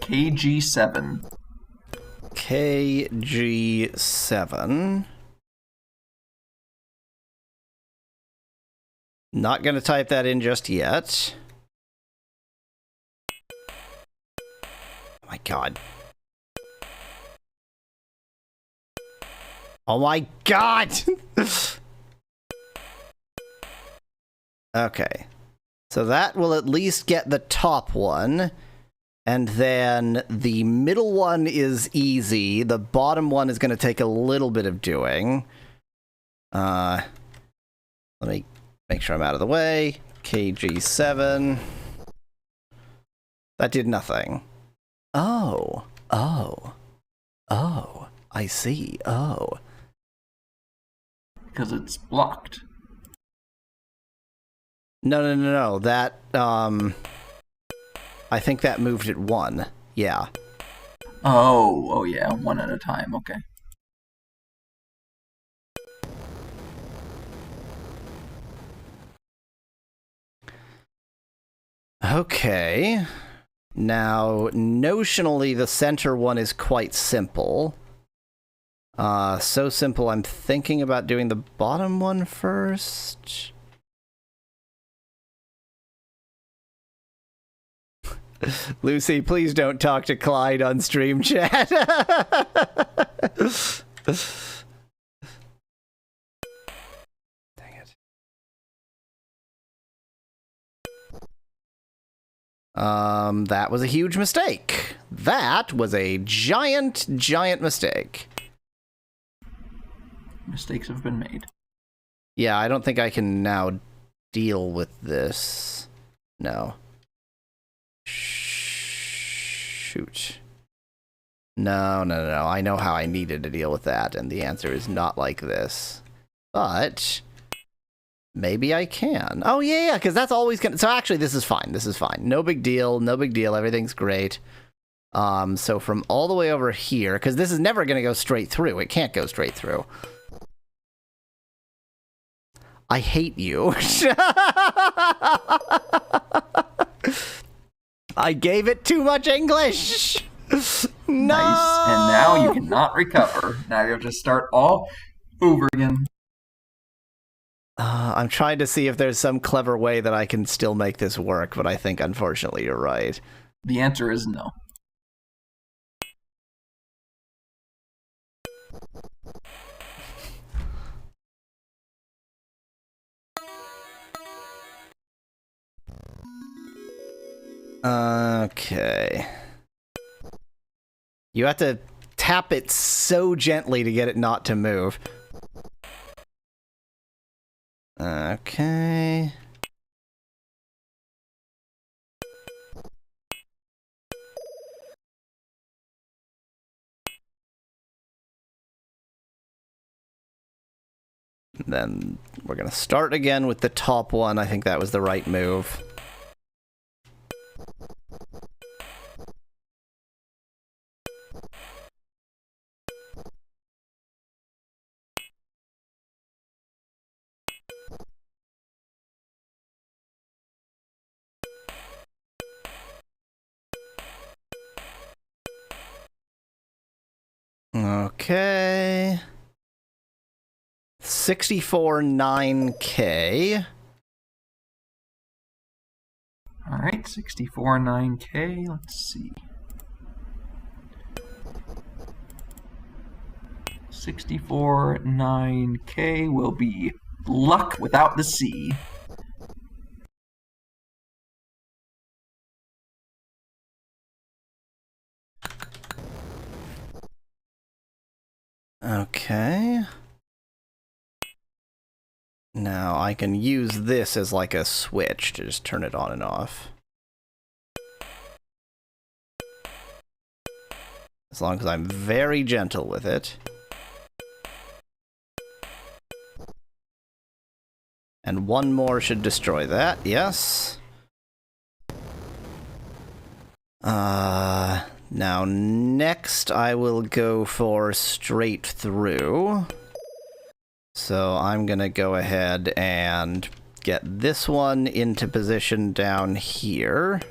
KG7. KG7. Not going to type that in just yet. Oh my god. Oh my god! Okay. So that will at least get the top one. And then the middle one is easy. The bottom one is going to take a little bit of doing. Let me make sure I'm out of the way. KG7. That did nothing. Oh. I see. Oh. Because it's blocked. No. That, I think that moved it 1. Yeah. Oh yeah, one at a time. Okay. Okay. Now, notionally, the center one is quite simple. So simple, I'm thinking about doing the bottom one first. Lucy, please don't talk to Clyde on stream chat. Dang it. That was a huge mistake. That was a giant mistake. Mistakes have been made. Yeah, I don't think I can now deal with this. No. Shoot. No. I know how I needed to deal with that, and the answer is not like this. But maybe I can. Oh, yeah, because that's always gonna... So actually, this is fine. No big deal. Everything's great. So from all the way over here, because this is never going to go straight through. It can't go straight through. I hate you. I gave it too much English. No. Nice. And now you cannot recover. Now you have to start all over again. I'm trying to see if there's some clever way that I can still make this work, but I think unfortunately you're right. The answer is no. Okay. You have to tap it so gently to get it not to move. Okay. Then we're going to start again with the top one. I think that was the right move. Okay. 64.9K. All right, 64.9K. Let's see. 64.9K will be luck without the C. Okay. Now I can use this as like a switch to just turn it on and off. As long as I'm very gentle with it. And one more should destroy that, yes. Now next I will go for straight through. So I'm gonna go ahead and get this one into position down here.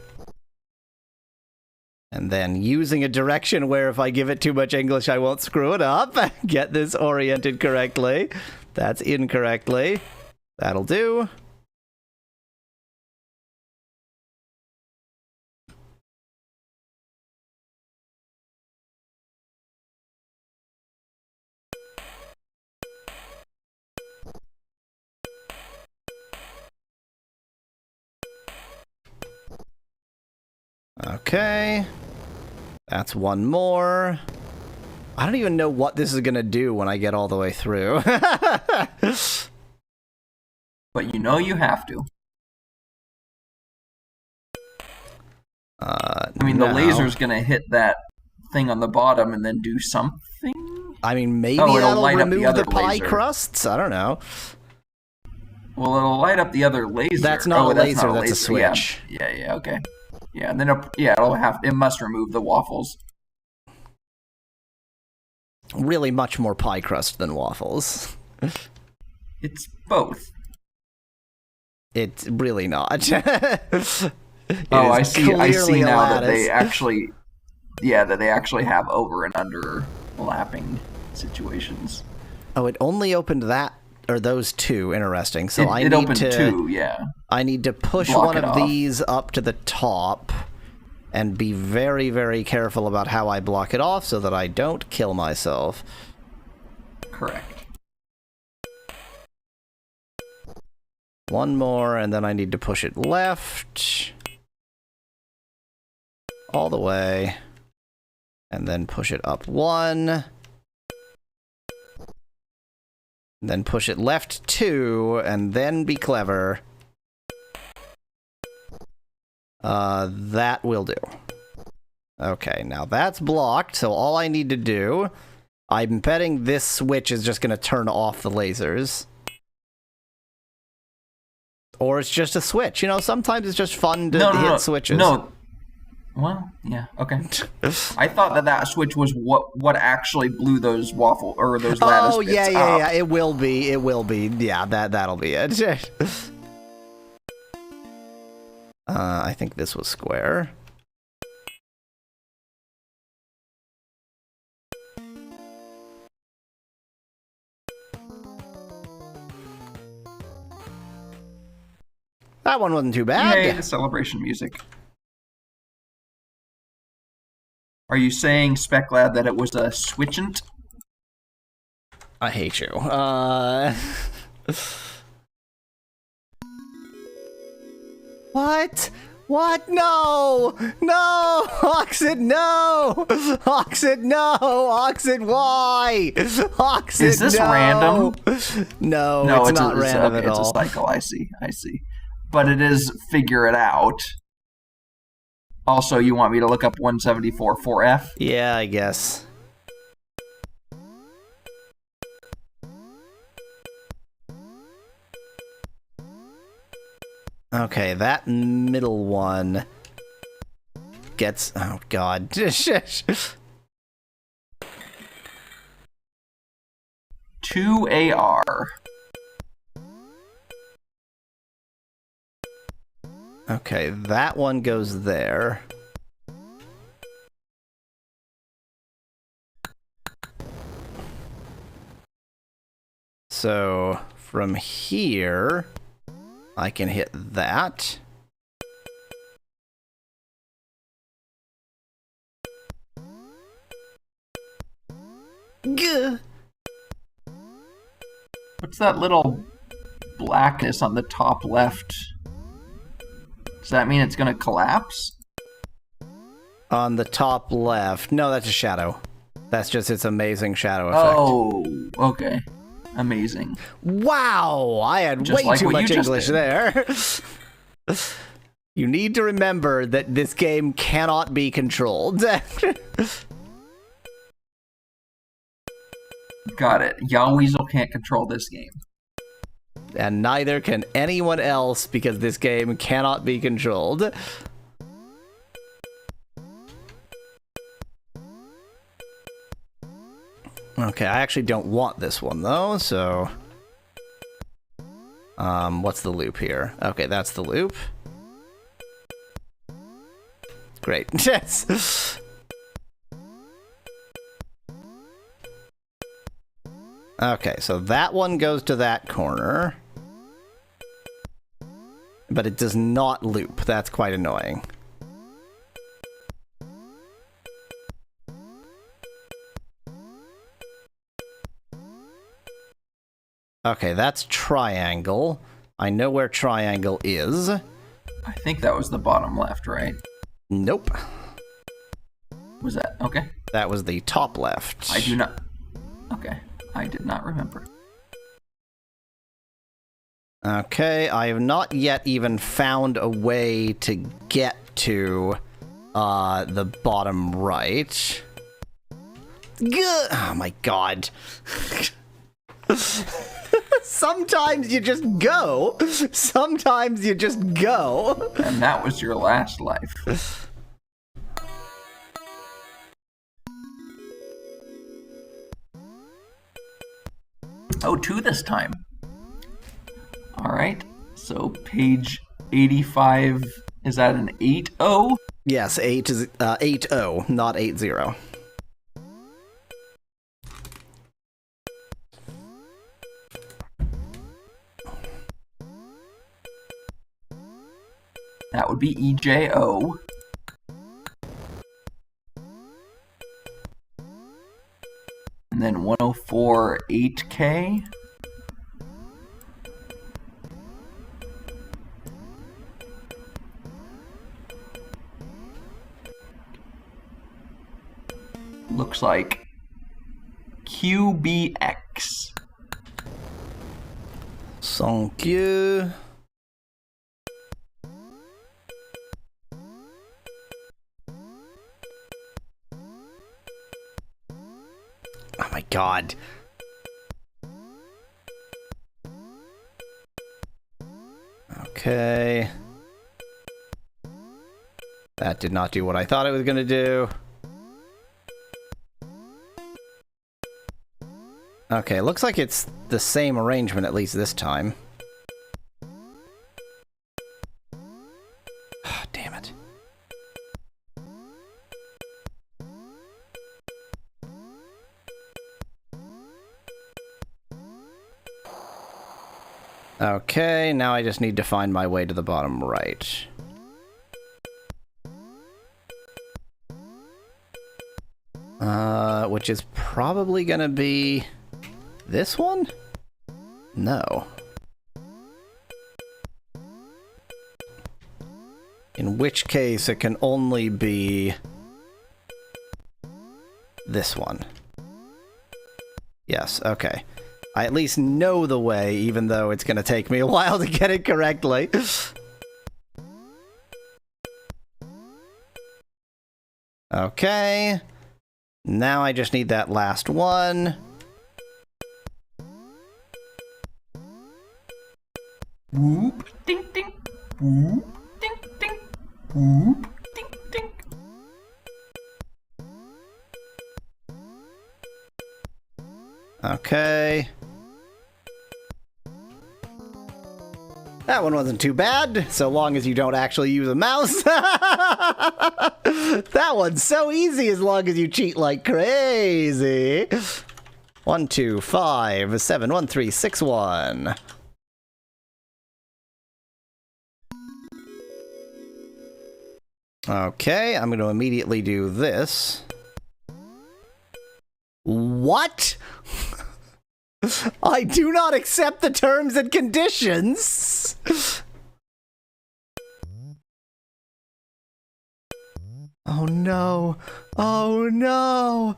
And then using a direction where if I give it too much English I won't screw it up. Get this oriented correctly. That's incorrectly. That'll do. Okay. Okay. That's one more. I don't even know what this is gonna do when I get all the way through. But you know you have to. I mean, the laser's gonna hit that thing on the bottom and then do something? I mean, maybe it'll that'll light up the remove other the pie laser. crusts? I don't know. Well, it'll light up the other laser. That's not a laser, not that's a switch. Yeah, okay. Yeah, and then it must remove the waffles. Really much more pie crust than waffles. It's both. It's really not. Oh, I see clearly a now that they lattice. actually have over and underlapping situations. Oh, it only opened that, or those two. Interesting. So I It need opened to. two, yeah. I need to push Block one it of off. these up to the top, and be very, very careful about how I block it off so that I don't kill myself. Correct. One more, and then I need to push it left. All the way. And then push it up one. And then push it left two, and then be clever. That will do. Okay, now that's blocked, so all I need to do... I'm betting this switch is just going to turn off the lasers. Or it's just a switch. You know, sometimes it's just fun to hit switches. No. Well, yeah, okay. I thought that switch was what actually blew those waffle or those lattice bits up. Yeah. It will be. It will be. Yeah, that'll be it. I think this was square. That one wasn't too bad. Yay, the celebration music. Are you saying, Speclad, that it was a switchant? I hate you. What? What? No! No! Oxyd, no! Oxyd, no! Oxyd, why? Oxyd, Is this no! random? No, it's not random at it's all. a cycle, I see. But it is figure it out. Also, you want me to look up 174 4F? Yeah, I guess. Okay, that middle one gets... Oh, God. 2AR. Okay, that one goes there. So, from here, I can hit that. Gah. What's that little blackness on the top left? Does that mean it's going to collapse? On the top left. No, that's a shadow. That's just its amazing shadow effect. Oh, okay. Amazing. Wow! I had Just way like too what you much just English did. there. You need to remember that this game cannot be controlled. Got it. Yowweasel can't control this game. And neither can anyone else because this game cannot be controlled. Okay, I actually don't want this one though, so... what's the loop here? Okay, that's the loop. Great. Yes! Okay, so that one goes to that corner. But it does not loop. That's quite annoying. Okay, that's triangle. I know where triangle is. I think that was the bottom left, right? Nope. Was that okay? That was the top left. I do not. Okay, I did not remember. Okay, I have not yet even found a way to get to the bottom right. Good. Oh my god. Sometimes you just go. Sometimes you just go. And that was your last life. Oh, 2 this time. Alright, so page 85, is that an 8-0? Yes, 8 is 8-0, not 8-0. That would be EJO. And then 104 8K. Looks like QBX. Thank you. Oh my god. Okay. That did not do what I thought it was gonna do. Okay, looks like it's the same arrangement at least this time. Damn it. Okay, now I just need to find my way to the bottom right. Which is probably gonna be this one? No. In which case, it can only be this one. Yes, okay. I at least know the way, even though it's going to take me a while to get it correctly. Okay. Now I just need that last one. Whoop, ding, ding. Whoop, ding, ding. Whoop, ding, ding. Okay. That one wasn't too bad, so long as you don't actually use a mouse. That one's so easy as long as you cheat like crazy. 1, 2, 5, 7, 1, 3, 6, 1. Okay, I'm going to immediately do this. What? I do not accept the terms and conditions. Oh no. Oh no.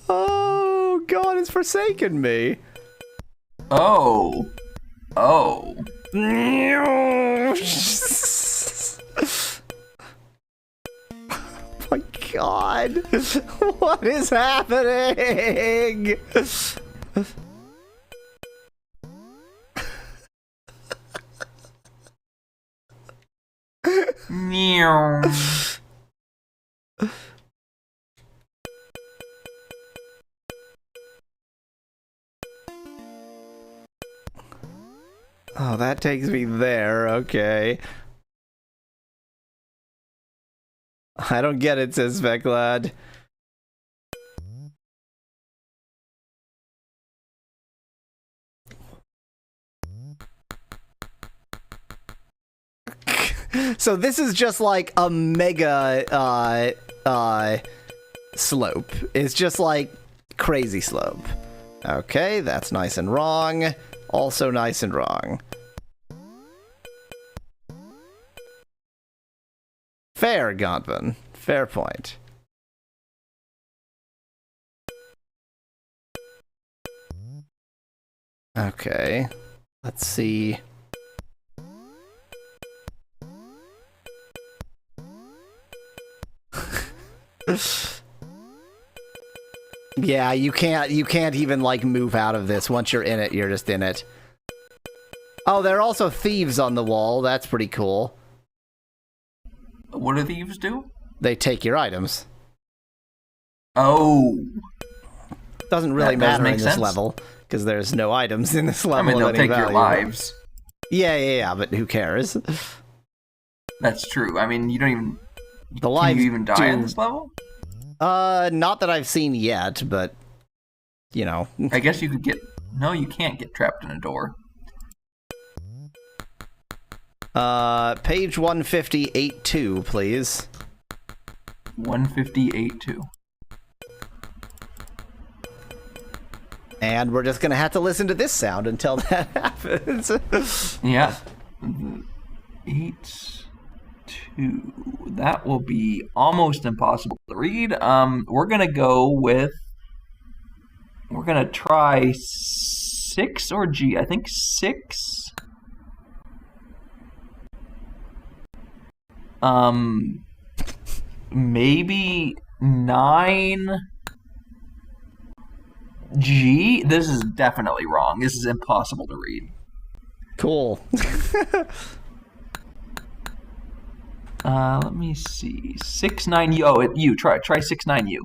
Oh, God has forsaken me. Oh. Oh. My God. What is happening? Meow. Oh, that takes me there. Okay. I don't get it, says Speclad. So this is just like a mega slope. It's just like crazy slope. Okay, that's nice and wrong. Also nice and wrong. Fair, Godwin. Fair point. Okay. Let's see. Yeah, you can't even like move out of this. Once you're in it, you're just in it. Oh, there are also thieves on the wall. That's pretty cool. What do thieves do? They take your items. Oh. Doesn't really That does matter make in this sense. level because there's no items in this I level. mean, they'll of any take your value. lives. Yeah, but who cares? That's true. I mean, you don't even... The Can lives you even die in this level? Not that I've seen yet, but you know. I guess you could get... No, you can't get trapped in a door. Page 158.2, please. 158.2. And we're just gonna have to listen to this sound until that happens. Yeah. 8, 2. That will be almost impossible to read. We're gonna go with... We're gonna try 6 or G. I think 6. Maybe 9. G? This is definitely wrong. This is impossible to read. Cool. Let me see. 69U. Oh, U. Try 69U.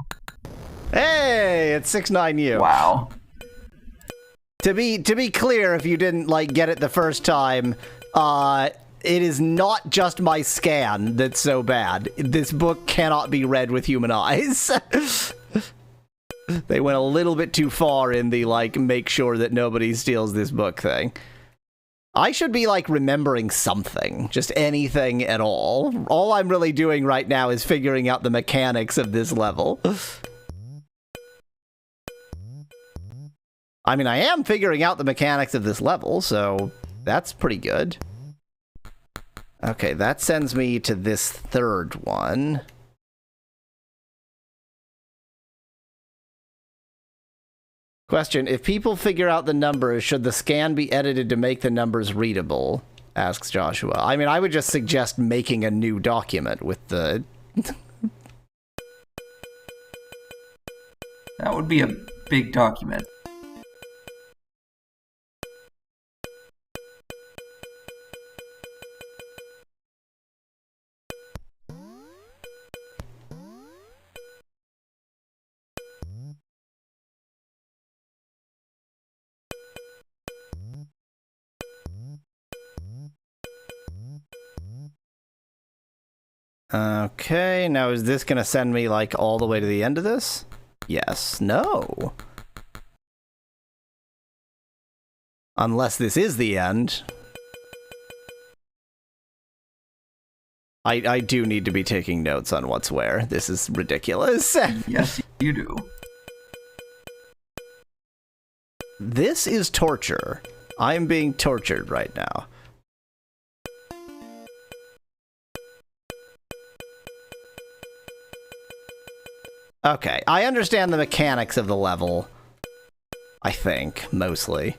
Hey, it's 69U. Wow. To be clear, if you didn't like get it the first time, it is not just my scan that's so bad. This book cannot be read with human eyes. They went a little bit too far in the like make sure that nobody steals this book thing. I should be like remembering something, just anything at all. All I'm really doing right now is figuring out the mechanics of this level. I mean, I am figuring out the mechanics of this level, so that's pretty good. Okay, that sends me to this third one. Question, if people figure out the numbers, should the scan be edited to make the numbers readable? Asks Joshua. I mean, I would just suggest making a new document with the... That would be a big document. Okay, now is this gonna send me, like, all the way to the end of this? Yes. No. Unless this is the end. I do need to be taking notes on what's where. This is ridiculous. Yes, you do. This is torture. I'm being tortured right now. Okay, I understand the mechanics of the level. I think, mostly.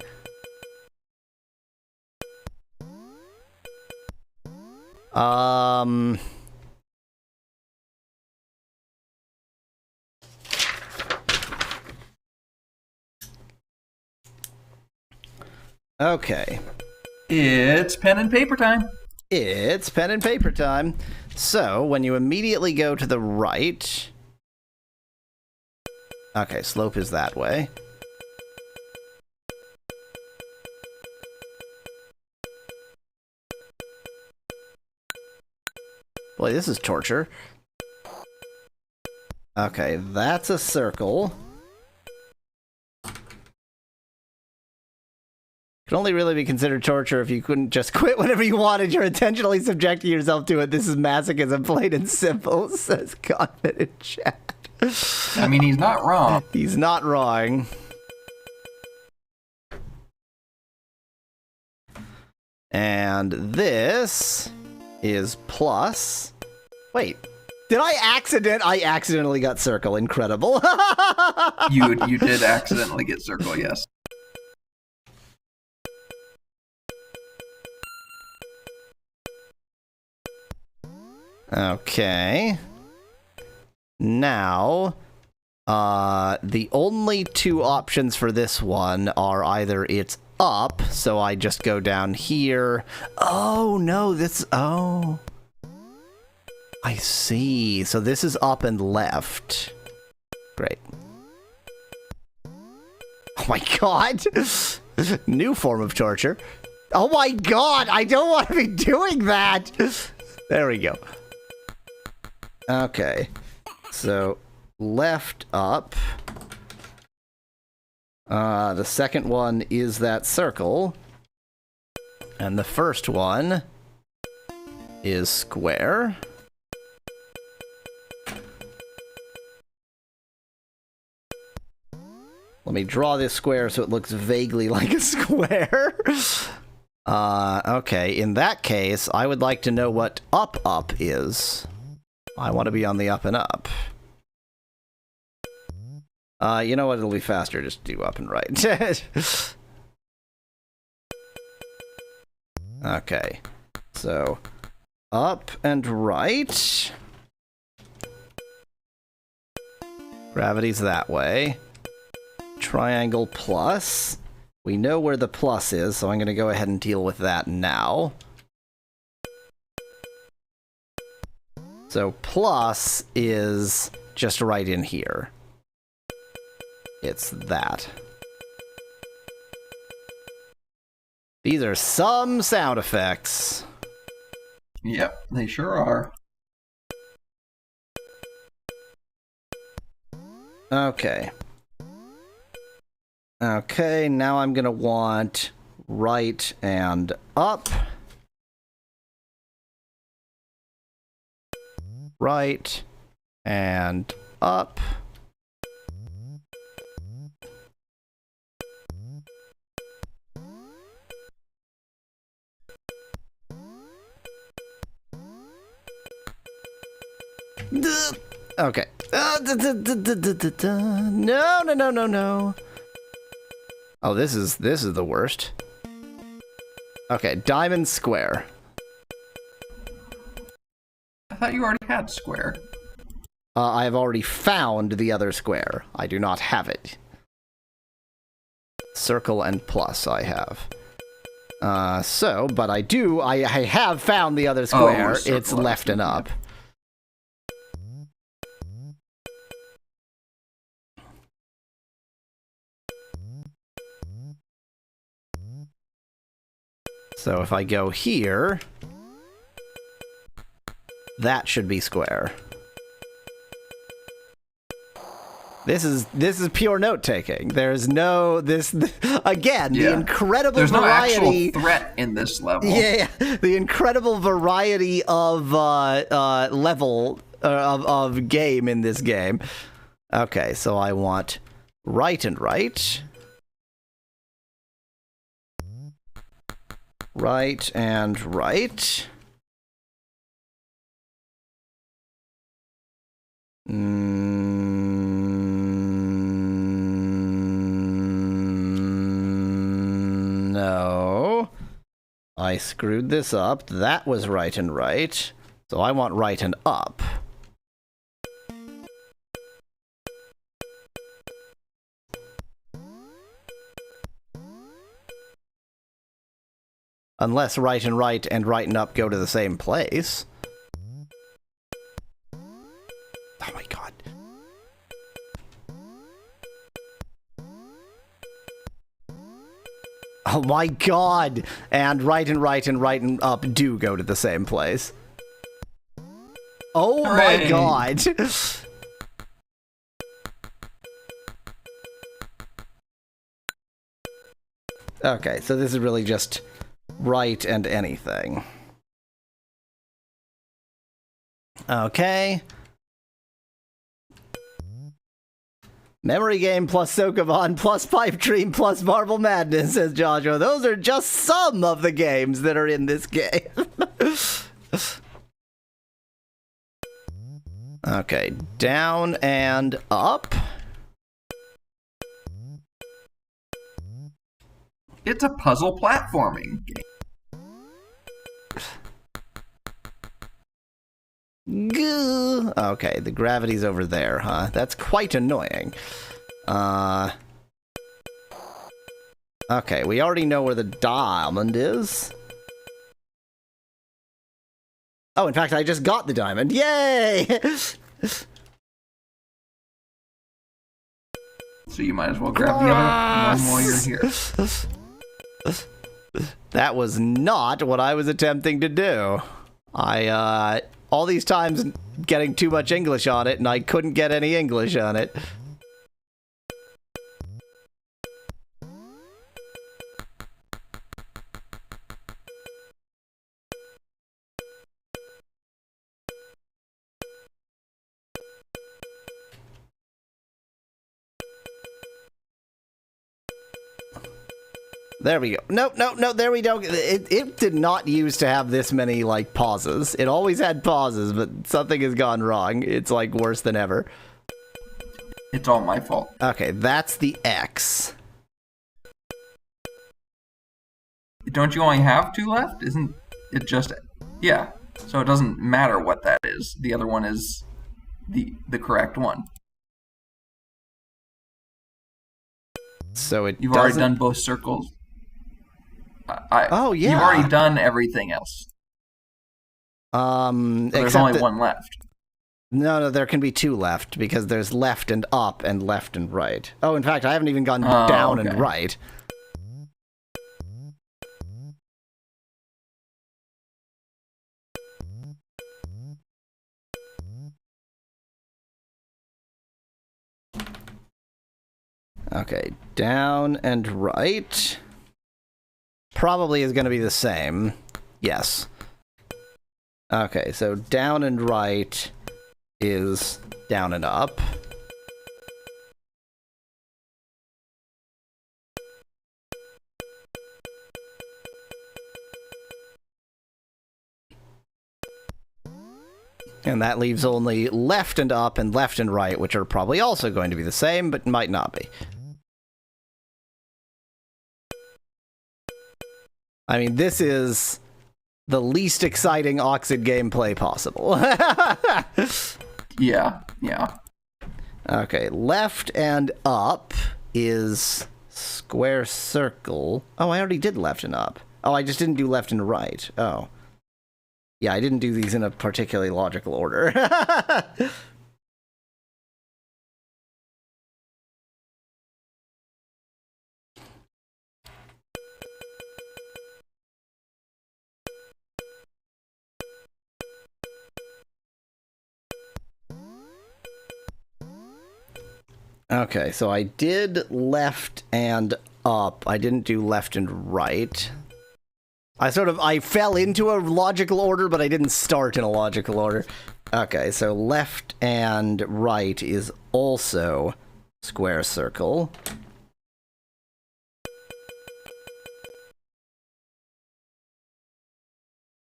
Okay. It's pen and paper time. It's pen and paper time. So, when you immediately go to the right... Okay, slope is that way. Boy, this is torture. Okay, that's a circle. Could only really be considered torture if you couldn't just quit whenever you wanted. You're intentionally subjecting yourself to it. This is masochism, plain and simple, says confident chat. I mean, he's not wrong. He's not wrong. And this is plus. Wait, did I accidentally got circle? Incredible. You did accidentally get circle, yes. Okay. Now, the only two options for this one are either it's up, so I just go down here. Oh, no, oh. I see. So this is up and left. Great. Oh my god! New form of torture. Oh my god, I don't want to be doing that! There we go. Okay. So, left up. The second one is that circle. And the first one is square. Let me draw this square so it looks vaguely like a square. Okay, in that case, I would like to know what up is. I want to be on the up and up. You know what? It'll be faster just do up and right. Okay, so up and right. Gravity's that way. Triangle plus. We know where the plus is, so I'm going to go ahead and deal with that now. So plus is just right in here. It's that. These are some sound effects. Yep, they sure are. Okay. Okay, now I'm gonna want right and up. Right and up. Okay. No. Oh, this is the worst. Okay, diamond square. I thought you already had square. I have already found the other square. I do not have it. Circle and plus I have. But I have found the other square. It's left and up. So if I go here, that should be square. This is pure note taking. There's no again, the incredible There's variety. There's no actual threat in this level. Yeah, the incredible variety of level of game in this game. Okay, so I want right and right. Right and right. No. I screwed this up. That was right and right. So I want right and up. Unless right and right and right and up go to the same place. Oh my god. Oh my god! And right and right and right and up do go to the same place. Oh my god! Okay, so this is really just right and anything. Okay. Memory game plus Sokoban plus Pipe Dream plus Marble Madness, says Joshua. Those are just some of the games that are in this game. Okay, down and up. It's a puzzle platforming game. Gah. Okay, the gravity's over there, huh? That's quite annoying. Okay, we already know where the diamond is. Oh, in fact, I just got the diamond. Yay! So you might as well grab the other one while you're here. That was not what I was attempting to do. All these times getting too much English on it, and I couldn't get any English on it. There we go. No, there we go. It did not used to have this many, like, pauses. It always had pauses, but something has gone wrong. It's, like, worse than ever. It's all my fault. Okay, that's the X. Don't you only have 2 left? Isn't it just... Yeah. So it doesn't matter what that is. The other one is the correct one. So You've already done both circles. Oh, yeah. You've already done everything else. So there's only one left. No, there can be 2 left, because there's left and up and left and right. Oh, in fact, I haven't even gone down and right. Okay, down and right. Probably is going to be the same. Yes. Okay, so down and right is down and up. And that leaves only left and up and left and right, which are probably also going to be the same, but might not be. I mean, this is the least exciting Oxyd gameplay possible. Yeah. Okay, left and up is square circle. Oh, I already did left and up. Oh, I just didn't do left and right. Oh. Yeah, I didn't do these in a particularly logical order. Okay, so I did left and up. I didn't do left and right. I fell into a logical order, but I didn't start in a logical order. Okay, so left and right is also square circle.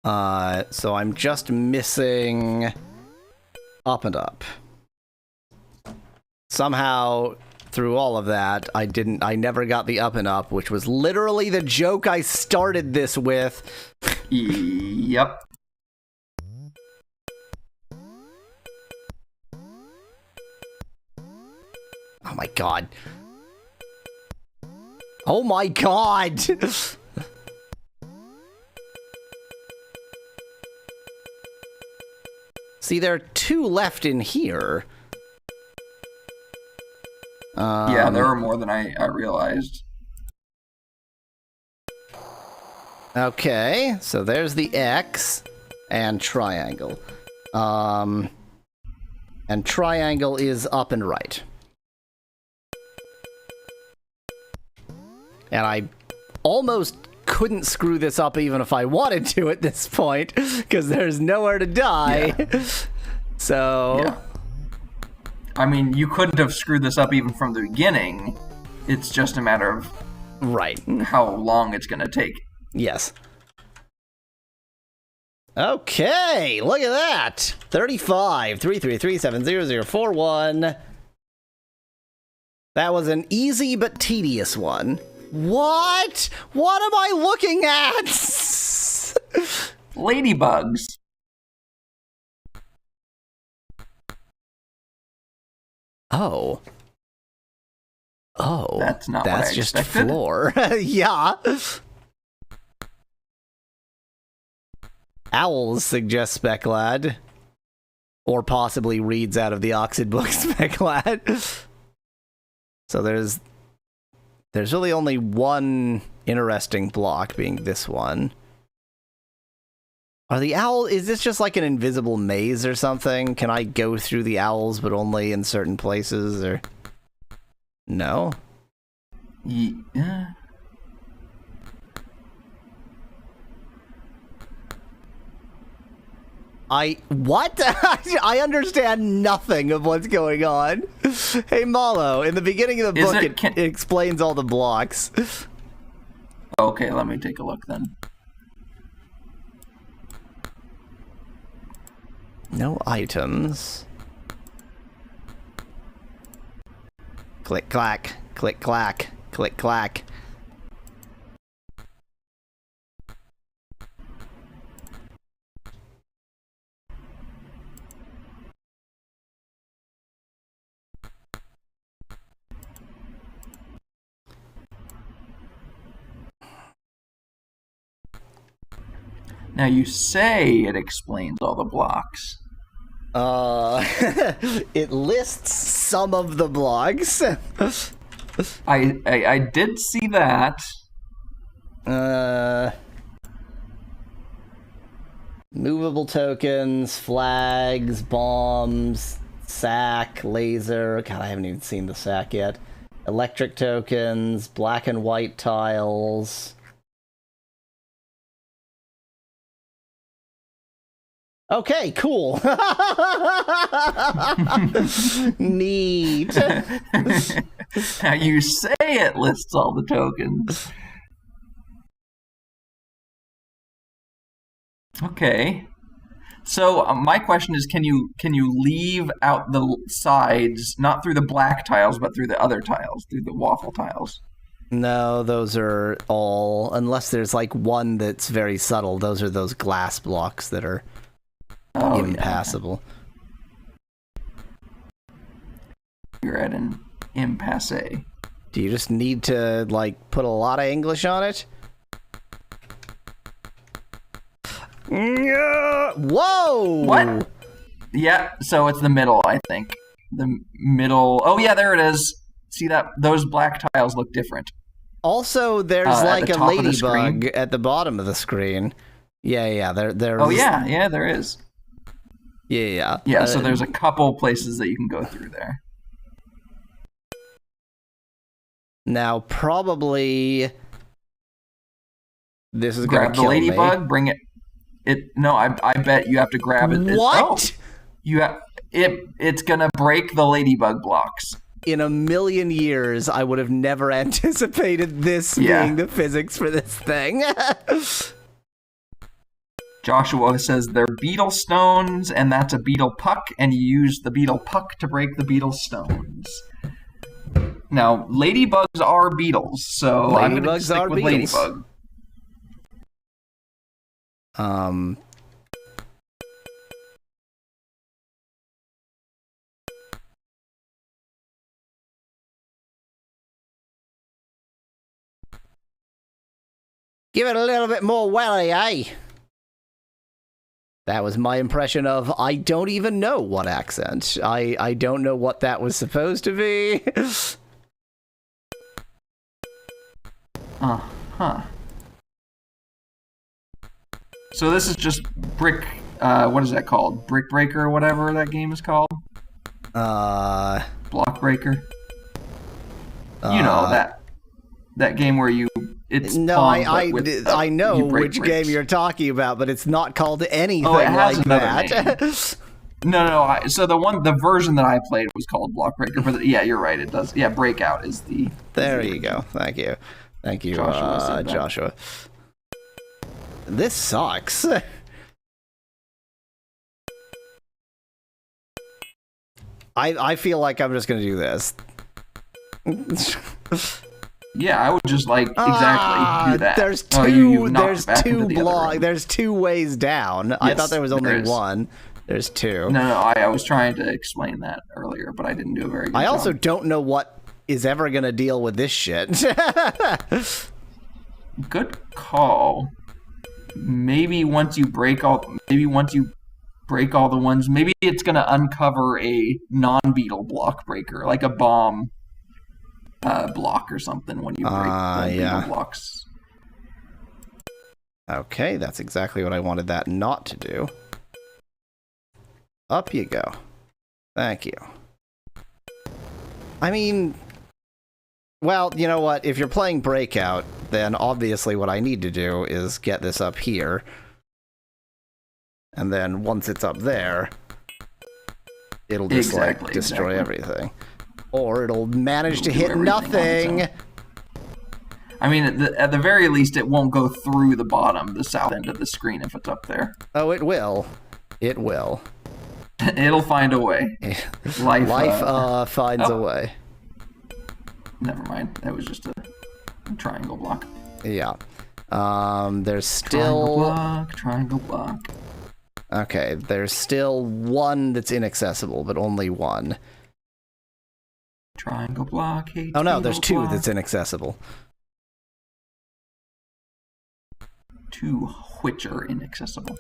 So I'm just missing up and up. Somehow, through all of that, I never got the up and up, which was literally the joke I started this with. Yep. Oh my god. Oh my god! See, there are 2 left in here. Yeah, there were more than I realized. Okay, so there's the X and triangle. And triangle is up and right. And I almost couldn't screw this up even if I wanted to at this point, because there's nowhere to die. Yeah. So... Yeah. I mean, you couldn't have screwed this up even from the beginning. It's just a matter of Right. how long it's going to take. Yes. Okay, look at that. 35 333700041. That was an easy but tedious one. What? What am I looking at? Ladybugs. Oh. Oh. That's not That's what I just expected. floor. Yeah. Owls suggest Specklad. Or possibly reads out of the Oxyd book Specklad. So there's really only one interesting block, being this one. Are the owl? Is this just like an invisible maze or something? Can I go through the owls, but only in certain places? Or no? Yeah. What? I understand nothing of what's going on. Hey, Malo, in the beginning of the book, it explains all the blocks. Okay, let me take a look then. No items. Click, clack, click, clack, click, clack. Now you say it explains all the blocks. It lists some of the blocks. I did see that. Movable tokens, flags, bombs, sack, laser. God, I haven't even seen the sack yet. Electric tokens, black and white tiles. Okay, cool. Neat. Now you say it lists all the tokens. Okay. So my question is, can you leave out the sides, not through the black tiles, but through the other tiles, through the waffle tiles? No, those are all, unless there's like one that's very subtle, those are those glass blocks that are impassable. Yeah. You're at an impasse. Do you just need to, like, put a lot of English on it? Whoa! What? Yeah, so it's the middle, I think. The middle. Oh, yeah, there it is. See that? Those black tiles look different. Also, there's like a ladybug at the bottom of the screen. Yeah, there. Oh, yeah, there is. Yeah. Yeah, so there's a couple places that you can go through there. Now, probably this is grab gonna kill the ladybug, me. bring it. No, I bet you have to grab it. What? You have it. It's gonna break the ladybug blocks. In a million years, I would have never anticipated this being the physics for this thing. Joshua says they're beetle stones, and that's a beetle puck, and you use the beetle puck to break the beetle stones. Now, ladybugs are beetles, so I'm going to stick with beetles. ladybug. Give it a little bit more welly, eh? That was my impression of I don't even know what accent. I don't know what that was supposed to be. Uh-huh. So this is just brick, what is that called? Brick Breaker or whatever that game is called? Block Breaker? You know, that game where it's no, Pong, I know which bricks. game you're talking about, but it's not called anything it has like another that. name. No. So the version that I played was called Block Breaker, but yeah, you're right. It does. Yeah, Breakout is the. There you go. Thank you, Joshua. This sucks. I feel like I'm just gonna do this. Yeah, I would just like exactly do that. There's two. There's two ways down. Yes, I thought there was only one. There's two. No. I was trying to explain that earlier, but I didn't do a very good job. I also don't know what is ever gonna deal with this shit. Good call. Maybe once you break all the ones, maybe it's gonna uncover a non-beetle block breaker, like a bomb block or something when you break the beetle blocks. Okay, that's exactly what I wanted that not to do. Up you go. Thank you. I mean, well, you know what? If you're playing Breakout, then obviously what I need to do is get this up here. And then once it's up there, it'll just destroy everything. Or it'll manage to hit nothing. I mean, at the very least, it won't go through the bottom, the south end of the screen if it's up there. Oh, it will. It will. It'll find a way. Life finds a way. Never mind. That was just a triangle block. Yeah. There's still... Triangle block. Okay, there's still one that's inaccessible, but only one. Triangle block. Oh no, there's two that's inaccessible. Two which are inaccessible.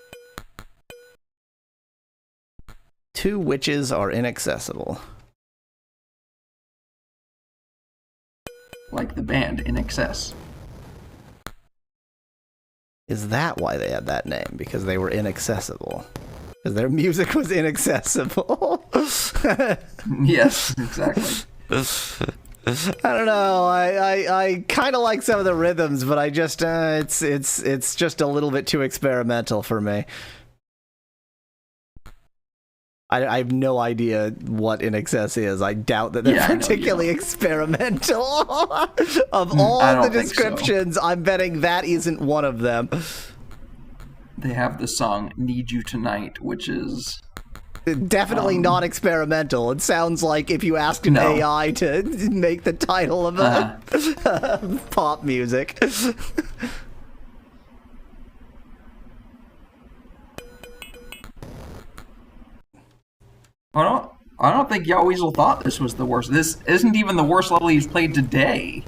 Two witches are inaccessible. Like the band In Excess. Is that why they had that name? Because they were inaccessible. Because their music was inaccessible. Yes, exactly. I don't know. I kind of like some of the rhythms, but I just it's just a little bit too experimental for me. I have no idea what In Excess is. I doubt that they're particularly experimental. Of all the descriptions, so. I'm betting that isn't one of them. They have the song Need You Tonight, which is... definitely not experimental. It sounds like if you asked an AI to make the title of a pop music. I don't think Yaw Weasel thought this was the worst. This isn't even the worst level he's played today.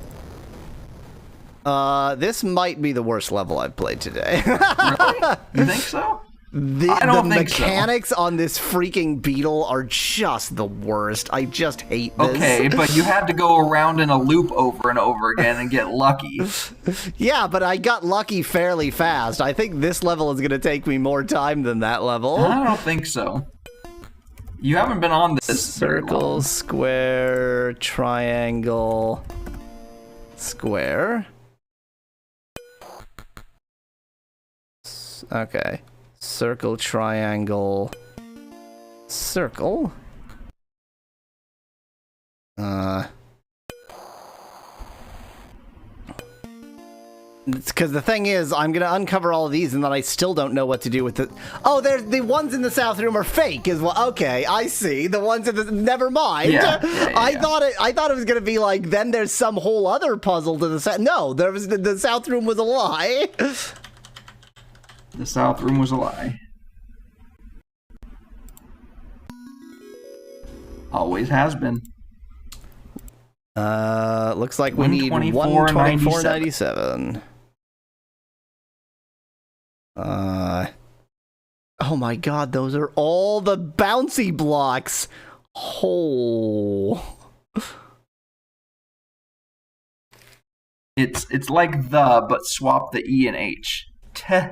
This might be the worst level I've played today. Really? You think so? The mechanics on this freaking beetle are just the worst. I just hate this. Okay, but you had to go around in a loop over and over again and get lucky. Yeah, but I got lucky fairly fast. I think this level is going to take me more time than that level. I don't think so. You haven't been on this circle, square, triangle, square. Okay. Circle, triangle, circle. Because the thing is, I'm going to uncover all of these, and then I still don't know what to do with the... Oh, the ones in the south room are fake as well. Okay, I see. The ones in the... Never mind. Yeah. I thought it was going to be like, then there's some whole other puzzle to the south. No, there was the south room was a lie. The south room was a lie. Always has been. Looks like we need 124.97. Oh my god, those are all the bouncy blocks. Oh. It's like the, but swap the E and H. Teh.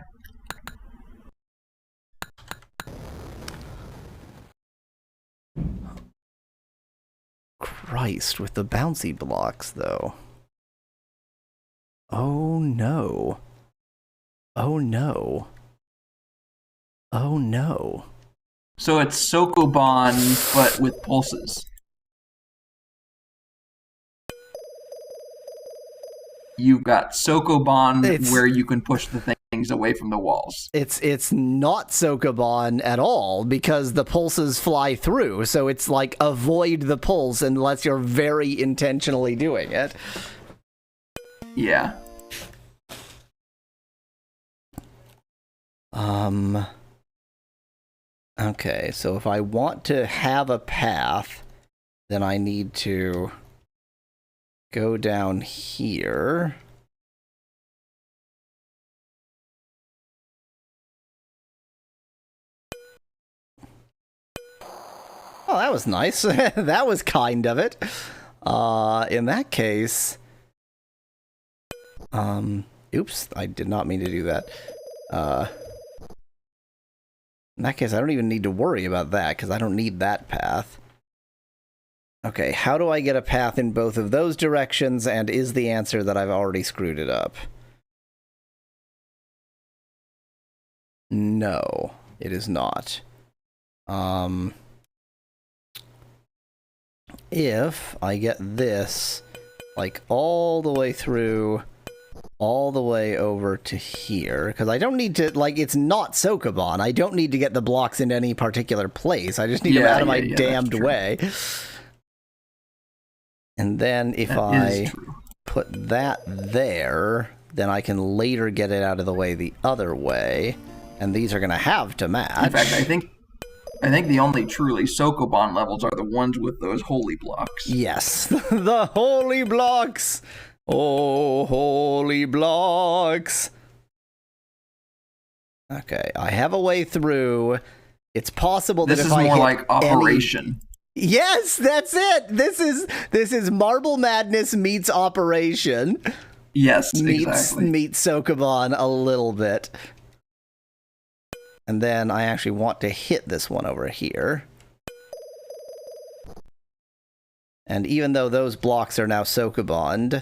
Christ, with the bouncy blocks, though. Oh no. Oh no. Oh no. So it's Sokoban, but with pulses. You've got Sokoban where you can push the things away from the walls. It's not Sokoban at all because the pulses fly through. So it's like avoid the pulse unless you're very intentionally doing it. Yeah. Okay, so if I want to have a path, then I need to go down here. Oh, that was nice. That was kind of it. In that case... oops, I did not mean to do that. In that case, I don't even need to worry about that, because I don't need that path. Okay, how do I get a path in both of those directions, and is the answer that I've already screwed it up? No, it is not. If I get this, like, all the way through... all the way over to here, because I don't need to, like, it's not Sokoban. I don't need to get the blocks into any particular place. I just need them out of my damned way. And then if I put that there, then I can later get it out of the way the other way, and these are going to have to match. In fact, I think the only truly Sokoban levels are the ones with those holy blocks. Yes, the holy blocks! Oh, holy blocks. Okay, I have a way through. It's possible that if I hit... This is more like Operation. Yes, that's it! This is Marble Madness meets Operation. Yes, exactly. Meets Sokoban a little bit. And then I actually want to hit this one over here. And even though those blocks are now Sokoban...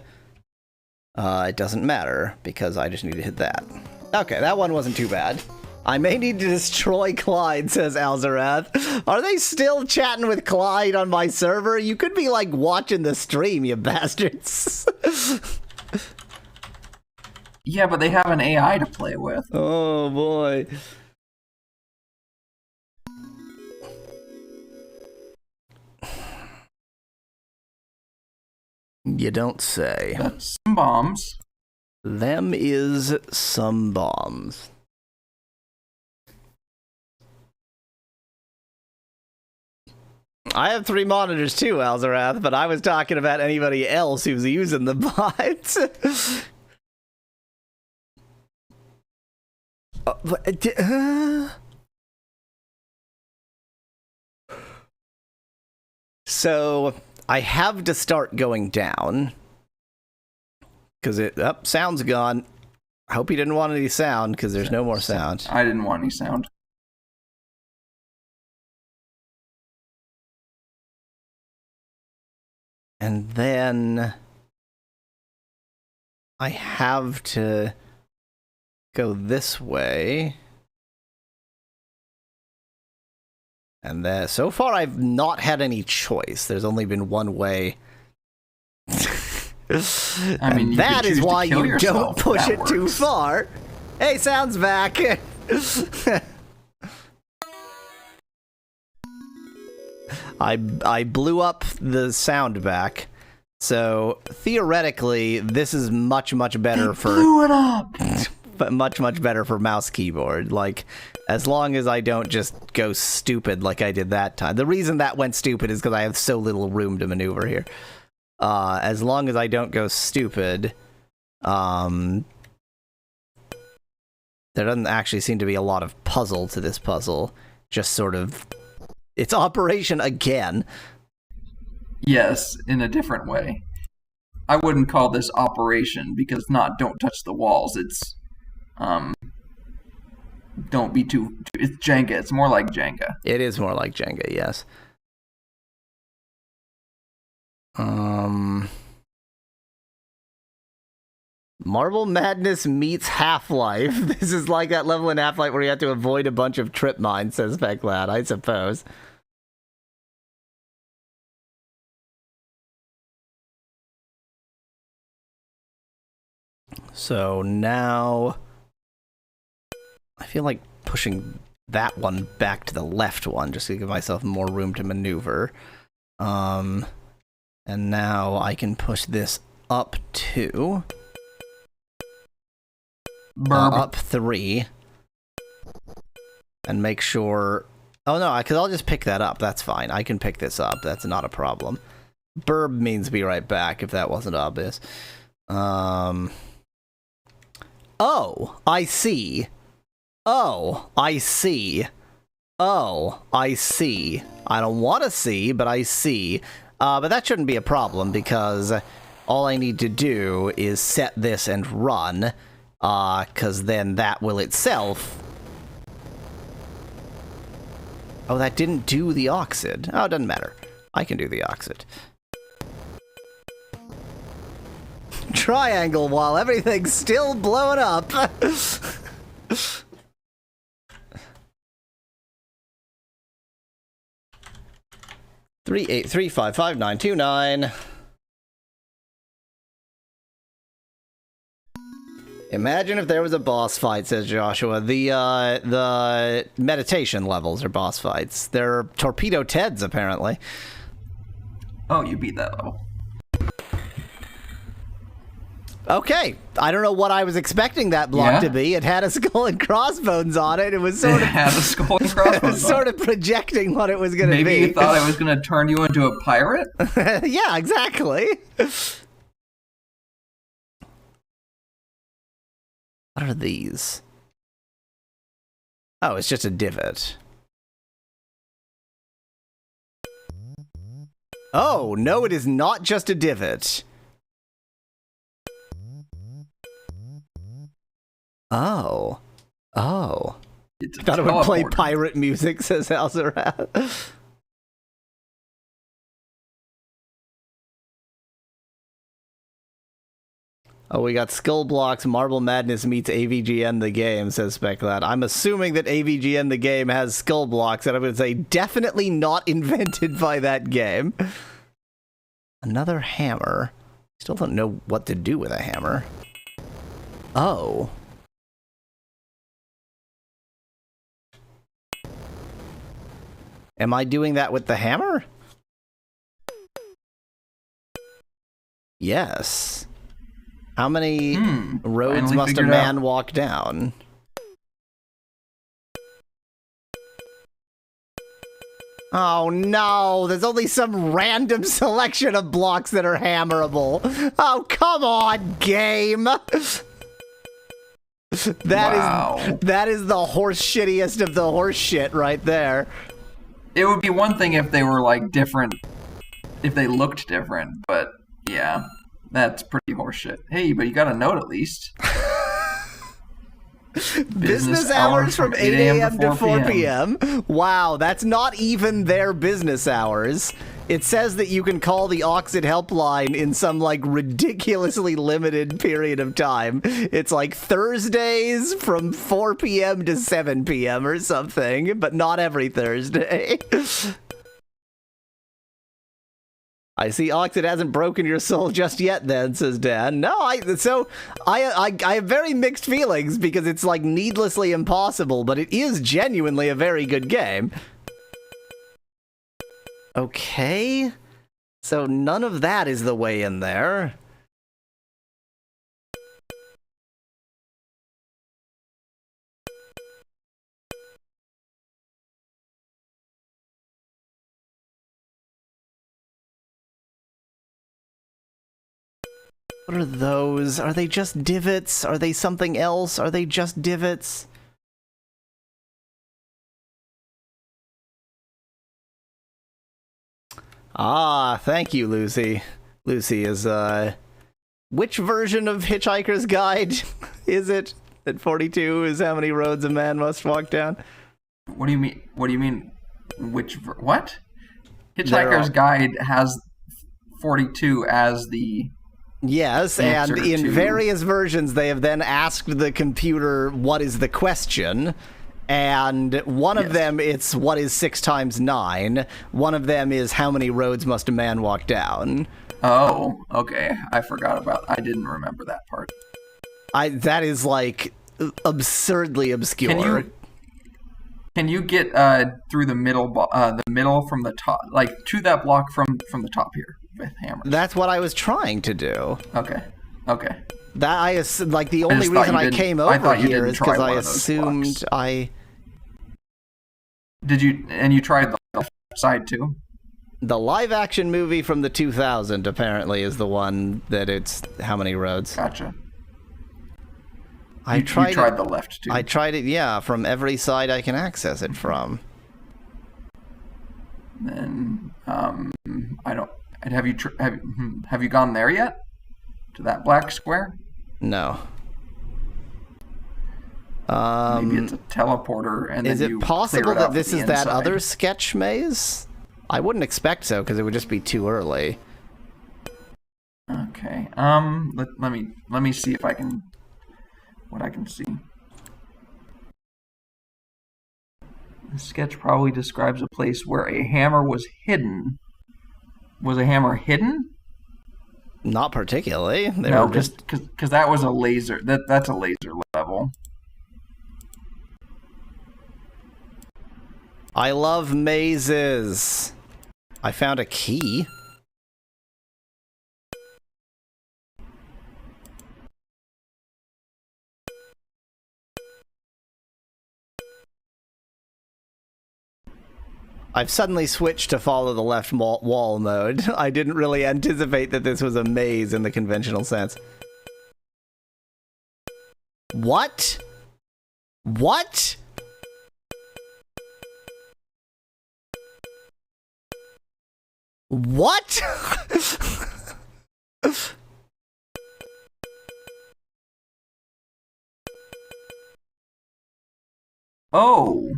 it doesn't matter, because I just need to hit that. Okay, that one wasn't too bad. I may need to destroy Clyde, says Alzarath. Are they still chatting with Clyde on my server? You could be, like, watching the stream, you bastards. Yeah, but they have an AI to play with. Oh, boy. You don't say. That's some bombs. Them is some bombs. I have 3 monitors too, Alzarath, but I was talking about anybody else who's using the bot. So... I have to start going down. Because sound's gone. I hope you didn't want any sound, because there's no more sound. I didn't want any sound. And then... I have to go this way. And so far, I've not had any choice. There's only been one way. I mean, that is why you don't push it too works. far. Hey, sound's back. I blew up the sound back. So theoretically, this is much better for. Blew it up. But much better for mouse keyboard. Like, as long as I don't just go stupid like I did that time. The reason that went stupid is because I have so little room to maneuver here. As long as I don't go stupid, there doesn't actually seem to be a lot of puzzle to this puzzle. Just sort of, it's Operation again. Yes, in a different way. I wouldn't call this Operation because not don't touch the walls. It's don't be too. It's Jenga. It's more like Jenga. It is more like Jenga, yes. Marble Madness meets Half-Life. This is like that level in Half-Life where you have to avoid a bunch of trip mines, says Fecklad, I suppose. So now I feel like pushing that one back to the left one just to give myself more room to maneuver. And now I can push this up 2. Up 3. And make sure... Oh no, because I'll just pick that up. That's fine. I can pick this up. That's not a problem. Burb means be right back, if that wasn't obvious. Oh, I see. Oh, I see. Oh, I see. I don't want to see, but I see. But that shouldn't be a problem, because all I need to do is set this and run, because then that will itself... Oh, that didn't do the Oxyd. Oh, it doesn't matter. I can do the Oxyd. Triangle while everything's still blowing up. 383555929. Imagine if there was a boss fight, says Joshua. The meditation levels are boss fights. They're Torpedo Teds, apparently. Oh, you beat that level. Okay, I don't know what I was expecting that block to be. It had a skull and crossbones on it. It was sort of had a skull and crossbones sort of projecting what it was going to be. Maybe you thought I was going to turn you into a pirate? Yeah, exactly. What are these? Oh, it's just a divot. Oh, no, it is not just a divot. Oh. Oh. Thought it would play pirate music, says Alzarat. Oh, we got Skull Blocks, Marble Madness meets AVGN the game, says Specklad. I'm assuming that AVGN the game has Skull Blocks, and I'm going to say definitely not invented by that game. Another hammer. Still don't know what to do with a hammer. Oh. Am I doing that with the hammer? Yes. How many roads must a man walk down? Oh no, there's only some random selection of blocks that are hammerable. Oh, come on, game! That is the horse shittiest of the horse shit right there. It would be one thing if they were, like, different, if they looked different, but, yeah, that's pretty horseshit. Hey, but you got a note at least. Business hours from 8 a.m. to 4 p.m. Wow, that's not even their business hours. It says that you can call the Oxyd helpline in some, like, ridiculously limited period of time. It's like Thursdays from 4 p.m. to 7 p.m. or something, but not every Thursday. I see Oxyd hasn't broken your soul just yet then, says Dan. No, I have very mixed feelings because it's, like, needlessly impossible, but it is genuinely a very good game. Okay, so none of that is the way in there. What are those? Are they just divots? Are they something else? Are they just divots? Ah, thank you, Lucy. Lucy is, which version of Hitchhiker's Guide is it? That 42 is how many roads a man must walk down? What do you mean? What do you mean? What? Hitchhiker's Guide has 42 as the Yes, answer and in to- various versions, they have then asked the computer, what is the question? And one of Yes. them, it's what is 6 times 9? One of them is how many roads must a man walk down? Oh, okay. I didn't remember that part. That is, like, absurdly obscure. Can you get through the middle from the top, like to that block from the top here with hammer? That's what I was trying to do. Okay. That like the only just thought reason you I didn't- came I over thought you here didn't is try because I one of those assumed blocks. I. Did you? And you tried the left side too? The live action movie from the 2000 apparently is the one that it's how many roads? Gotcha. I You tried tried the left too. I tried it, yeah, from every side I can access it from. Then I don't. And have you gone there yet? To that black square? No. Maybe it's a teleporter, and Is then it you possible clear it that up this the is that inside. other sketch maze? I wouldn't expect so, because it would just be too early. Okay. Let me see if I can. What I can see. The sketch probably describes a place where a hammer was hidden. Was a hammer hidden? Not particularly. They No, were just because that was a laser. That's a laser level. I love mazes. I found a key. I've suddenly switched to follow the left wall mode. I didn't really anticipate that this was a maze in the conventional sense. What? What? What? Oh.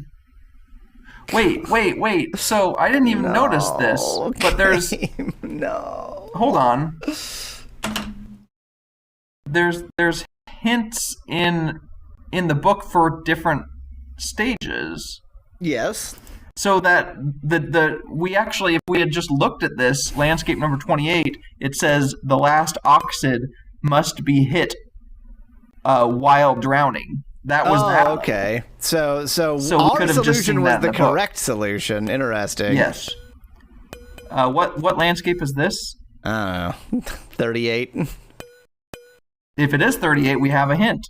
Wait. So I didn't even notice this. No, But there's game, no. hold on. There's hints in the book for different stages. Yes. So that we actually, if we had just looked at this landscape number 28, it says the last Oxyd must be hit while drowning. That was that. Okay. So we our could have just solution seen was that in the the book. correct solution. Interesting. Yes. What landscape is this? I don't know. 38. If it is 38, we have a hint.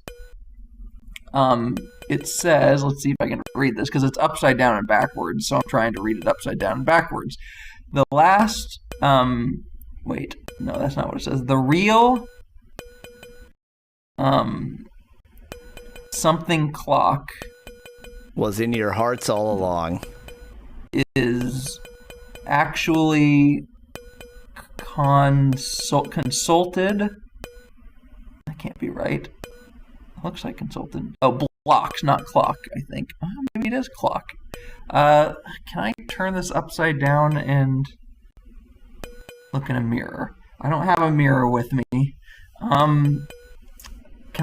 It says, let's see if I can read this, because it's upside down and backwards, so I'm trying to read it upside down and backwards. The last, wait, no, that's not what it says. The real, something clock Was in your hearts all along. is actually consulted. That can't be right. Looks like consulted. Oh, blocks, not clock, I think. Oh, maybe it is clock. Can I turn this upside down and look in a mirror? I don't have a mirror with me. Can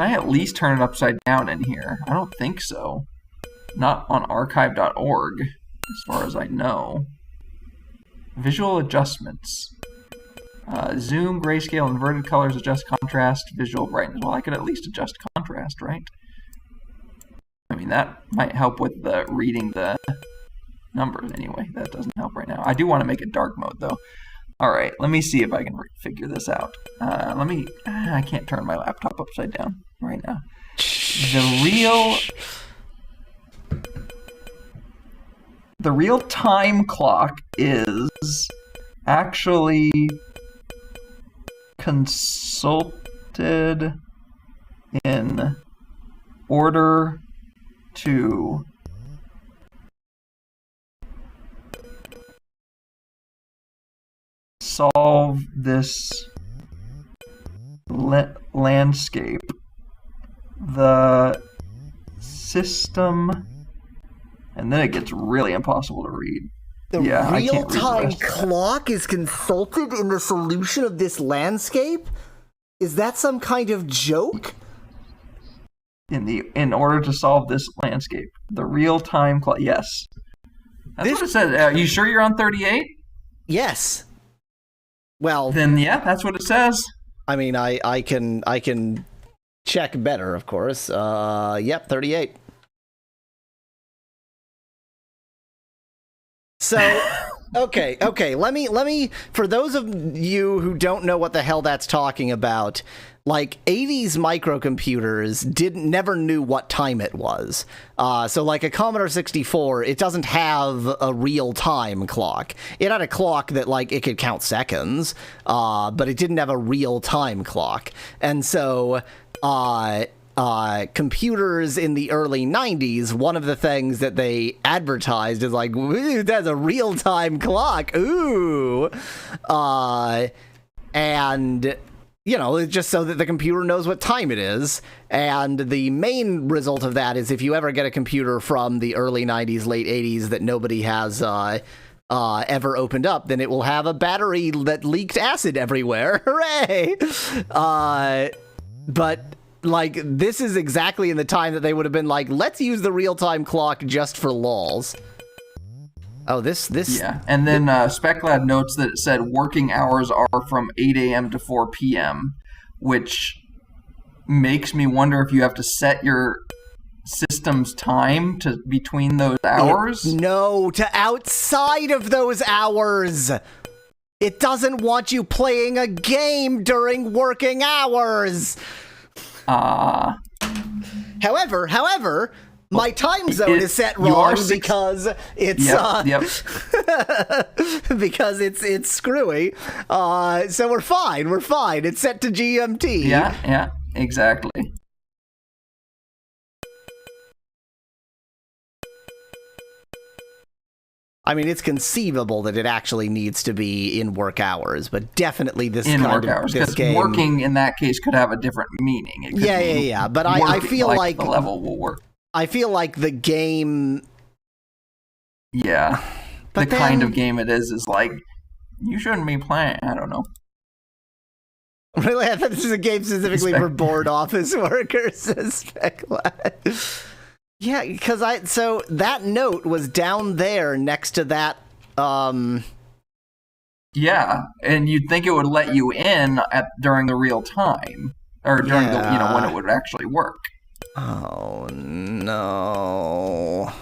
I at least turn it upside down in here? I don't think so. Not on archive.org, as far as I know. Visual adjustments. Zoom, grayscale, inverted colors, adjust contrast, visual brightness. Well, I could at least adjust contrast, right? I mean, that might help with the reading the numbers anyway. That doesn't help right now. I do want to make it dark mode, though. All right, let me see if I can figure this out. I can't turn my laptop upside down right now. The real time clock is actually consulted in order to solve this landscape. The system, and then it gets really impossible to read. The Yeah, I can't read the real-time rest of that. clock is consulted in the solution of this landscape? Is that some kind of joke? In order to solve this landscape, the real-time clock. Yes, that's what it says. Are you sure you're on 38? Yes. Well, Then yeah, that's what it says. I mean, I can check better, of course. Yep, 38. So, okay. Let me. For those of you who don't know what the hell that's talking about, like 80s microcomputers never knew what time it was. So like a Commodore 64, it doesn't have a real time clock. It had a clock that like it could count seconds, but it didn't have a real time clock. And so computers in the early 90s, one of the things that they advertised is like, ooh, that's a real time clock. Ooh. And you know, it's just so that the computer knows what time it is. And the main result of that is if you ever get a computer from the early 90s, late 80s that nobody has ever opened up, then it will have a battery that leaked acid everywhere. Hooray! But, like, this is exactly in the time that they would have been like, let's use the real-time clock just for lols. Oh, this... Yeah, and then SpecLab notes that it said working hours are from 8 a.m. to 4 p.m., which makes me wonder if you have to set your system's time to between those hours. No, to outside of those hours. It doesn't want you playing a game during working hours. However, my time zone is set wrong because it's because it's screwy. So we're fine. It's set to GMT. Yeah, exactly. I mean, it's conceivable that it actually needs to be in work hours, but definitely this in kind work of hours, this game. Working in that case could have a different meaning. It could Yeah. But I feel like the level will work. I feel like the game. Yeah, But the kind of game it is like you shouldn't be playing. I don't know. Really, I thought this is a game specifically for bored office workers. Says SpecLab. Yeah, because so that note was down there next to that. Yeah, and you'd think it would let you in during the real time, or during the when it would actually work. Oh no.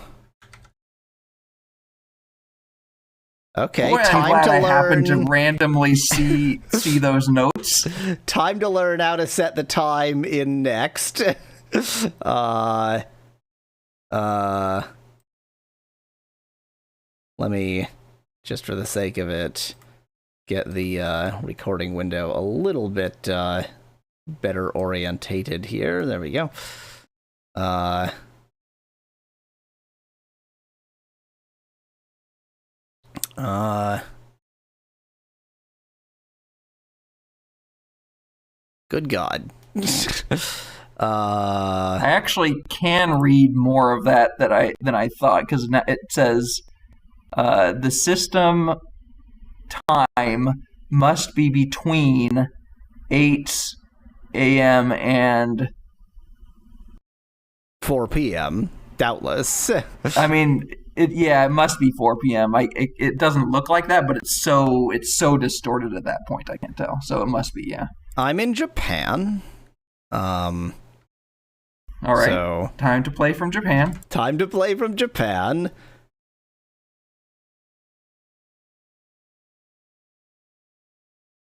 Okay, Boy, time I'm glad to I learn. happened to randomly see those notes. Time to learn how to set the time in next. Let me, just for the sake of it, get the recording window a little bit better orientated here. There we go. Good God. I actually can read more of that than I thought, because it says the system time must be between 8 a.m. and 4 p.m. Doubtless. I mean, it must be 4 p.m. It doesn't look like that, but it's so distorted at that point. I can tell. So it must be, yeah. I'm in Japan. All right. So, time to play from Japan. Time to play from Japan.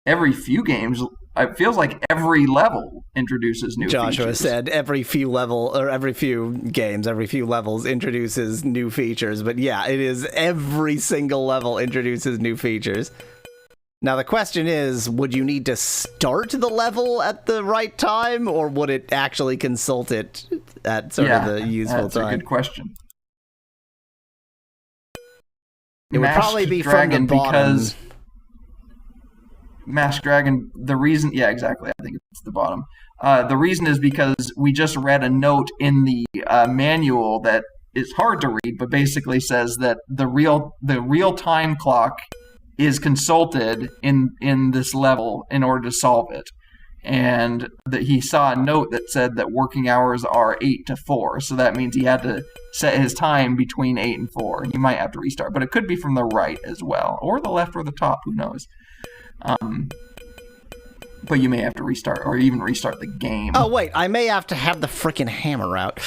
Every few games, it feels like every level introduces new Joshua features. said every few games, every few levels introduces new features. But yeah, it is every single level introduces new features. Now the question is, would you need to start the level at the right time, or would it actually consult it at sort of the useful that's time? a good question. It would probably be from the bottom. Because Masked Dragon, the reason... Yeah, exactly. I think it's the bottom. The reason is because we just read a note in the manual that is hard to read, but basically says that the real time clock is consulted in this level in order to solve it. and that he saw a note that said that working hours are 8 to 4. So that means he had to set his time between 8 and 4. You might have to restart, but it could be from the right as well, or the left or the top, who knows. But you may have to restart, or even restart the game. Oh, wait, I may have to have the frickin' hammer out.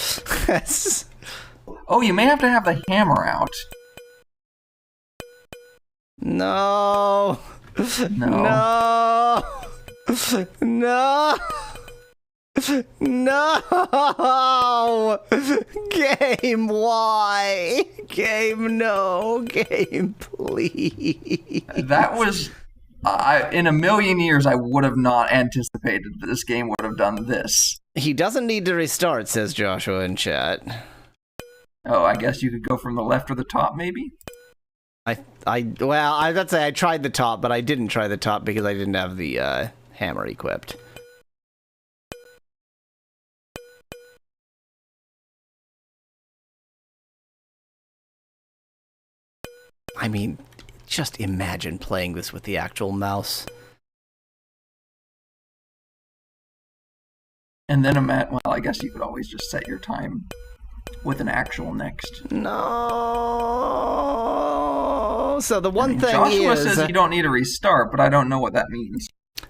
Oh, you may have to have the hammer out. No. No. No. No. Game, why? Game, no. Game, please. That was... in a million years, I would have not anticipated that this game would have done this. He doesn't need to restart, says Joshua in chat. Oh, I guess you could go from the left or the top, maybe? Well, I'd say I tried the top, but I didn't try the top because I didn't have the hammer equipped. I mean, just imagine playing this with the actual mouse. And then, well, I guess you could always just set your time with an actual next. No. So the one thing Joshua is... says you don't need a restart, but I don't know what that means.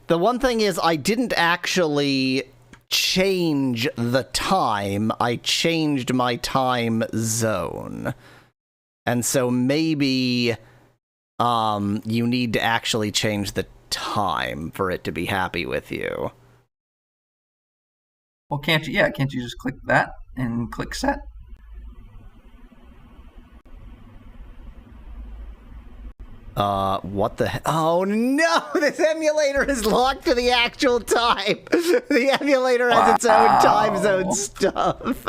The one thing is I didn't actually change the time. I changed my time zone. And so maybe you need to actually change the time for it to be happy with you. Well, can't you? Yeah, can't you just click that and click set? What the Oh no! This emulator is locked to the actual time! The emulator has its own time zone stuff.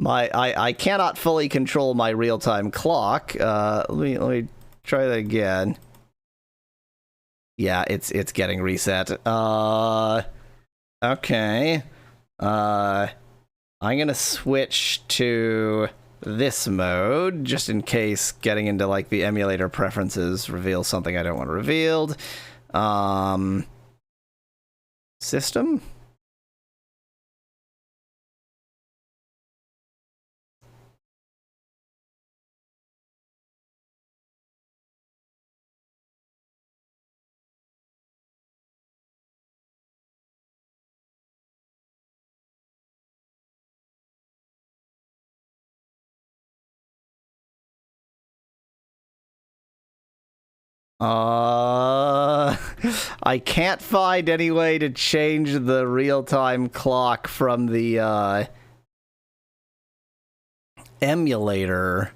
I cannot fully control my real-time clock. Let me try that again. Yeah, it's getting reset. Okay. I'm gonna switch to this mode, just in case getting into, like, the emulator preferences reveals something I don't want revealed. System? I can't find any way to change the real-time clock from the emulator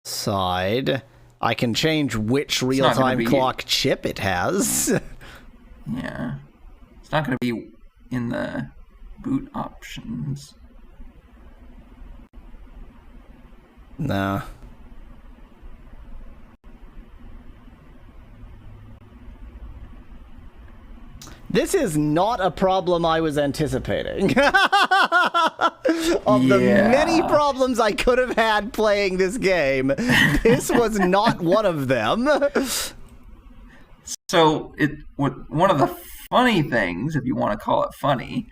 side. I can change which real-time clock chip it has. Yeah. It's not going to be in the boot options. No. This is not a problem I was anticipating. Of the many problems I could have had playing this game, this was not one of them. So, one of the funny things, if you want to call it funny,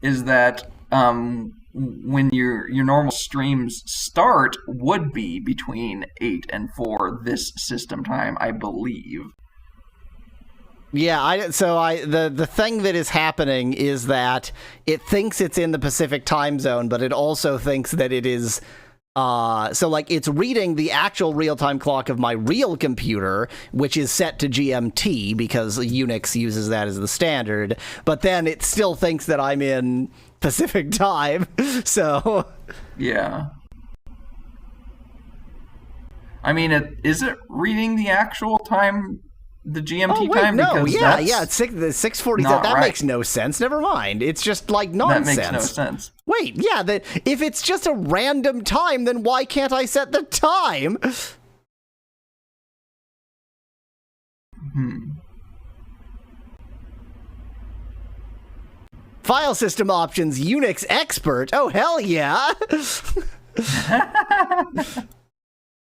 is that when your normal streams start would be between 8 and 4 this system time, I believe. Yeah, the thing that is happening is that it thinks it's in the Pacific time zone, but it also thinks that it is so like it's reading the actual real-time clock of my real computer, which is set to GMT because Unix uses that as the standard, but then it still thinks that I'm in Pacific time. So yeah. I mean, is it reading the actual time? The GMT time? No, because it's 6:40. That makes no sense. Never mind. It's just like nonsense. That makes no sense. Wait, yeah, if it's just a random time, then why can't I set the time? File system options, Unix expert. Oh, hell yeah.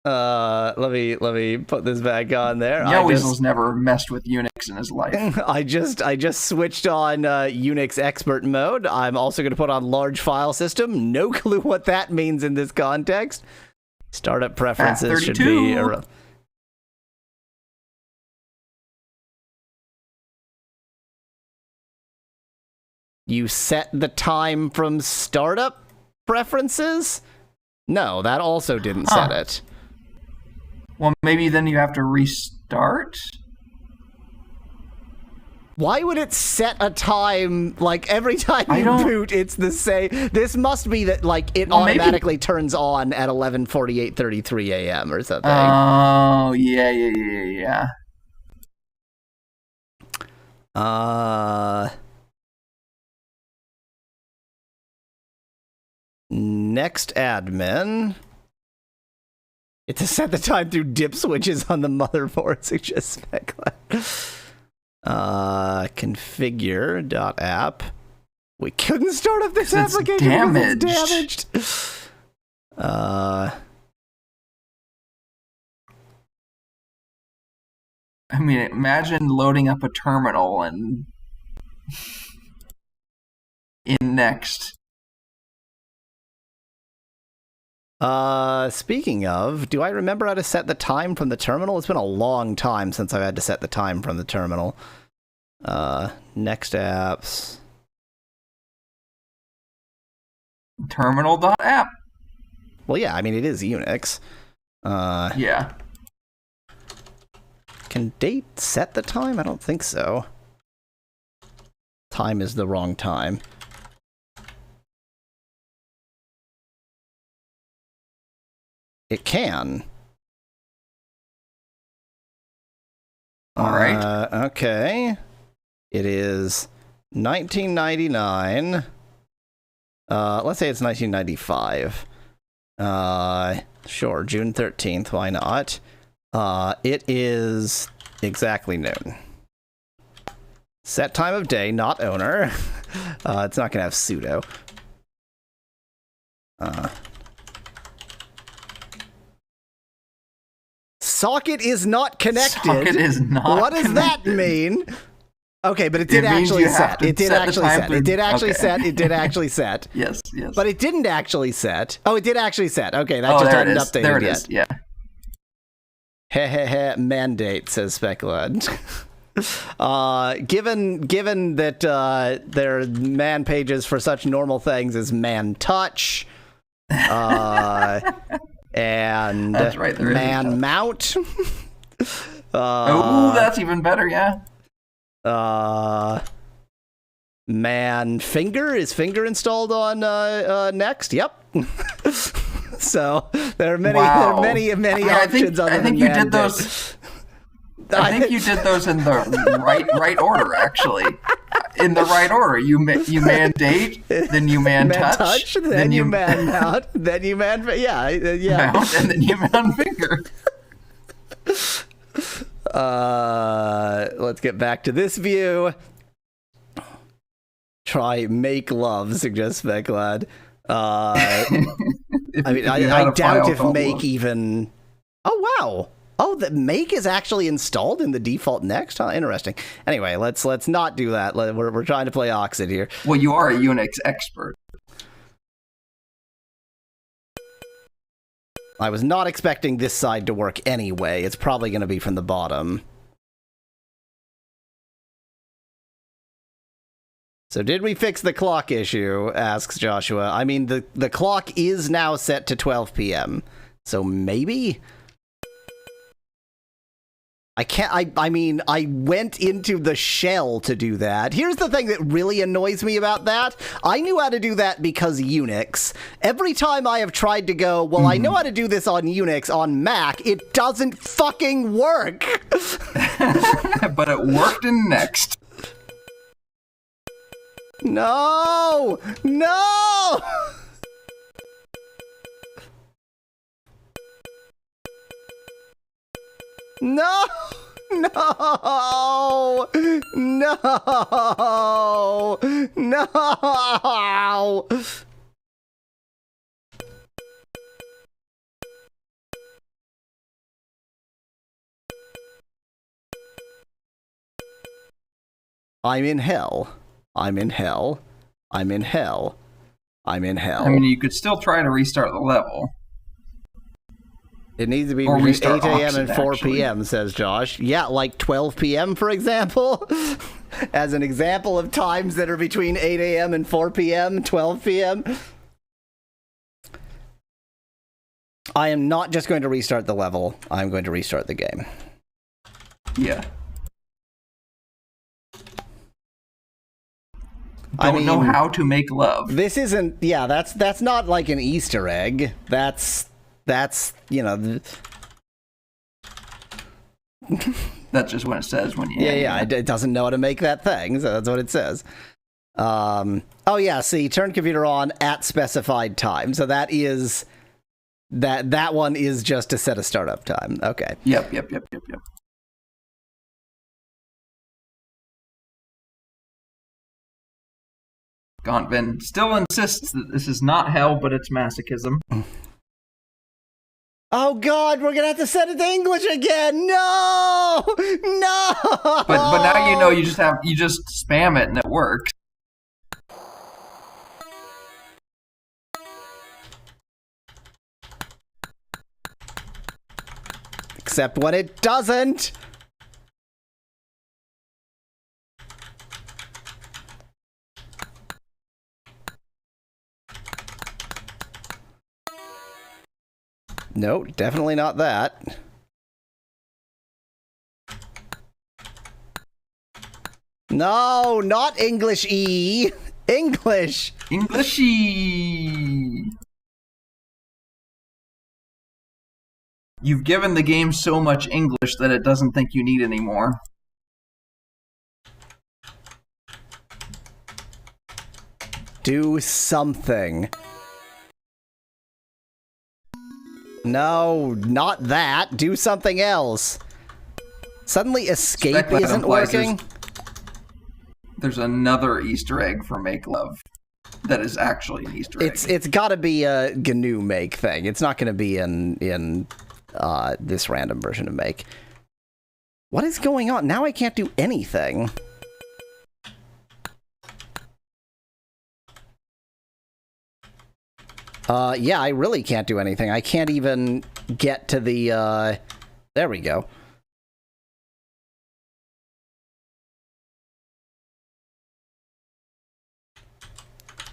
Let me put this back on there. Weasel's never messed with Unix in his life. I just switched on Unix expert mode. I'm also going to put on large file system. No clue what that means in this context. Startup preferences should be... You set the time from startup preferences? No, that also didn't set it. Well, maybe then you have to restart? Why would it set a time, like, every time you boot, it's the same? This must be that, like, it automatically turns on at 11:48:33 a.m. or something. Oh, yeah. Next admin. It's to set the time through dip switches on the motherboard, suggests Speclad. Configure.app. We couldn't start up this application because it's damaged. I mean, imagine loading up a terminal and in next. Speaking of, do I remember how to set the time from the terminal? It's been a long time since I've had to set the time from the terminal. Next apps. Terminal.app. Well, yeah, I mean, it is Unix. Yeah. Can date set the time? I don't think so. Time is the wrong time. It can. All right. Okay. It is 1999. Let's say it's 1995. Sure, June 13th. Why not? It is exactly noon. Set time of day, not owner. It's not going to have sudo. Socket is not connected. Socket is not What does that mean? Okay, but it did actually set. It did actually set. It did actually set. It did actually set. Yes. But it didn't actually set. Oh, it did actually set. Okay, that just hadn't updated there it yet. Is. Yeah. Heh, mandate, says Speculad. Given that there are man pages for such normal things as man touch, and that's right, man mount. That's even better, yeah. Man finger, is finger installed on next? Yep. So there are many options. I think you did those. I think you did those in the right order, actually. In the right order, you man date, then you man touch, then you man mount, then you man mount, and then you man finger. Let's get back to this view. Try make love, suggests Speculad. I mean, I doubt if make even. Oh wow. Oh, the make is actually installed in the default next? Huh, interesting. Anyway, let's not do that. We're trying to play Oxyd here. Well, you are a Unix expert. I was not expecting this side to work anyway. It's probably going to be from the bottom. So did we fix the clock issue, asks Joshua. I mean, the clock is now set to 12 p.m. So maybe? I mean, I went into the shell to do that. Here's the thing that really annoys me about that. I knew how to do that because Unix. Every time I have tried to go, well, I know how to do this on Unix, on Mac, it doesn't fucking work. But it worked in Next. No! No! No! No! No! No! I'm in hell. I'm in hell. I'm in hell. I'm in hell. I mean, you could still try to restart the level. It needs to be Or between 8 restart a.m. Oxyd, and 4 actually. p.m., says Josh. Yeah, like 12 p.m., for example. As an example of times that are between 8 a.m. and 4 p.m., 12 p.m. I am not just going to restart the level. I'm going to restart the game. Yeah. I Don't know mean, how to make love. This isn't... Yeah, that's not like an Easter egg. That's you know... That's just what it says when you... Yeah, it doesn't know how to make that thing, so that's what it says. Oh yeah, see, turn computer on at specified time. So that is... That one is just to set a startup time. Okay. Yep. Gauntvan still insists that this is not hell, but it's masochism. Oh god, we're gonna have to set it to English again! No! No! But now you know you just spam it and it works. Except when it doesn't! No, definitely not that. No, not English E. English. Englishy! You've given the game so much English that it doesn't think you need any more. Do something. No, not that. Do something else. Suddenly escape Spec Lab isn't implies working. There's another Easter egg for Make Love that is actually an Easter egg. It's got to be a GNU Make thing. It's not going to be in this random version of Make. What is going on? Now I can't do anything. Yeah, I really can't do anything. I can't even get to the, there we go.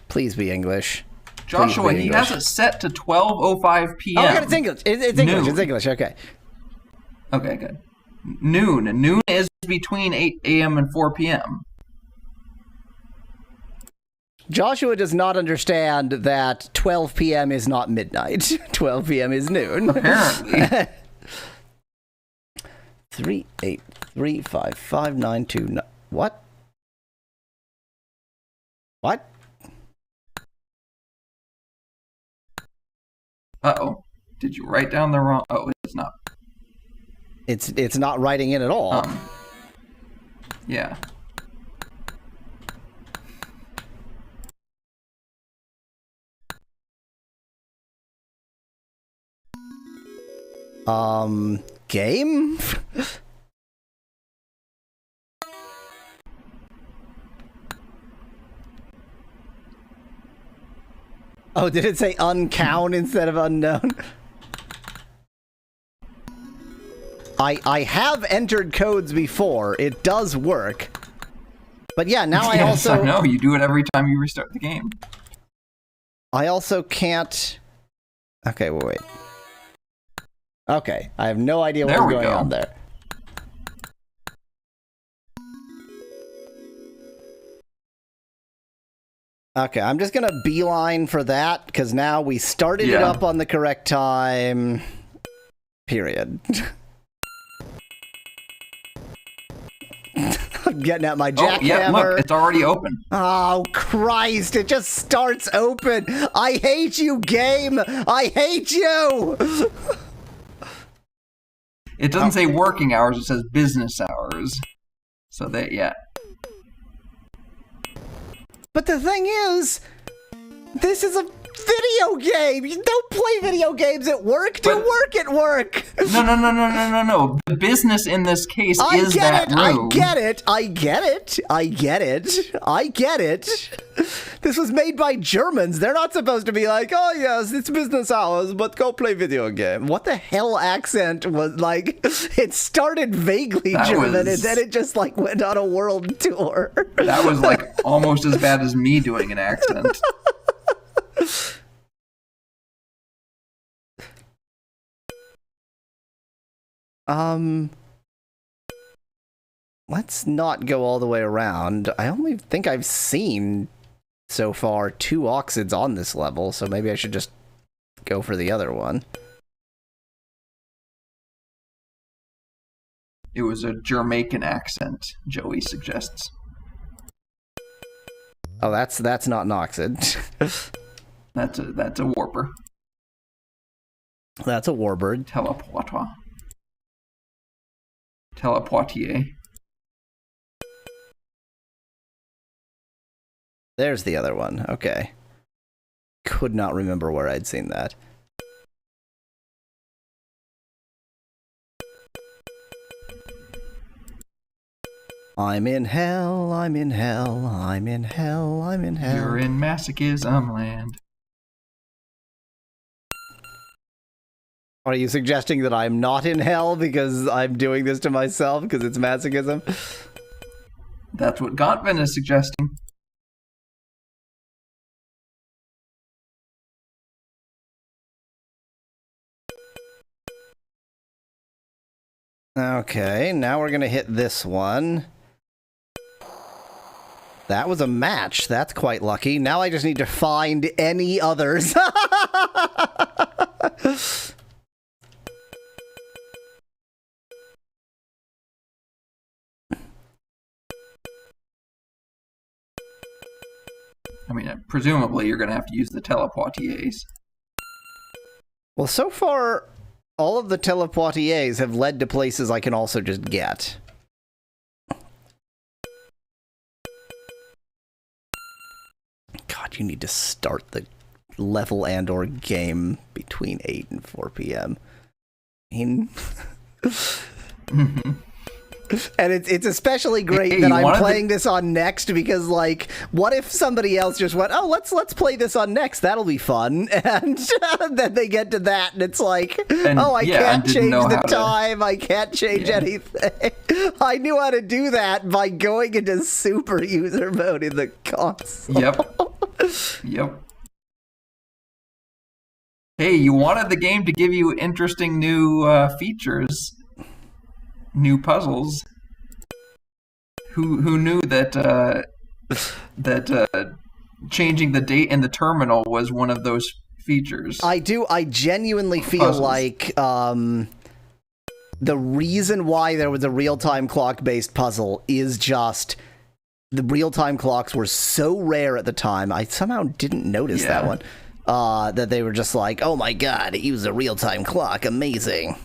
Please be English. Joshua, Please be he English. has it set to 12:05 p.m. Oh, it's English. It's English. Noon. It's English. Okay. Okay, good. Noon. Noon is between 8 a.m. and 4 p.m. Joshua does not understand that 12 p.m. is not midnight. 12 p.m. is noon. Apparently. 3835592. What? What? Uh-oh. Did you write down the wrong... Oh, it's not. It's not writing in at all. Yeah. Game? Oh, did it say uncount instead of unknown? I have entered codes before. It does work. But yeah, now I Yes, also... I know. You do it every time you restart the game. I also can't... Okay, wait. Okay, I have no idea what's going on there. Okay, I'm just gonna beeline for that, because now we started it up on the correct time. Period. I'm getting at my jackhammer. Oh, yeah, look, it's already open. Oh, Christ, it just starts open. I hate you, game. I hate you. It doesn't say working hours, it says business hours. So that, yeah. But the thing is, this is a video game. You don't play video games at work. Do work at work. No. The business in this case is that room. I get it. This was made by Germans. They're not supposed to be like, oh yes, it's business hours, but go play video game. What the hell accent was like? It started vaguely German, and then it just like went on a world tour. That was like almost as bad as me doing an accent. Let's not go all the way around. I only think I've seen so far 2 Oxyds on this level, so maybe I should just go for the other one. It was a Jamaican accent, Joey suggests. Oh, that's not an Oxyd. That's a warper. That's a warbird. Teleportier. There's the other one. Okay. Could not remember where I'd seen that. I'm in hell, I'm in hell, I'm in hell, I'm in hell. You're in masochism land. Are you suggesting that I'm not in hell because I'm doing this to myself because it's masochism? That's what Gottman is suggesting. Okay, now we're gonna hit this one. That was a match. That's quite lucky. Now I just need to find any others. I mean, presumably you're going to have to use the teleportiers. Well, so far, all of the teleportiers have led to places I can also just get. God, you need to start the level and or game between 8 and 4 p.m. And it's especially great that I'm playing this on Next because, like, what if somebody else just went, oh, let's play this on Next, that'll be fun, and then they get to that and it's like, I can't change the time, I can't change anything. I knew how to do that by going into super user mode in the console. Yep. Hey, you wanted the game to give you interesting new features. New puzzles. Who knew that changing the date in the terminal was one of those features? I genuinely feel puzzles. Like the reason why there was a real-time clock-based puzzle is just the real-time clocks were so rare at the time. I somehow didn't notice that one. That they were just like, oh my god, it used a real-time clock, amazing.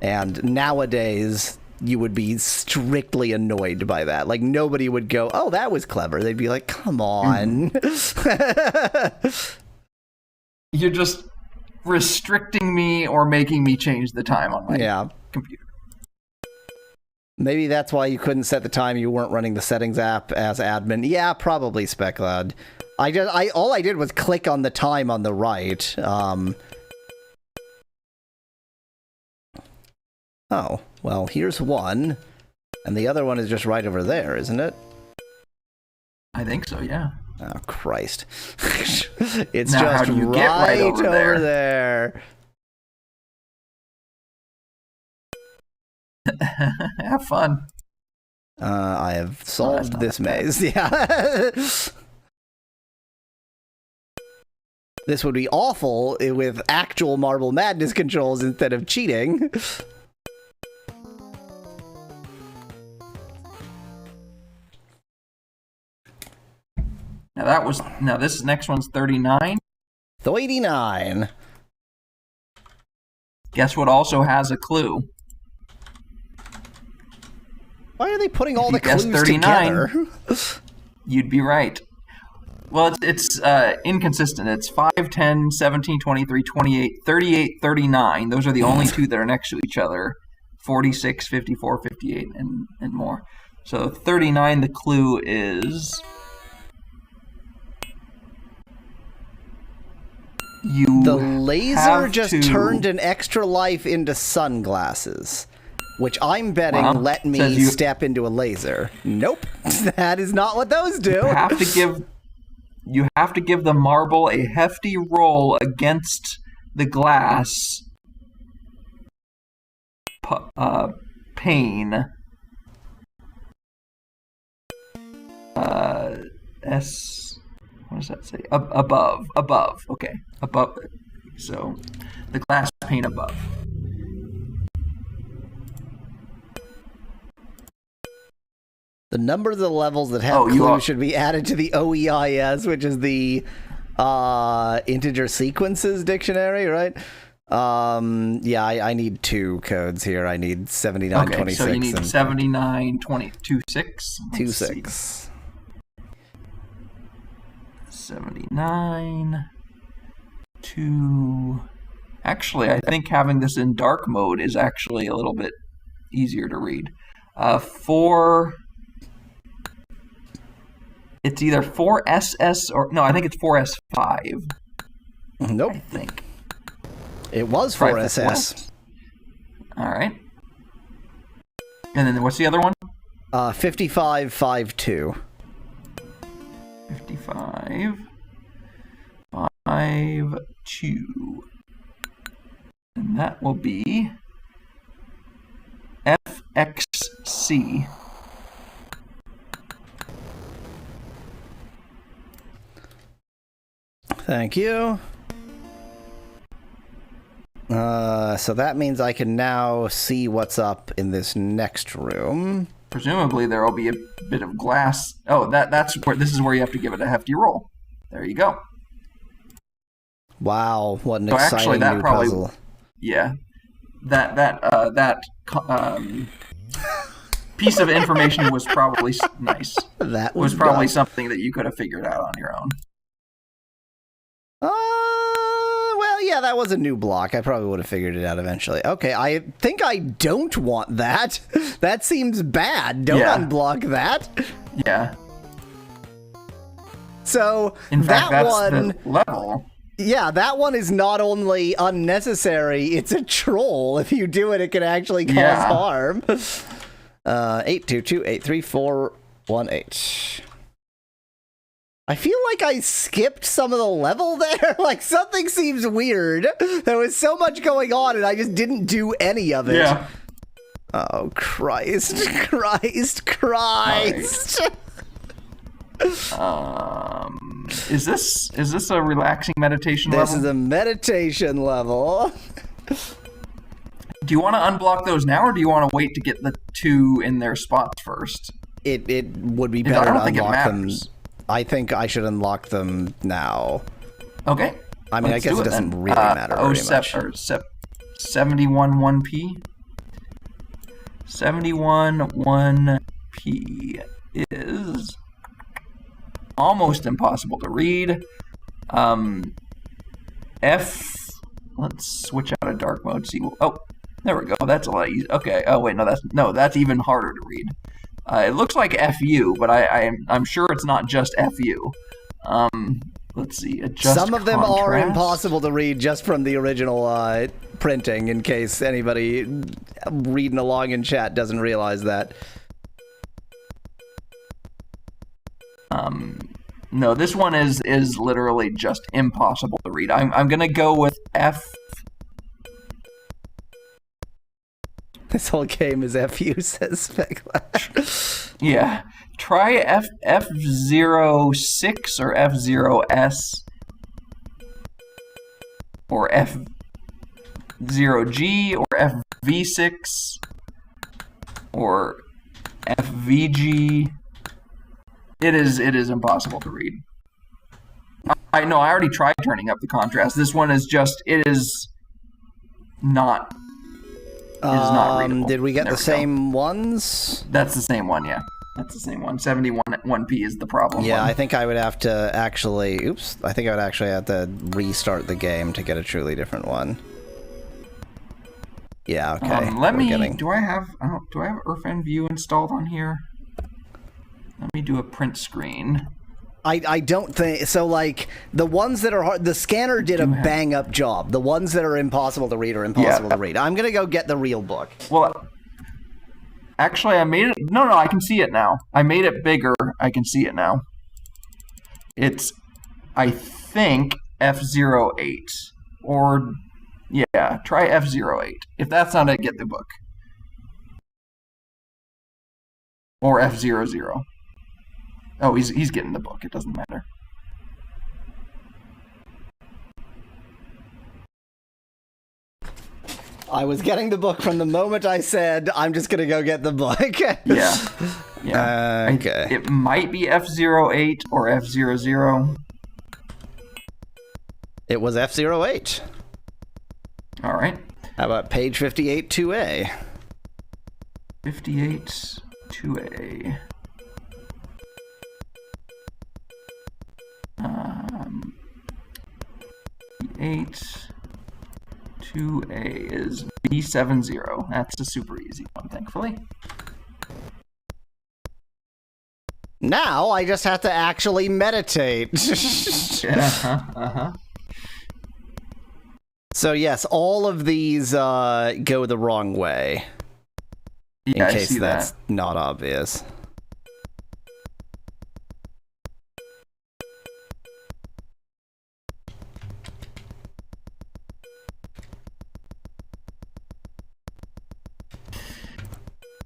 And nowadays, you would be strictly annoyed by that. Like, nobody would go, oh, that was clever. They'd be like, come on. You're just restricting me or making me change the time on my computer. Maybe that's why you couldn't set the time. You weren't running the settings app as admin. Yeah, probably, SpecLoud. All I did was click on the time on the right. Oh, well, here's one, and the other one is just right over there, isn't it? I think so, yeah. Oh, Christ. It's now, just how do you get right over there. Have fun. I have solved this maze. Yeah. This would be awful with actual Marble Madness controls instead of cheating. Now this next one's 39. 39. Guess what also has a clue? Why are they putting all the clues 39, together? You'd be right. Well, it's inconsistent. It's 5, 10, 17, 23, 28, 38, 39. Those are the only two that are next to each other. 46, 54, 58, and more. So 39, the clue is... The laser just turned an extra life into sunglasses, which I'm betting let me step into a laser. Nope, that is not what those do. You have to give the marble a hefty roll against the glass pane. What does that say? Above. Okay. Above. So, the glass pane above. The number of the levels that have clues should be added to the OEIS, which is the integer sequences dictionary, right? Yeah, I need 2 codes here. I need 7926. Okay, so you need 7926. 26. 79 to... Actually, I think having this in dark mode is actually a little bit easier to read. 4... It's either 4SS or... No, I think it's 4S5. Nope. I think. It was 4SS. All right. And then what's the other one? 5552. 5552. And that will be FXC. Thank you. So that means I can now see what's up in this next room. Presumably there will be a bit of glass. Oh, that's where this is where you have to give it a hefty roll. There you go. Wow, what an exciting new puzzle. Yeah. That piece of information was probably nice. That was probably something that you could have figured out on your own. Well, yeah, that was a new block. I probably would have figured it out eventually. Okay, I think I don't want that. That seems bad. Don't unblock that. Yeah. So, in fact, that that's one... the level. Yeah, that one is not only unnecessary, it's a troll. If you do it, it can actually cause harm. 822-83418. I feel like I skipped some of the level there. Like, something seems weird. There was so much going on, and I just didn't do any of it. Yeah. Oh, Christ. Christ. Right. Is this a relaxing meditation level? This is a meditation level. Do you want to unblock those now, or do you want to wait to get the 2 in their spots first? It would be better to unlock them. I think I should unlock them now. Okay. I mean, I guess it doesn't really matter very much. 71 1P. 71 1P is almost impossible to read. Let's switch out of dark mode. See. Oh, there we go. That's a lot easier. Okay. Oh wait, that's even harder to read. It looks like FU, but I'm sure it's not just FU. Let's see. Adjust Some of them contrast. are impossible to read just from the original printing, in case anybody reading along in chat doesn't realize that. No, this one is literally just impossible to read. I'm gonna go with F. This whole game is FU, says Speclash. Yeah. Try F06 or F0S or F0G or FV6 or FVG. It is impossible to read. I know, I already tried turning up the contrast. This one is just, it is not... It is not readable. Did we get the same ones? That's the same one, yeah. That's the same one. 71 1p is the problem. Yeah, one. I think I would have to actually... Oops. I think I would actually have to restart the game to get a truly different one. Yeah, okay. Let me... Do I have Irfan View installed on here? Let me do a print screen. I don't think... So, like, the ones that are hard... The scanner did a bang-up job. The ones that are impossible to read are impossible to read. I'm going to go get the real book. Well, actually, I made it... No, I can see it now. I made it bigger. I can see it now. It's, I think, F08. Or, yeah, try F08. If that's not it, get the book. Or F00. Oh, he's getting the book. It doesn't matter. I was getting the book from the moment I said, I'm just going to go get the book. Yeah. Okay. It might be F08 or F00. It was F08. All right. How about page 58, 2A? 58, 2A. 8, 2A is B70. That's a super easy one, thankfully. Now I just have to actually meditate. So yes, all of these go the wrong way. Yeah, in case I see that's that. not obvious.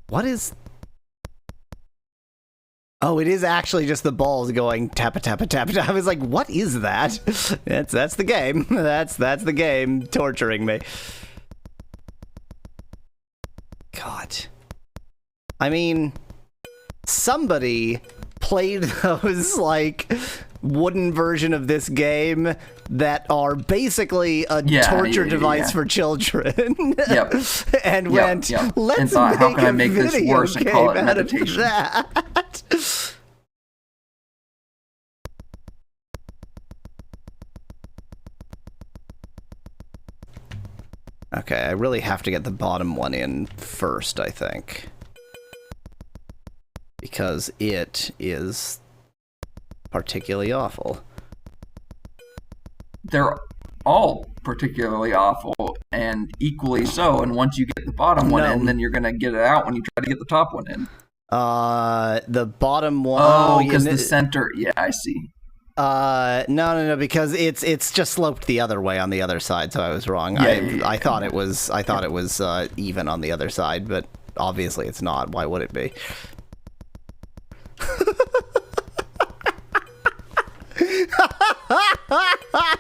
What is... Oh, it is actually just the balls going tappa tappa tappa tappa. I was like, what is that? That's the game. That's the game torturing me. God. I mean, somebody played those like wooden version of this game that are basically a torture device for children. Yep. And went, let's and thought, make how can I a make this video worse and game call it out of meditation? that. Okay, I really have to get the bottom one in first, I think. Because it is particularly awful. They're all particularly awful and equally so, and once you get the bottom one in, then you're going to get it out when you try to get the top one in. The bottom one... Oh, because the center... Yeah, I see. No, because it's just sloped the other way on the other side, so I was wrong. I thought it was even on the other side, but obviously it's not. Why would it be?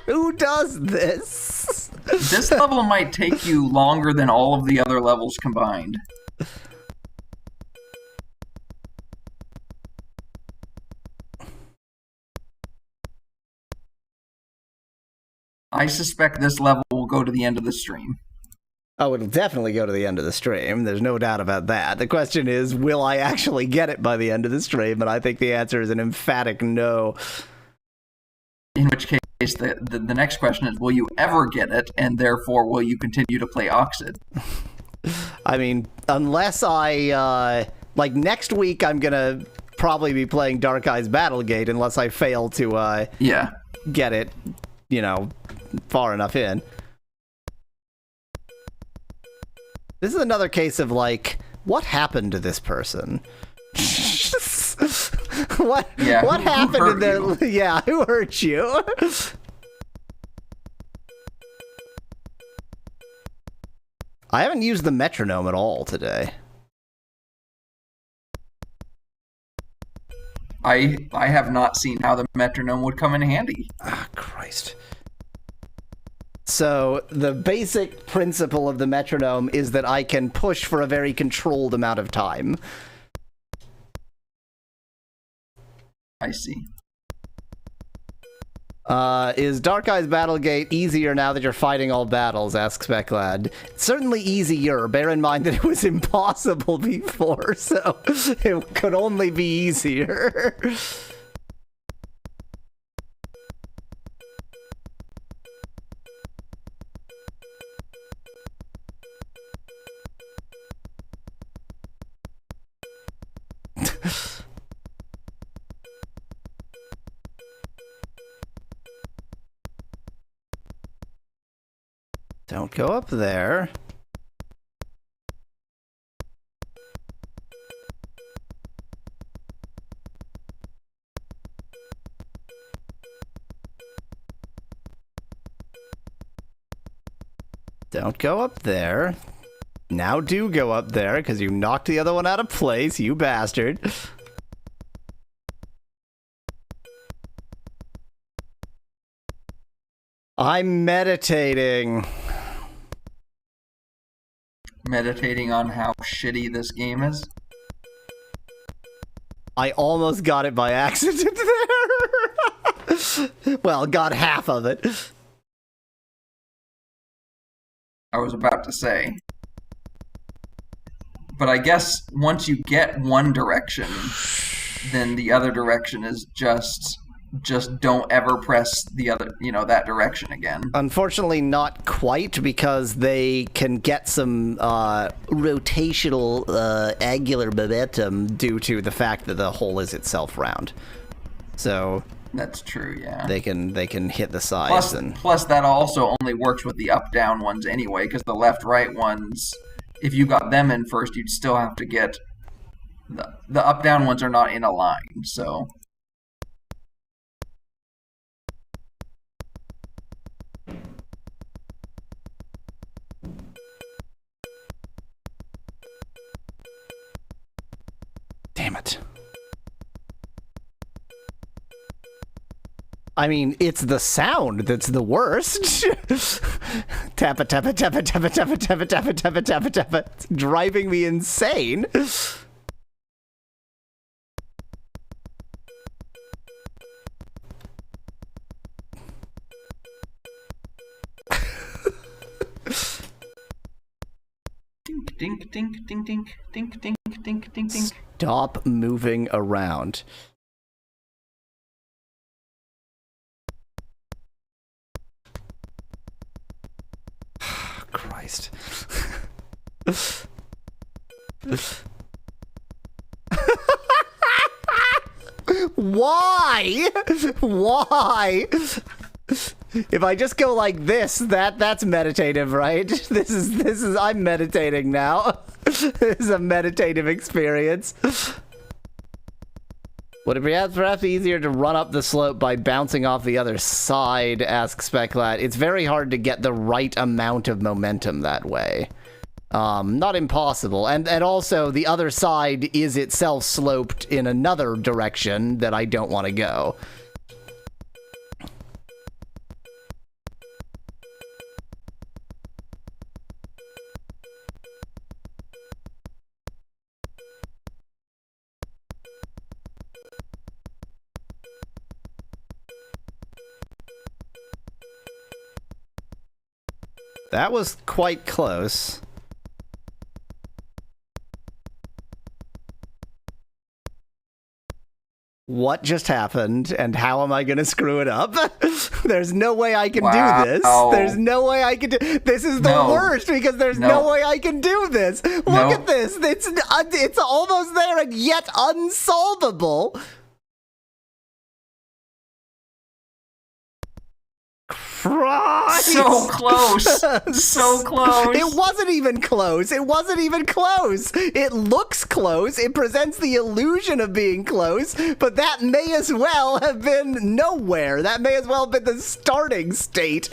Who does this? This level might take you longer than all of the other levels combined. I suspect this level will go to the end of the stream. Oh, it'll definitely go to the end of the stream. There's no doubt about that. The question is, will I actually get it by the end of the stream? And I think the answer is an emphatic no. In which case, the next question is, will you ever get it? And therefore, will you continue to play Oxyd? I mean, unless I, like, next week I'm going to probably be playing Dark Eyes Battlegate unless I fail to, get it, you know, far enough in. This is another case of, like, what happened to this person? What happened to their... Yeah, who hurt you? I haven't used the metronome at all today. I have not seen how the metronome would come in handy. Ah, Christ. So, the basic principle of the metronome is that I can push for a very controlled amount of time. I see. Is Dark Eyes Battlegate easier now that you're fighting all battles? Asks Speclad. Certainly easier. Bear in mind that it was impossible before, so it could only be easier. Don't go up there. Don't go up there. Now do go up there, because you knocked the other one out of place, you bastard. I'm meditating. Meditating on how shitty this game is. I almost got it by accident there. Well, got half of it. I was about to say. But I guess once you get one direction, then the other direction is just don't ever press the other, that direction again. Unfortunately, not quite, because they can get some rotational angular momentum due to the fact that the hole is itself round. So that's true, yeah. They can hit the sides. Plus that also only works with the up-down ones anyway, because the left-right ones, if you got them in first, you'd still have to get the up-down ones are not in a line, so. Damn it. I mean, it's the sound that's the worst. Tappa, tappa, tappa, tappa, tappa, tappa, tappa, tappa, tappa, tappa. It's driving me insane. Dink, dink, dink, dink, dink, dink, dink, dink, dink. Stop moving around. Christ. Why? Why? If I just go like this, that's meditative, right? This is I'm meditating now. This is a meditative experience. Would it be perhaps easier to run up the slope by bouncing off the other side, asks Speclat. It's very hard to get the right amount of momentum that way. Not impossible. And also, the other side is itself sloped in another direction that I don't want to go. That was quite close. What just happened, and how am I gonna screw it up? There's no way I can do this. There's no way I can do. This is the worst, because there's no way I can do this. Look at this. It's almost there and yet unsolvable. Christ. So close. So close. It wasn't even close. It wasn't even close. It looks close. It presents the illusion of being close, but that may as well have been nowhere. That may as well have been the starting state.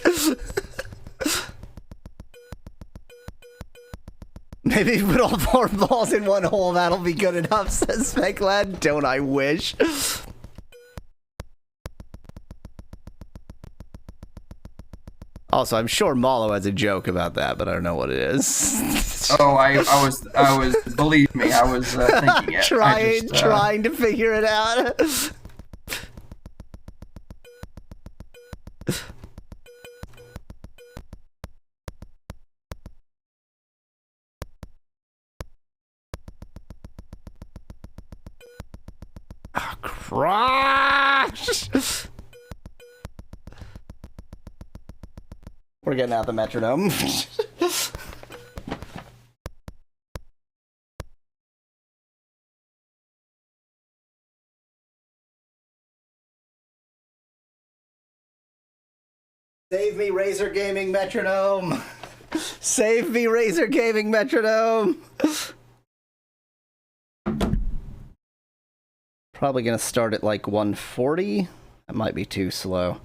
Maybe if you put all 4 balls in one hole, that'll be good enough, says Speclad. Don't I wish? Also, I'm sure Malo has a joke about that, but I don't know what it is. Oh, I was. Believe me, I was thinking it. Trying to figure it out. Crush! We're getting out the metronome. Save me, Razer Gaming Metronome! Save me, Razer Gaming Metronome! Probably gonna start at like 140. That might be too slow.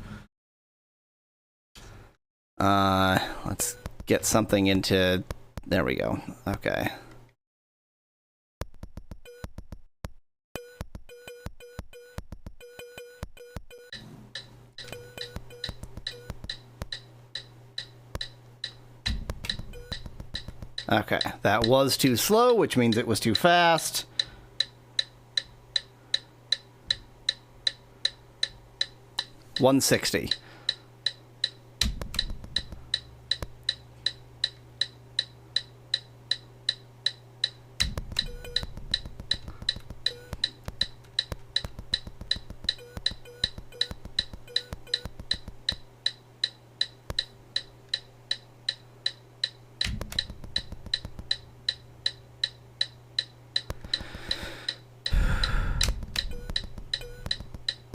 Let's get something into... There we go. Okay. Okay, that was too slow, which means it was too fast. $160.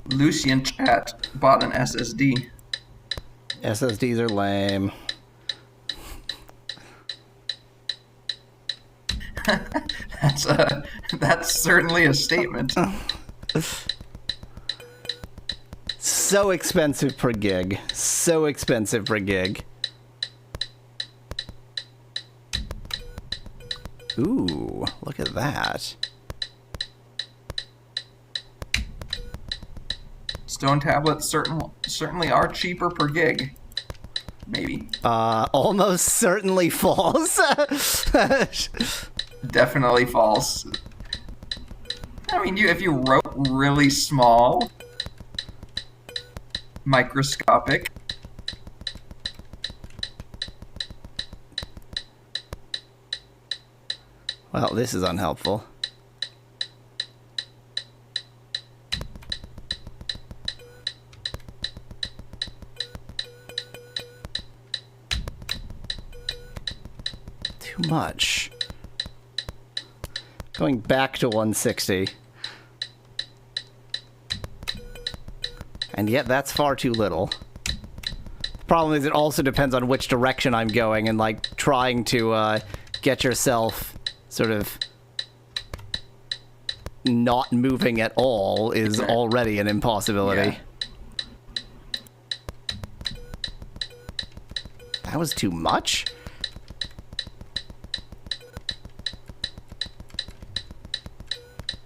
Lucian chat bought an SSD. SSDs are lame. That's certainly a statement. So expensive per gig. So expensive per gig. Ooh, look at that. Stone tablets certainly are cheaper per gig. Maybe. Almost certainly false. Definitely false. I mean, if you wrote really small, microscopic. Well, this is unhelpful. Too much. Going back to 160. And yet that's far too little. The problem is it also depends on which direction I'm going, and like trying to get yourself sort of not moving at all is already an impossibility. Yeah. That was too much?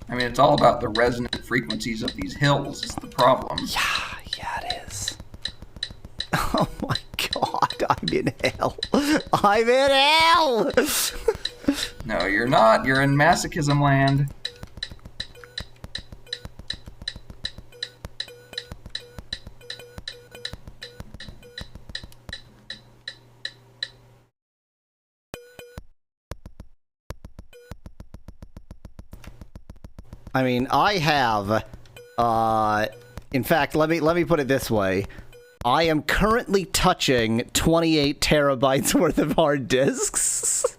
I mean, it's all about the resonant frequencies of these hills is the problem. Yeah, it is. Oh my god, I'm in hell. I'm in hell! No, you're not. You're in masochism land. I mean, I have, in fact, let me put it this way. I am currently touching 28 terabytes worth of hard disks.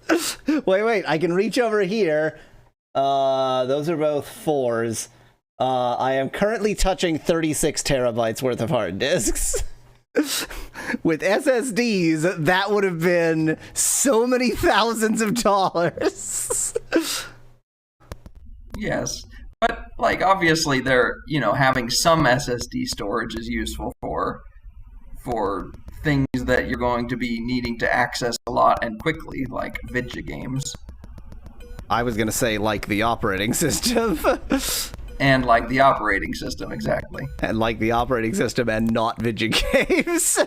Wait, I can reach over here. Those are both 4s. I am currently touching 36 terabytes worth of hard disks. With SSDs, that would have been so many thousands of dollars. Yes. But, like, obviously they're, having some SSD storage is useful for things that you're going to be needing to access a lot and quickly, like video games. I was going to say, like, the operating system. And like the operating system, exactly. And like the operating system and not video games.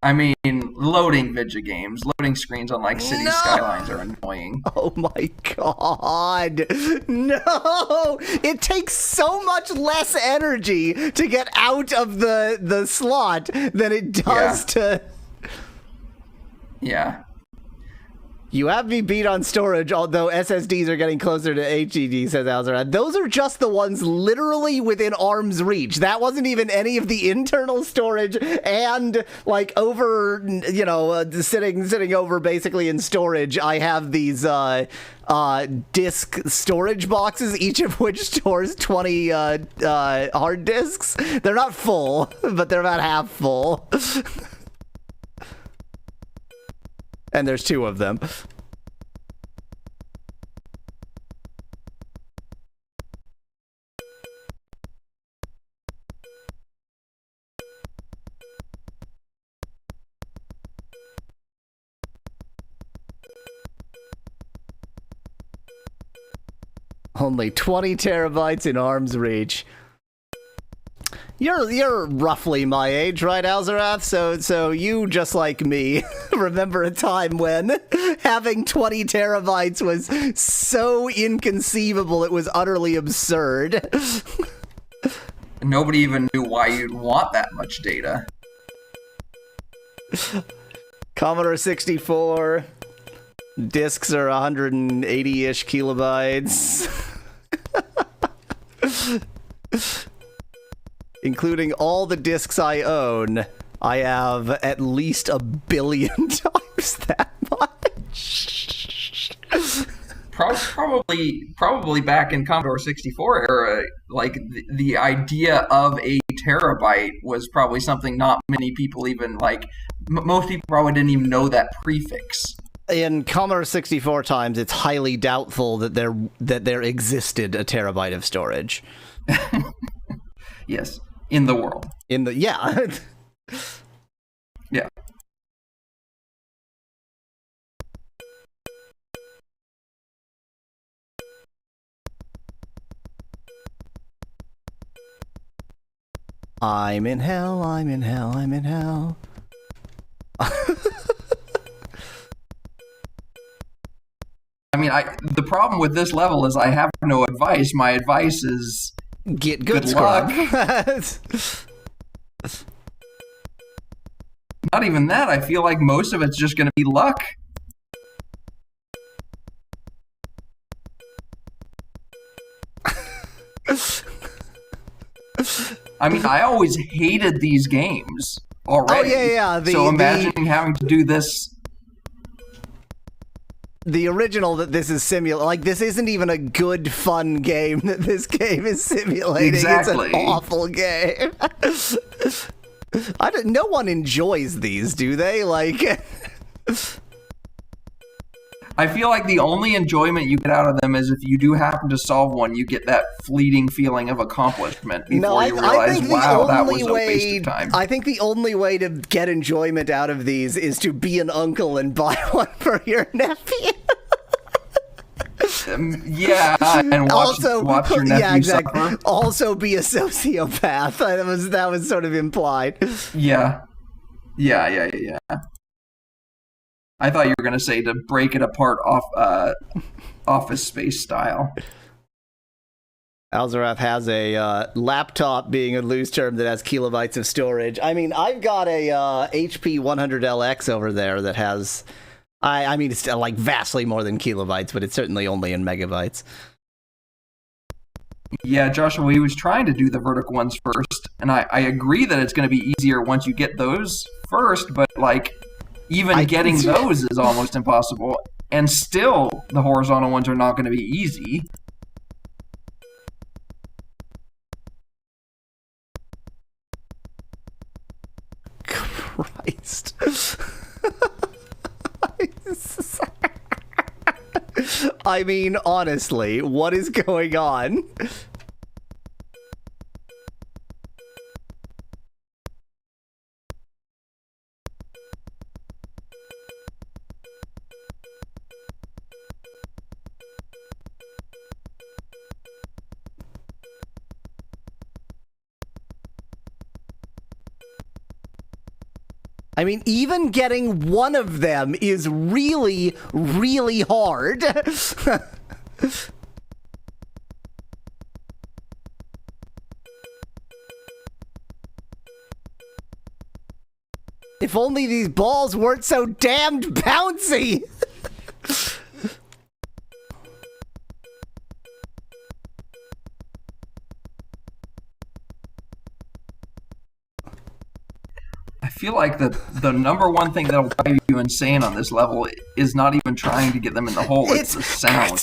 I mean, loading video games, loading screens on like City Skylines are annoying. Oh my god. No! It takes so much less energy to get out of the slot than it does to... Yeah. You have me beat on storage, although SSDs are getting closer to HDD, says Alzarad. Those are just the ones literally within arm's reach. That wasn't even any of the internal storage and, like, over, you know, sitting over basically in storage. I have these disk storage boxes, each of which stores 20 hard disks. They're not full, but they're about half full. And there's 2 of them. Only 20 terabytes in arm's reach. You're roughly my age, right, Alzarath? So you, just like me, remember a time when having 20 terabytes was so inconceivable it was utterly absurd. Nobody even knew why you'd want that much data. Commodore 64 disks are 180-ish kilobytes. Including all the discs I own, I have at least 1 billion times that much. Probably back in Commodore 64 era, like the idea of a terabyte was probably something not many people even like. Most people probably didn't even know that prefix. In Commodore 64 times, it's highly doubtful that there existed a terabyte of storage. Yes. In the world. Yeah. Yeah. I'm in hell, I'm in hell, I'm in hell. I mean, the problem with this level is I have no advice. My advice is Get good luck. Not even that. I feel like most of it's just going to be luck. I mean, I always hated these games already. Oh, yeah. So imagining having to do this. The original that this is simulating, like, this isn't even a good, fun game that this game is simulating. Exactly. It's an awful game. No one enjoys these, do they? Like, I feel like the only enjoyment you get out of them is if you do happen to solve one, you get that fleeting feeling of accomplishment before you realize, wow, that was a waste of time. I think the only way to get enjoyment out of these is to be an uncle and buy one for your nephew. Yeah, and watch your nephew suffer. Also be a sociopath. That was sort of implied. Yeah. I thought you were going to say to break it apart off Office Space style. Alzarath has a laptop, being a loose term, that has kilobytes of storage. I mean, I've got a HP 100LX over there that has... I mean, it's like vastly more than kilobytes, but it's certainly only in megabytes. Yeah, Joshua, he was trying to do the vertical ones first, and I agree that it's going to be easier once you get those first, but like even getting those is almost impossible, and still the horizontal ones are not going to be easy. Christ. I mean, honestly, what is going on? I mean, even getting one of them is really, really hard. If only these balls weren't so damned bouncy. I feel like the number one thing that'll drive you insane on this level is not even trying to get them in the hole. It's the sound.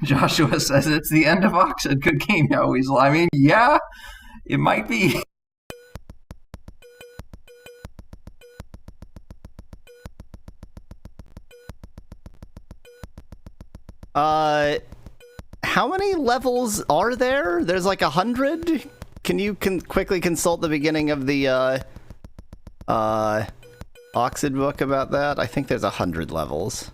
Joshua says it's the end of Oxyd. Good game, yo, Weasel. I mean, yeah, it might be. How many levels are there? There's like 100? Can you quickly consult the beginning of the, Oxyd book about that? I think there's 100 levels.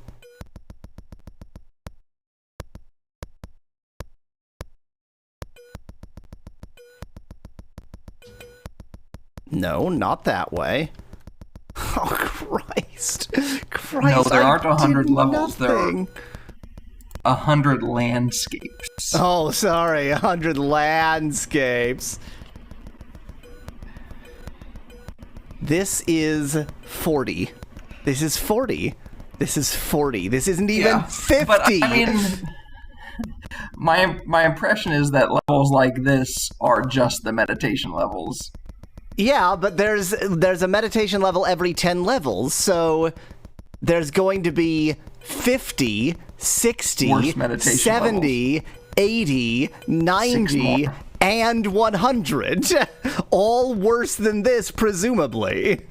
No, not that way. Oh, Christ. Christ, No, there I aren't 100 did levels. There are nothing. 100 landscapes. Oh, sorry, 100 landscapes. This is 40. This is 40. This is 40. This isn't even 50. But I mean, my impression is that levels like this are just the meditation levels. Yeah, but there's a meditation level every 10 levels, so there's going to be 50, 60, Worse meditation 70, 80, 90, and 100. All worse than this, presumably.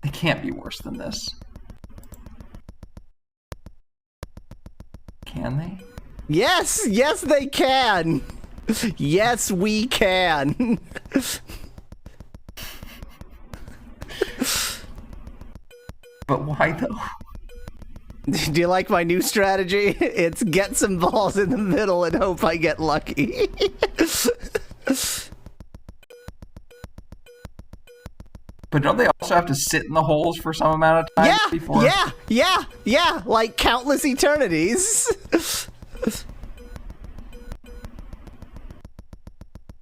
They can't be worse than this. Can they? Yes, yes they can. Yes, we can. But why though? Do you like my new strategy? It's get some balls in the middle and hope I get lucky. But don't they also have to sit in the holes for some amount of time before? Yeah, like countless eternities.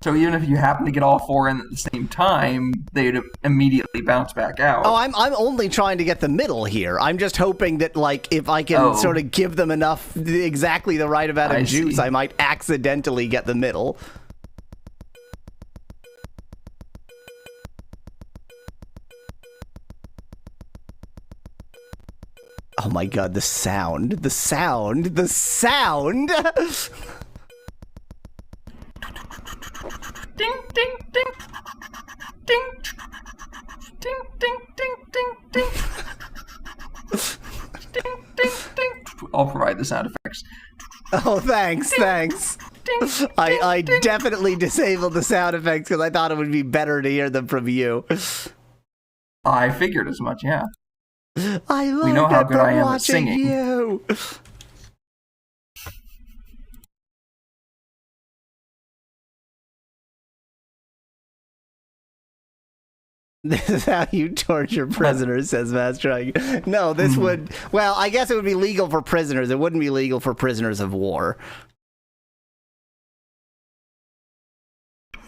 So even if you happen to get all four in at the same time, they'd immediately bounce back out. Oh, I'm only trying to get the middle here. I'm just hoping that, like, if I can sort of give them enough, exactly the right amount of juice, I might accidentally get the middle. Oh my god, the sound. The sound. The sound! Ding, ding, ding. Ding. Ding, ding, ding, ding, ding. Ding, ding, ding. I'll provide the sound effects. Oh, thanks, thanks. Ding, I definitely disabled the sound effects because I thought it would be better to hear them from you. I figured as much, yeah. I love We know how good I am at watching singing. you. This is how you torture prisoners, says Master. No, this would... Well, I guess it would be legal for prisoners. It wouldn't be legal for prisoners of war.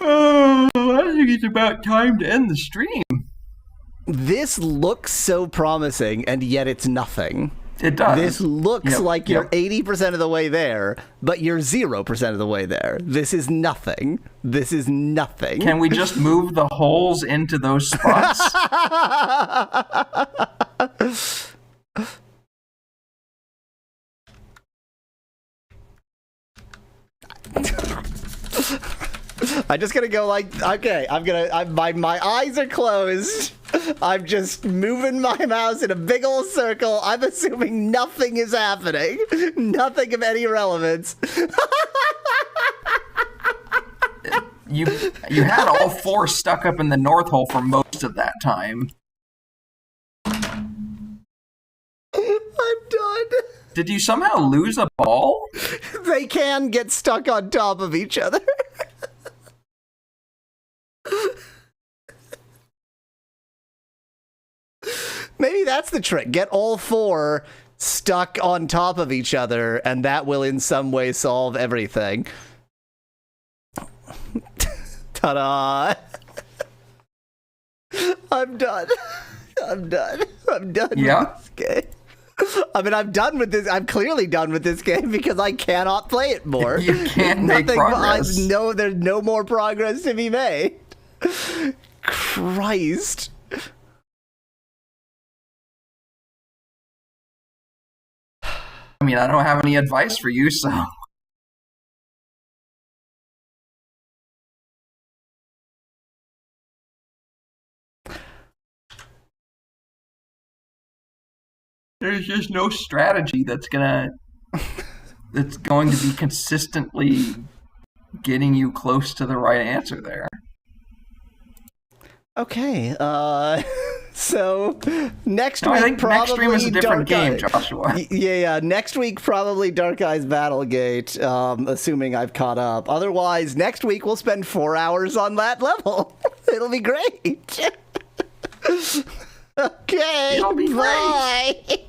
Oh, I think it's about time to end the stream. This looks so promising, and yet it's nothing. It does. This looks like you're 80% of the way there, but you're 0% of the way there. This is nothing. This is nothing. Can we just move the holes into those spots? I'm just gonna go like, okay, my eyes are closed. I'm just moving my mouse in a big old circle. I'm assuming nothing is happening. Nothing of any relevance. You had all four stuck up in the north hole for most of that time. I'm done. Did you somehow lose a ball? They can get stuck on top of each other. Maybe that's the trick. Get all four stuck on top of each other, and that will in some way solve everything. Ta-da! I'm done. I'm done. I'm done Yeah. with this game. I mean, I'm done with this. I'm clearly done with this game because I cannot play it more. You can't make progress. There's no more progress to be made. Christ. I mean, I don't have any advice for you, so. There's just no strategy that's going to be consistently getting you close to the right answer there. Okay, so next No, week I think probably next stream is a different Dark game, Eye- Joshua. Yeah, next week probably Dark Eyes Battlegate, assuming I've caught up. Otherwise, next week we'll spend 4 hours on that level. It'll be great. Okay, It'll be bye.